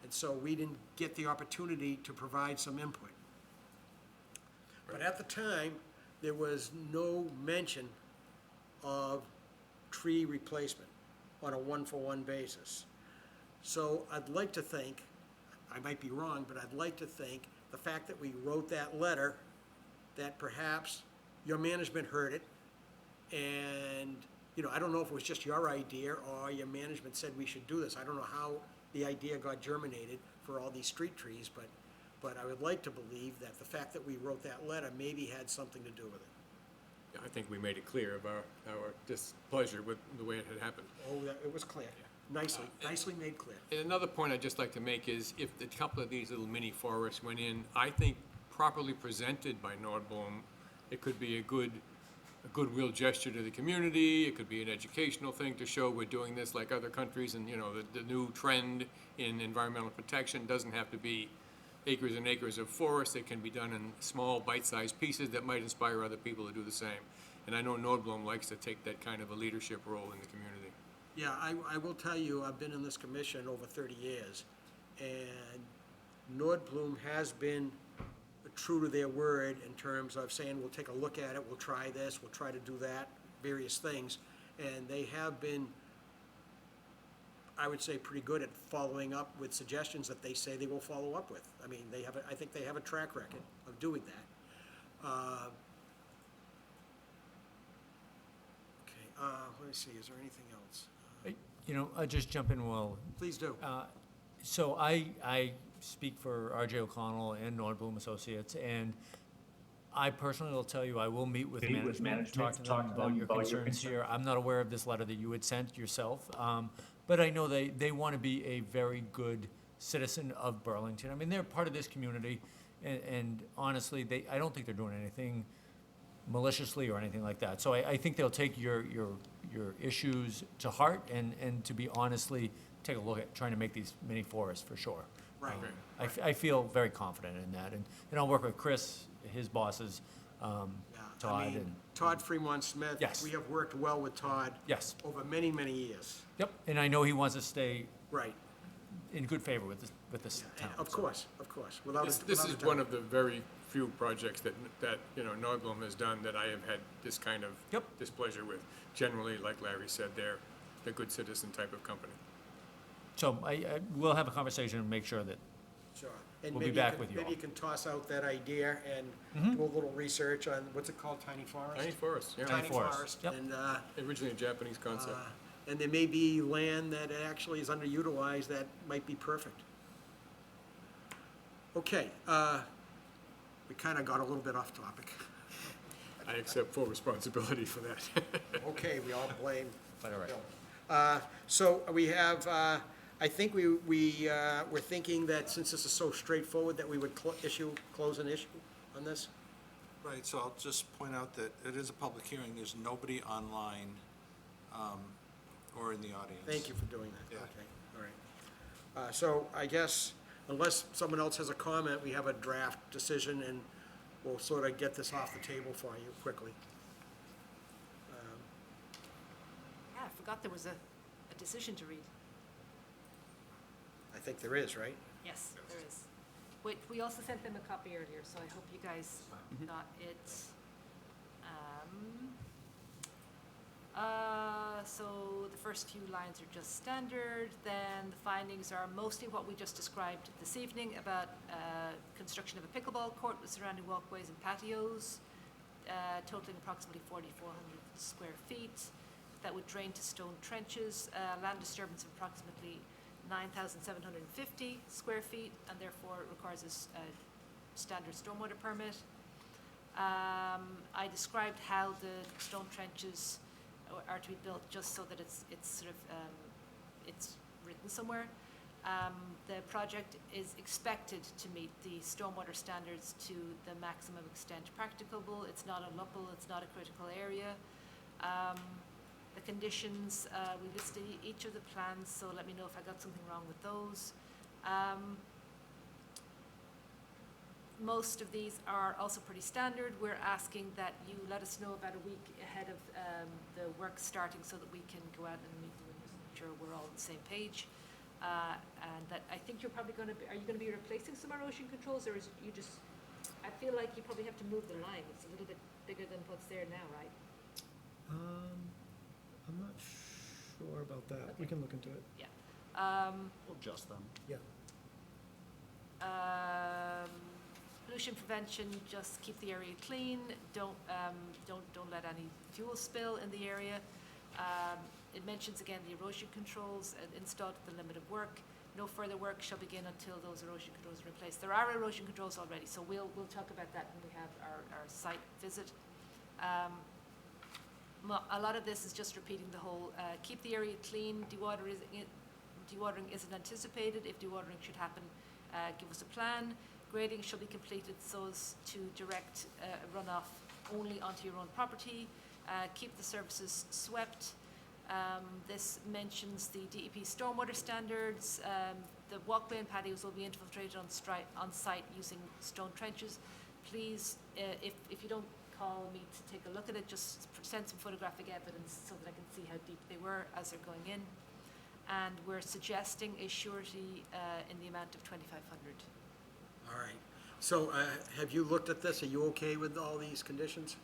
and so we didn't get the opportunity to provide some input. But at the time, there was no mention of tree replacement on a one-for-one basis. So I'd like to think, I might be wrong, but I'd like to think the fact that we wrote that letter that perhaps your management heard it, and, you know, I don't know if it was just your idea or your management said we should do this. I don't know how the idea got germinated for all these street trees, but I would like to believe that the fact that we wrote that letter maybe had something to do with it. Yeah, I think we made it clear of our displeasure with the way it had happened. Oh, it was clear. Nicely made clear. And another point I'd just like to make is if a couple of these little mini forests went in, I think properly presented by Nordblom, it could be a goodwill gesture to the community. It could be an educational thing to show we're doing this like other countries, and, you know, the new trend in environmental protection doesn't have to be acres and acres of forest. It can be done in small bite-sized pieces that might inspire other people to do the same. And I know Nordblom likes to take that kind of a leadership role in the community. Yeah, I will tell you, I've been in this commission over 30 years, and Nordblom has been true to their word in terms of saying, we'll take a look at it, we'll try this, we'll try to do that, various things. And they have been, I would say, pretty good at following up with suggestions that they say they will follow up with. I mean, I think they have a track record of doing that. Okay, let me see, is there anything else? You know, I'll just jump in while. Please do. So I speak for R.J. O'Connell and Nordblom Associates, and I personally will tell you, I will meet with management, talk to them about your concerns here. I'm not aware of this letter that you had sent yourself, but I know they want to be a very good citizen of Burlington. I mean, they're part of this community, and honestly, I don't think they're doing anything maliciously or anything like that. So I think they'll take your issues to heart and to be honestly take a look at trying to make these mini forests for sure. Right. I feel very confident in that, and I'll work with Chris, his bosses, Todd, I mean, and Todd Fremont Smith. Yes. We have worked well with Todd. Yes. Over many, many years. Yep, and I know he wants to stay Right. in good favor with this town. Of so. course. Without This without a is doubt. one of the very few projects that you know, Nordblom has done that I have had this kind of displeasure with. Generally, like Larry said, they're a good citizen type of company. So we'll have a conversation and make sure that Sure. And we'll be maybe you back can- with you Maybe all. you can toss out that idea and Mhm. do a little research on, what's it called, tiny forest? Tiny forest, yeah. Tiny forest. Yep. And, Originally a Japanese concept. and there may be land that actually is underutilized that might be perfect. Okay, we kind of got a little bit off topic. I accept full responsibility for that. Okay, we all blame Quite all right. Bill. So we have, I think we're thinking that since this is so straightforward, that we would close an issue on this? Right, so I'll just point out that it is a public hearing, there's nobody online or in the audience. Thank you for doing that. Yeah. Okay, all right. So I guess unless someone else has a comment, we have a draft decision and we'll sort of get this off the table for you quickly. Yeah, I forgot there was a decision to read. I think there is, right? Yes, there is. Wait, we also sent them a copy earlier, so I hope you guys got it. So the first few lines are just standard, then the findings are mostly what we just described this evening about construction of a pickleball court with surrounding walkways and patios, totaling approximately 4,400 square feet, that would drain to stone trenches, land disturbance of approximately 9,750 square feet, and therefore it requires a standard stormwater permit. I described how the stone trenches are to be built just so that it's sort of, it's written somewhere. The project is expected to meet the stormwater standards to the maximum extent practicable. It's not a LUPL, it's not a critical area. The conditions, we listed each of the plans, so let me know if I got something wrong with those. Most of these are also pretty standard. We're asking that you let us know about a week ahead of the work starting so that we can go out and meet them and just make sure we're all on the same page. And that I think you're probably going to be, are you going to be replacing some erosion controls, or is you just, I feel like you probably have to move the line. It's a little bit bigger than what's there now, right? I'm not sure about that. We can look into it. Yeah. We'll adjust them. Yeah. Pollution prevention, just keep the area clean, don't let any fuel spill in the area. It mentions again the erosion controls installed at the limit of work. No further work shall begin until those erosion controls are replaced. There are erosion controls already, so we'll talk about that when we have our site visit. A lot of this is just repeating the whole, keep the area clean, dewatering isn't anticipated. If dewatering should happen, give us a plan. Grading shall be completed so as to direct runoff only onto your own property. Keep the services swept. This mentions the DEP stormwater standards. The walkway and patios will be infiltrated on site using stone trenches. Please, if you don't call me to take a look at it, just send some photographic evidence so that I can see how deep they were as they're going in. And we're suggesting a surety in the amount of $2,500. All right. So have you looked at this? Are you okay with all these conditions?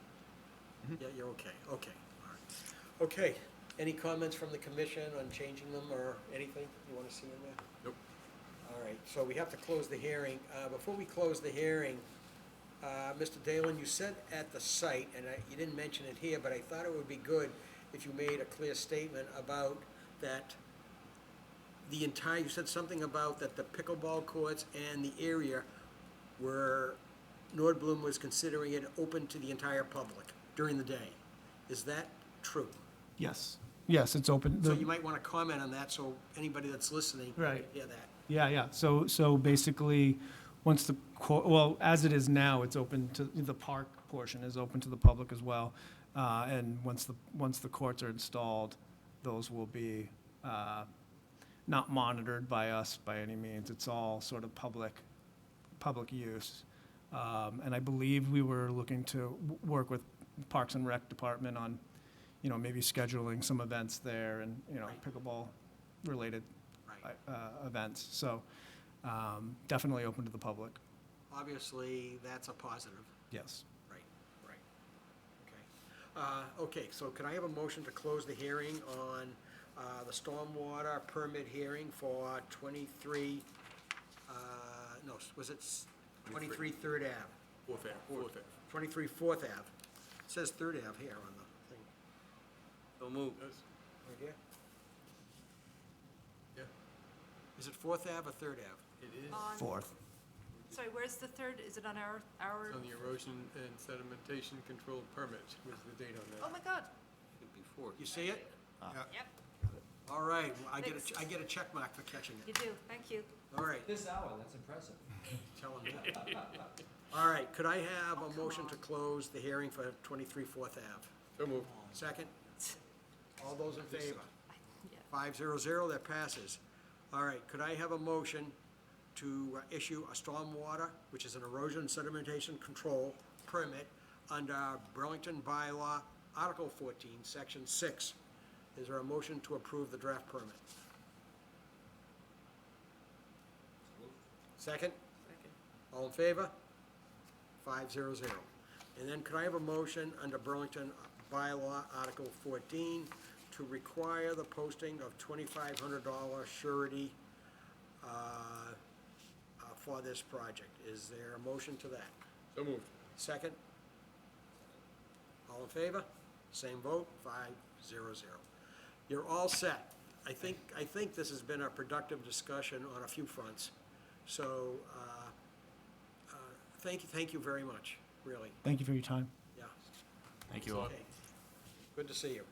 Yeah, you're okay. Okay. All right. Okay. Any comments from the commission on changing them or anything you want to see in there? Nope. All right. So we have to close the hearing. Before we close the hearing, Mr. Dalen, you said at the site, and you didn't mention it here, but I thought it would be good if you made a clear statement about that you said something about that the pickleball courts and the area where Nordblum was considering it open to the entire public during the day. Is that true? Yes, yes, it's open. So you might want to comment on that so anybody that's listening can Right. hear that. Yeah. So basically, once as it is now, it's open to, the park portion is open to the public as well. And once the courts are installed, those will be not monitored by us by any means. It's all sort of public use. And I believe we were looking to work with Parks and Rec Department on, maybe scheduling some events there and, pickleball related events. So definitely open to the public. Obviously, that's a positive. Yes. Right. Okay. Okay, so could I have a motion to close the hearing on the stormwater permit hearing for 23, was it 23 Third Ave? Fourth Ave. 23 Fourth Ave. It says Third Ave here on the thing. So move. Right here? Yeah. Is it Fourth Ave or Third Ave? It is. Fourth. Sorry, where's the third? Is it on our? It's on the erosion and sedimentation control permit. What's the date on that? Oh my God. Before. You see it? Yep, All right, well, I Thanks. get a check mark for catching you it. do. Thank you. All right, This hour, that's impressive. telling me. All right, could I have a motion to close the hearing for 23 Fourth Ave? So moved. Second? All those in favor? Yeah. 500, that passes. All right, could I have a motion to issue a stormwater, which is an erosion sedimentation control permit under Burlington Bylaw, Article 14, Section 6? Is there a motion to approve the draft permit? Second? Second. All in favor? 500. And then could I have a motion under Burlington Bylaw, Article 14, to require the posting of $2,500 surety for this project? Is there a motion to that? So moved. Second? All in favor? Same vote, 500. You're all set. I think this has been a productive discussion on a few fronts. So, thank you very much, really, Thank you for your time. yeah. Thank you all. Okay. Good to see you.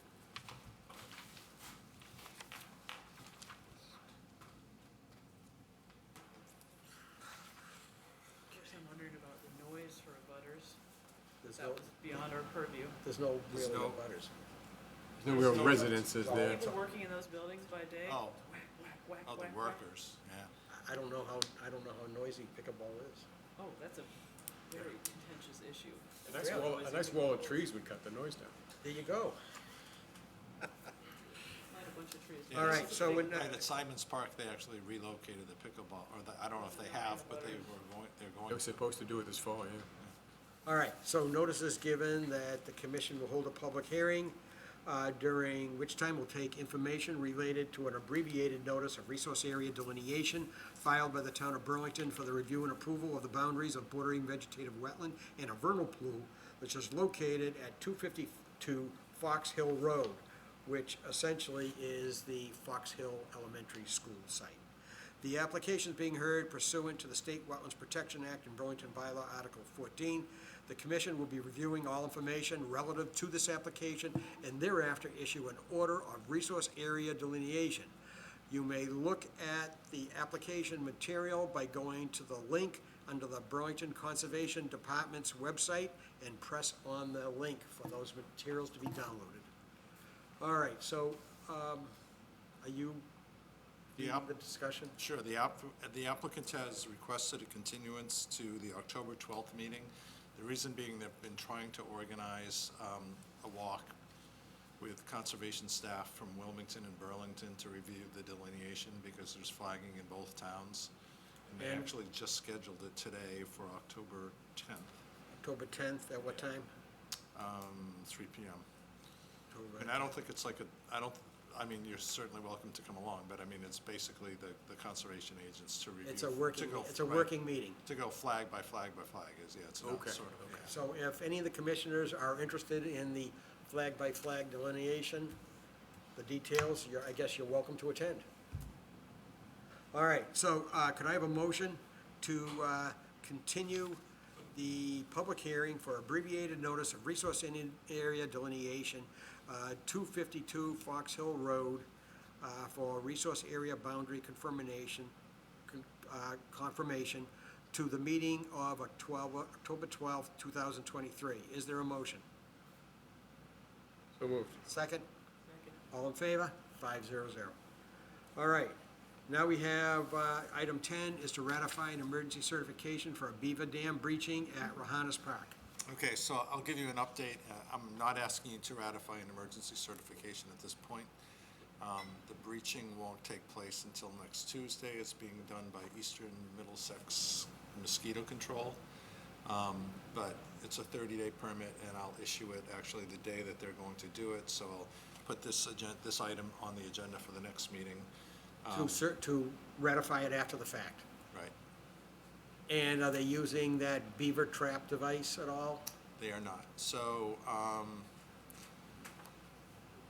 Of course, I'm wondering about the noise for abutters. There's That no, was beyond our purview. there's no There's real no- butters. There's no real residences there. People working in those buildings by day. Oh. Whack, whack, whack, Oh, the whack, whack. workers, yeah. I don't know how noisy pickleball is. Oh, that's a very contentious issue. A nice wall of trees would cut the noise down. There you go. Plant a bunch of trees. All right, so when, And at Simon's Park, they actually relocated the pickleball, I don't know if they have, but they're They going were supposed to do it this fall, yeah. all right, so notice is given that the commission will hold a public hearing during which time we'll take information related to an abbreviated notice of resource area delineation filed by the town of Burlington for the review and approval of the boundaries of bordering vegetative wetland and a vernal pool, which is located at 252 Fox Hill Road, which essentially is the Fox Hill Elementary School site. The application is being heard pursuant to the State Wetlands Protection Act and Burlington Bylaw Article 14. The commission will be reviewing all information relative to this application and thereafter issue an order of resource area delineation. You may look at the application material by going to the link under the Burlington Conservation Department's website and press on the link for those materials to be downloaded. All right, so, are you the discussion? Sure, the applicant has requested a continuance to the October 12th meeting. The reason being they've been trying to organize a walk with conservation staff from Wilmington and Burlington to review the delineation because there's flagging in both towns. And they actually just scheduled it today for October 10th. October 10th, at what time? 3 p.m. And I don't think it's like I mean, you're certainly welcome to come along, but I mean, it's basically the conservation agents to review. It's a working, it's a right, working meeting. To go flag by flag by flag it's not Okay. sort of, yeah. So if any of the commissioners are interested in the flag by flag delineation, the details, I guess you're welcome to attend. All right, so could I have a motion to continue the public hearing for abbreviated notice of resource area delineation, 252 Fox Hill Road, for resource area boundary confirmation to the meeting of October 12th, 2023. Is there a motion? So moved. Second? All in favor? 500. All right. Now we have, item 10 is to ratify an emergency certification for a beaver dam breaching at Rohannes Park. Okay, so I'll give you an update. I'm not asking you to ratify an emergency certification at this point. The breaching won't take place until next Tuesday. It's being done by Eastern Middlesex Mosquito Control. But it's a 30-day permit, and I'll issue it actually the day that they're going to do it. So I'll put this item on the agenda for the next meeting. To ratify it after the fact. Right. And are they using that beaver trap device at all? They are not. So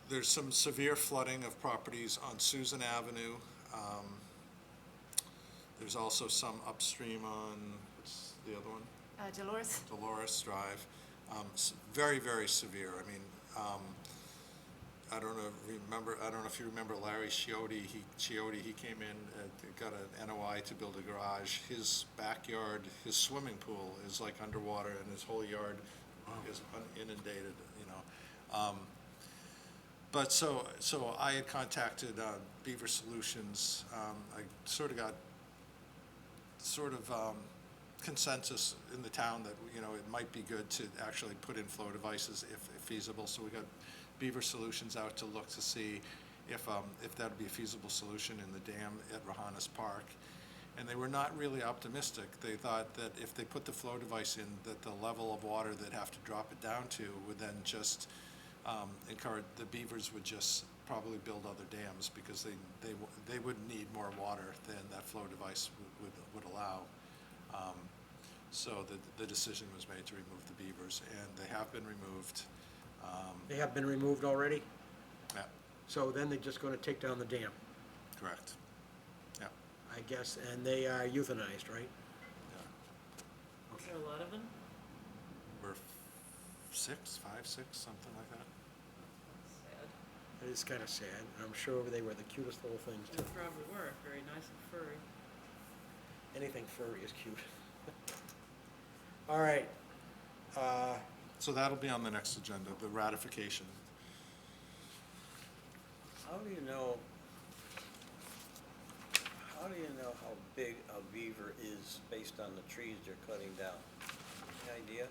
there's some severe flooding of properties on Susan Avenue. There's also some upstream on, what's the other one? Dolores? Dolores Drive. Very, very severe. I mean, I don't know if you remember Larry Chiotti. He came in, got an NOI to build a garage. His backyard, his swimming pool is like underwater, and his whole yard is inundated. But so I had contacted Beaver Solutions. I sort of got consensus in the town that it might be good to actually put in flow devices if feasible. So we got Beaver Solutions out to look to see if that would be a feasible solution in the dam at Rohannes Park. And they were not really optimistic. They thought that if they put the flow device in, that the level of water they'd have to drop it down to would then just encourage, the beavers would just probably build other dams because they would need more water than that flow device would allow. So the decision was made to remove the beavers, and they have been removed. They have been removed already? Yeah, So then they're just gonna take down the dam, correct. Yeah. I guess, and they are euthanized, right? Is there a lot of them? We're 5, 6, something like that. Sad. It is kinda sad. I'm sure they were the cutest little things They too. probably were, very nice and furry. Anything furry is cute. All right. So that'll be on the next agenda, the ratification. How do you know how big a beaver is based on the trees they're cutting down? Any idea?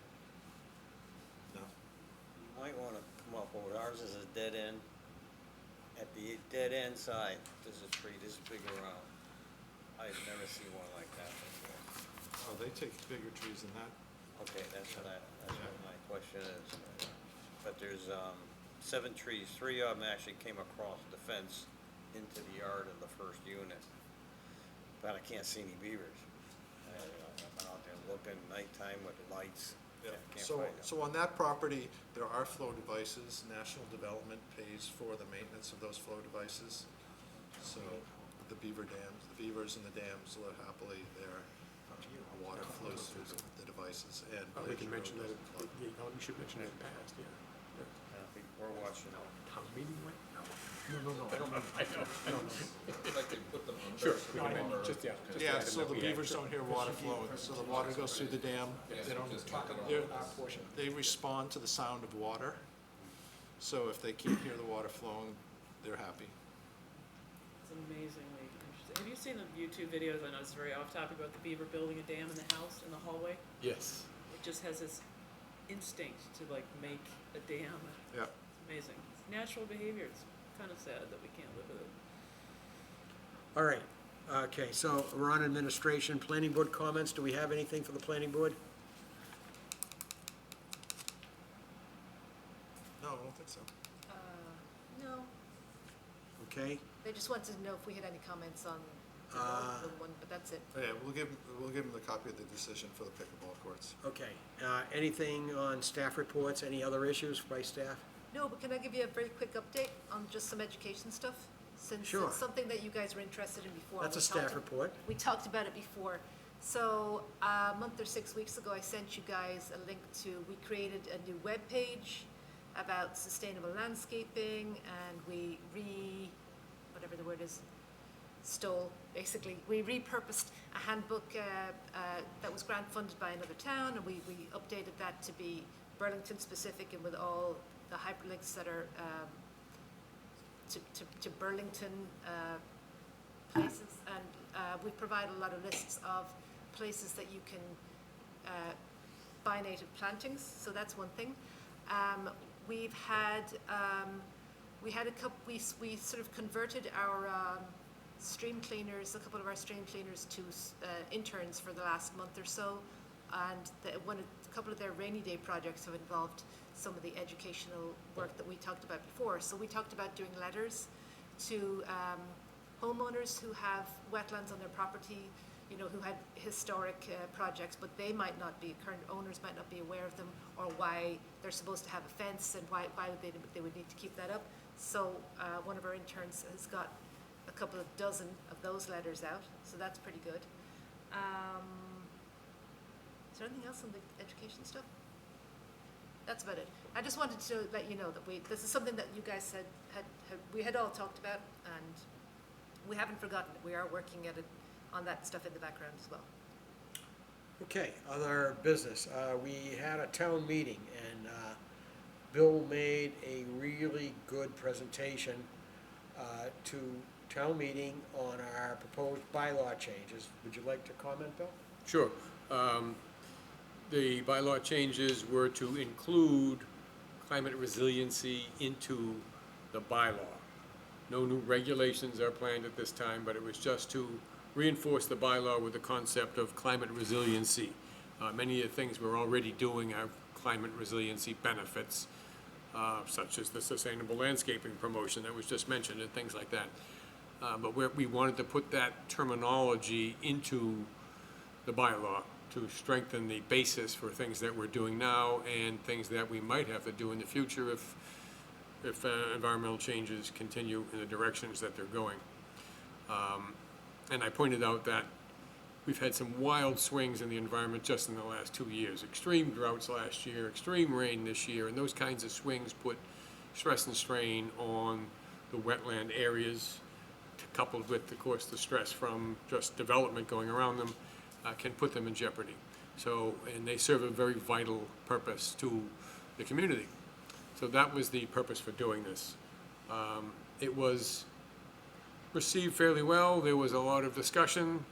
No. You might wanna come up with, ours is a dead end. At the dead end side, there's a tree this big around. I've never seen one like that before. Oh, they take bigger trees than that? Okay, that's what my question is. But there's, 7 trees, 3 of them actually came across the fence into the yard of the first unit. But I can't see any beavers. I've been out there looking nighttime with the lights. Yeah, Can't so, find them. so on that property, there are flow devices. National Development pays for the maintenance of those flow devices. So the beaver dams, the beavers and the dams live happily there. Water flows through the devices and. We can Blaze mention Road that, doesn't flood. we should mention it in the past, yeah. We're watching. Town meeting went? No, I don't know. I don't know. Like they put them under. Sure, so we the can mention, water- just, yeah. just Yeah, add so that the we had- beavers don't hear water flowing, so the water goes through the dam. Yeah, They so don't, just talk about they're- this. they respond to the sound of water. So if they can't hear the water flowing, they're happy. It's amazingly interesting. Have you seen the YouTube videos? I know it's very off topic about the beaver building a dam in the house, in the hallway. Yes. It just has this instinct to like make a dam. Yeah. It's amazing. It's natural behavior. It's kind of sad that we can't live with it. All right, okay, so we're on administration, planning board comments. Do we have anything for the planning board? No, I don't think so. No, Okay, they just wanted to know if we had any comments on the Uh, one, but that's it. Yeah, we'll give them the copy of the decision for the pickleball courts. okay. Anything on staff reports, any other issues by staff? No, but can I give you a very quick update on just some education stuff? Since Sure. it's something that you guys were interested in before. That's a We staff talked- report. We talked about it before. So a month or 6 weeks ago, I sent you guys a link to, we created a new web page about sustainable landscaping, and we whatever the word is, stole, basically. We repurposed a handbook that was grant funded by another town, and we updated that to be Burlington specific and with all the hyperlinks that are to Burlington places. And we provide a lot of lists of places that you can buy native plantings, so that's one thing. We've had, we had a couple, we sort of converted our stream cleaners, a couple of our stream cleaners to interns for the last month or so. And a couple of their rainy day projects have involved some of the educational work that we talked about before. So we talked about doing letters to homeowners who have wetlands on their property, you know, who had historic projects, but they might not be, current owners might not be aware of them, or why they're supposed to have a fence and why they would need to keep that up. So one of our interns has got a couple of dozen of those letters out, so that's pretty good. Is there anything else on the education stuff? That's about it. I just wanted to let you know that this is something that you guys we had all talked about, and we haven't forgotten it. We are working at it, on that stuff in the background as well. Okay, other business. We had a town meeting, and Bill made a really good presentation to town meeting on our proposed bylaw changes. Would you like to comment, Bill? Sure. The bylaw changes were to include climate resiliency into the bylaw. No new regulations are planned at this time, but it was just to reinforce the bylaw with the concept of climate resiliency. Many of the things we're already doing have climate resiliency benefits, such as the sustainable landscaping promotion that was just mentioned and things like that. But we wanted to put that terminology into the bylaw to strengthen the basis for things that we're doing now and things that we might have to do in the future if environmental changes continue in the directions that they're going. And I pointed out that we've had some wild swings in the environment just in the last 2 years. Extreme droughts last year, extreme rain this year, and those kinds of swings put stress and strain on the wetland areas, coupled with, of course, the stress from just development going around them, can put them in jeopardy. So, and they serve a very vital purpose to the community. So that was the purpose for doing this. It was received fairly well. There was a lot of discussion,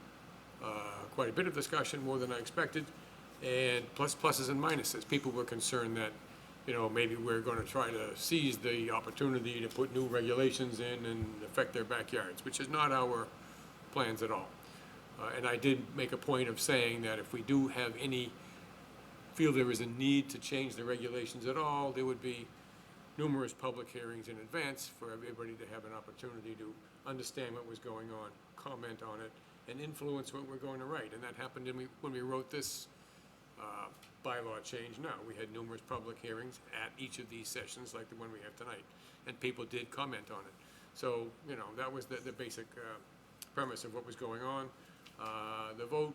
quite a bit of discussion, more than I expected, and pluses and minuses. People were concerned that, you know, maybe we're going to try to seize the opportunity to put new regulations in and affect their backyards, which is not our plans at all. And I did make a point of saying that if we do have feel there is a need to change the regulations at all, there would be numerous public hearings in advance for everybody to have an opportunity to understand what was going on, comment on it, and influence what we're going to write. And that happened when we wrote this bylaw change now. We had numerous public hearings at each of these sessions, like the one we have tonight, and people did comment on it. So, that was the basic premise of what was going on. The vote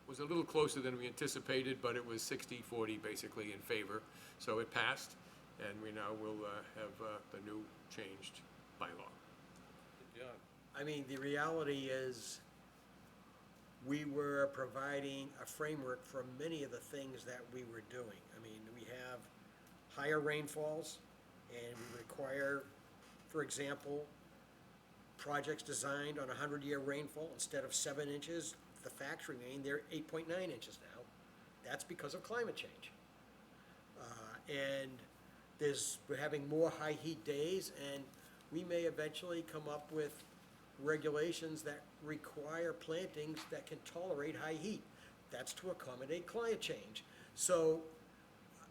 was a little closer than we anticipated, but it was 60-40 basically in favor. So it passed, and we now will have the new changed bylaw. Good job. I mean, the reality is, we were providing a framework for many of the things that we were doing. I mean, we have higher rainfalls, and we require, for example, projects designed on 100-year rainfall, instead of 7 inches, the facts remain, they're 8.9 inches now. That's because of climate change. And we're having more high heat days, and we may eventually come up with regulations that require plantings that can tolerate high heat. That's to accommodate climate change. So,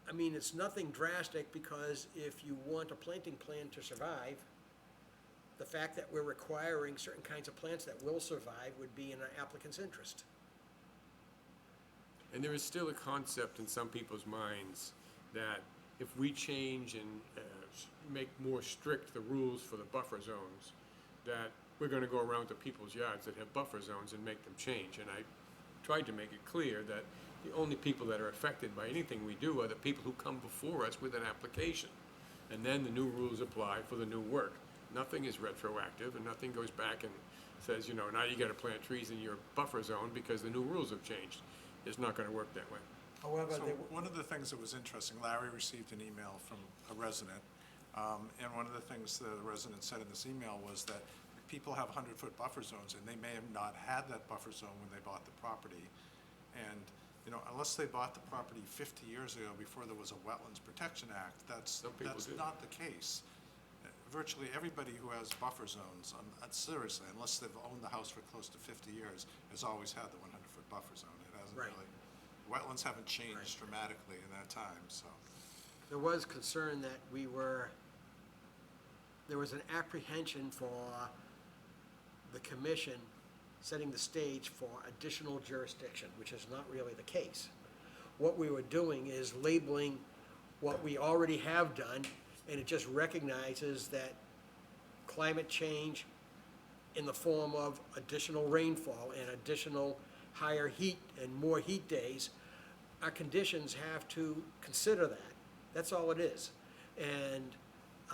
I mean, it's nothing drastic, because if you want a planting plan to survive, the fact that we're requiring certain kinds of plants that will survive would be in an applicant's interest. And there is still a concept in some people's minds that if we change and make more strict the rules for the buffer zones, that we're gonna go around to people's yards that have buffer zones and make them change. And I tried to make it clear that the only people that are affected by anything we do are the people who come before us with an application. And then the new rules apply for the new work. Nothing is retroactive, and nothing goes back and says, now you gotta plant trees in your buffer zone because the new rules have changed. It's not gonna work that way. However, So one of the things that was interesting, Larry received an email from a resident, and one of the things the resident said in this email was that people have 100-foot buffer zones, and they may have not had that buffer zone when they bought the property. And, unless they bought the property 50 years ago before there was a Wetlands Protection Act, that's do. not the case. Virtually everybody who has buffer zones, seriously, unless they've owned the house for close to 50 years, has always had the 100-foot buffer zone. It hasn't Right. really, wetlands haven't changed dramatically in that time, so. there was concern that there was an apprehension for the commission setting the stage for additional jurisdiction, which is not really the case. What we were doing is labeling what we already have done, and it just recognizes that climate change in the form of additional rainfall and additional higher heat and more heat days, our conditions have to consider that. That's all it is. And,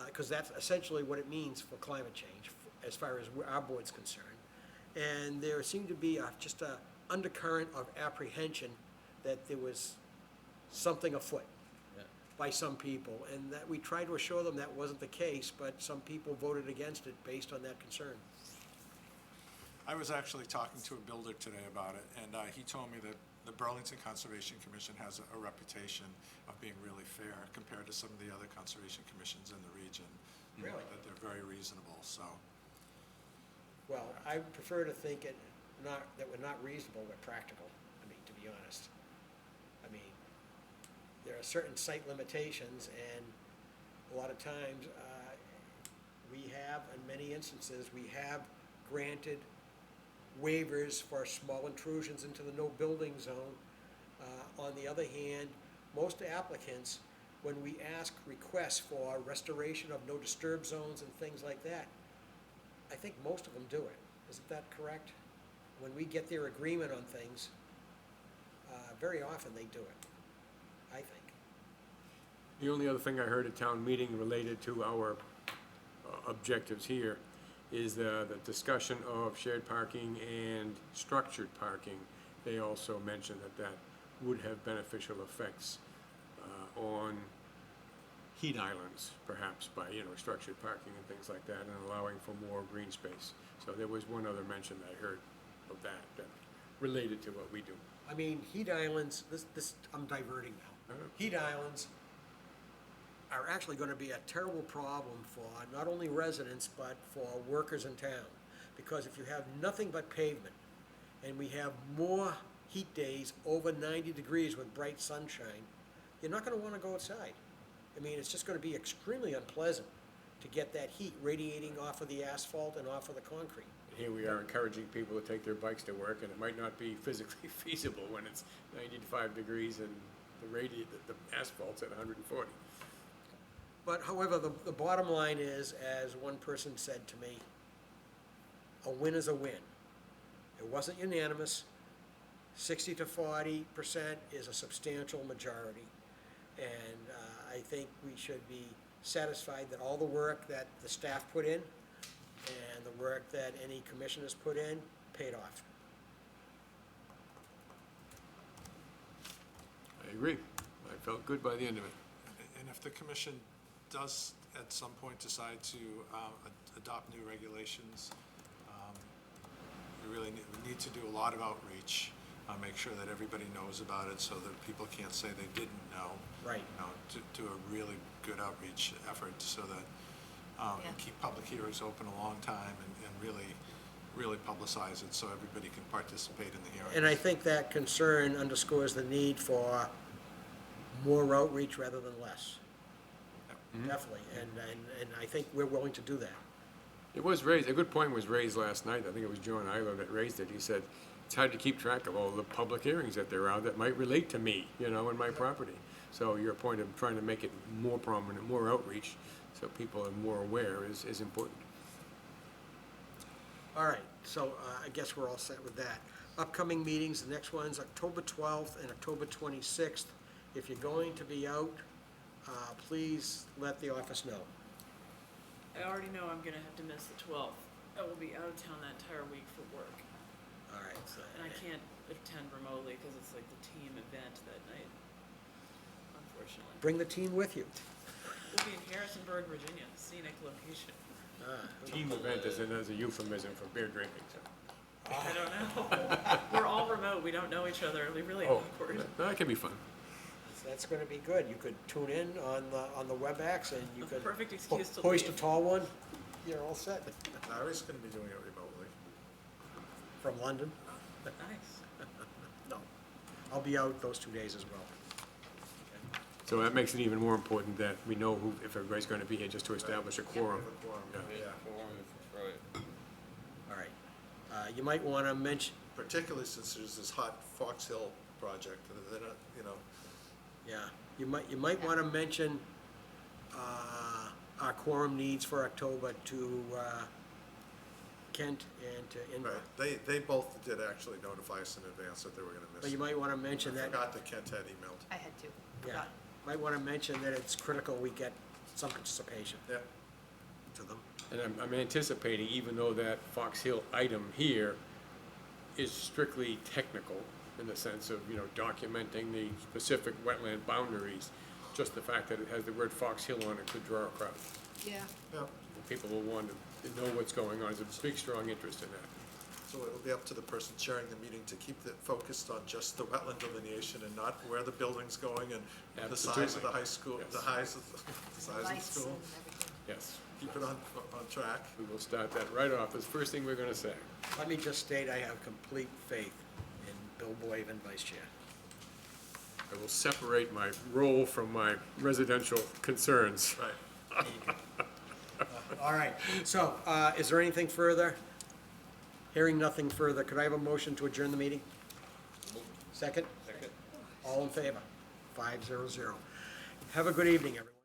because that's essentially what it means for climate change, as far as our board's concerned. And there seemed to be just a undercurrent of apprehension that there was something afoot by some people, and that we tried to assure them that wasn't the case, but some people voted against it based on that concern. I was actually talking to a builder today about it, and he told me that the Burlington Conservation Commission has a reputation of being really fair compared to some of the other conservation commissions in the region. Really? That they're very reasonable, so. Well, I prefer to think that we're not reasonable, we're practical, I mean, to be honest. I mean, there are certain site limitations, and a lot of times, we have, in many instances, we have granted waivers for small intrusions into the no building zone. On the other hand, most applicants, when we ask requests for restoration of no disturb zones and things like that, I think most of them do it. Isn't that correct? When we get their agreement on things, very often they do it, I think. The only other thing I heard at town meeting related to our objectives here is the discussion of shared parking and structured parking. They also mentioned that would have beneficial effects on heat islands, perhaps by, structured parking and things like that, and allowing for more green space. So there was one other mention that I heard of that related to what we do. I mean, heat islands, I'm diverting now. Heat islands are actually gonna be a terrible problem for not only residents, but for workers in town. Because if you have nothing but pavement, and we have more heat days over 90 degrees with bright sunshine, you're not gonna wanna go outside. I mean, it's just gonna be extremely unpleasant to get that heat radiating off of the asphalt and off of the concrete. Here we are encouraging people to take their bikes to work, and it might not be physically feasible when it's 95 degrees and the asphalt's at 140. But however, the bottom line is, as one person said to me, a win is a win. It wasn't unanimous. 60 to 40% is a substantial majority. And I think we should be satisfied that all the work that the staff put in and the work that any commissioners put in paid off. I agree. I felt good by the end of it. And if the commission does at some point decide to adopt new regulations, we need to do a lot of outreach, make sure that everybody knows about it so that people can't say they didn't know. Right. You know, to do a really good outreach effort so that, and keep public hearings open a long time and really publicize it so everybody can participate in the hearing. And I think that concern underscores the need for more outreach rather than less. Definitely, and I think we're willing to do that. It was raised, a good point was raised last night, I think it was John Eiler that raised it. He said, it's hard to keep track of all the public hearings that there are that might relate to me, you know, and my property. So your point of trying to make it more prominent, more outreach, so people are more aware is important. All right, so I guess we're all set with that. Upcoming meetings, the next one's October 12th and October 26th. If you're going to be out, please let the office know. I already know I'm gonna have to miss the 12th. I will be out of town that entire week for work. All right, so. And I can't attend remotely because it's like the team event that night, unfortunately. Bring the team with you. We'll be in Harrisonburg, Virginia, scenic location. Team event is a euphemism for beer drinking, so. I don't know. We're all remote. We don't know each other. It'll be really awkward. That can be fun. That's gonna be good. You could tune in on the WebEx and you could. Perfect excuse to hoist a leave. tall one. You're all set. Larry's gonna be doing it remotely. From London? Nice. No. I'll be out those 2 days as well. So that makes it even more important that we know who, if everybody's going to be here, just to establish a quorum. Yeah. Right. All right. You might wanna mention, Particularly since there's this hot Fox Hill project, they're not, you know. yeah, you might wanna mention, our quorum needs for October to, Kent and to Inver. Right, they both did actually notify us in advance that they were gonna miss. But you might wanna mention I that. forgot that Kent had emailed. I had to. Yeah, might want to mention that it's critical we get some participation Yeah. to them. And I'm anticipating, even though that Fox Hill item here is strictly technical in the sense of, you know, documenting the specific wetland boundaries, just the fact that it has the word Fox Hill on it could draw a crowd. Yeah. Yeah, People will want to know what's going on. There's a big, strong interest in that. so it'll be up to the person chairing the meeting to keep it focused on just the wetland delineation and not where the building's going and the size of Absolutely. the high school, Yes. the size of the size of the Lights and school. everything. Yes. Keep it on track. We will start that right off. That's the first thing we're going to say. Let me just state, I have complete faith in Bill Boyven, Vice Chair. I will separate my role from my residential concerns. Right. All right, so, is there anything further? Hearing nothing further, could I have a motion to adjourn the meeting? Second? Second. All in favor? 500. Have a good evening, everyone.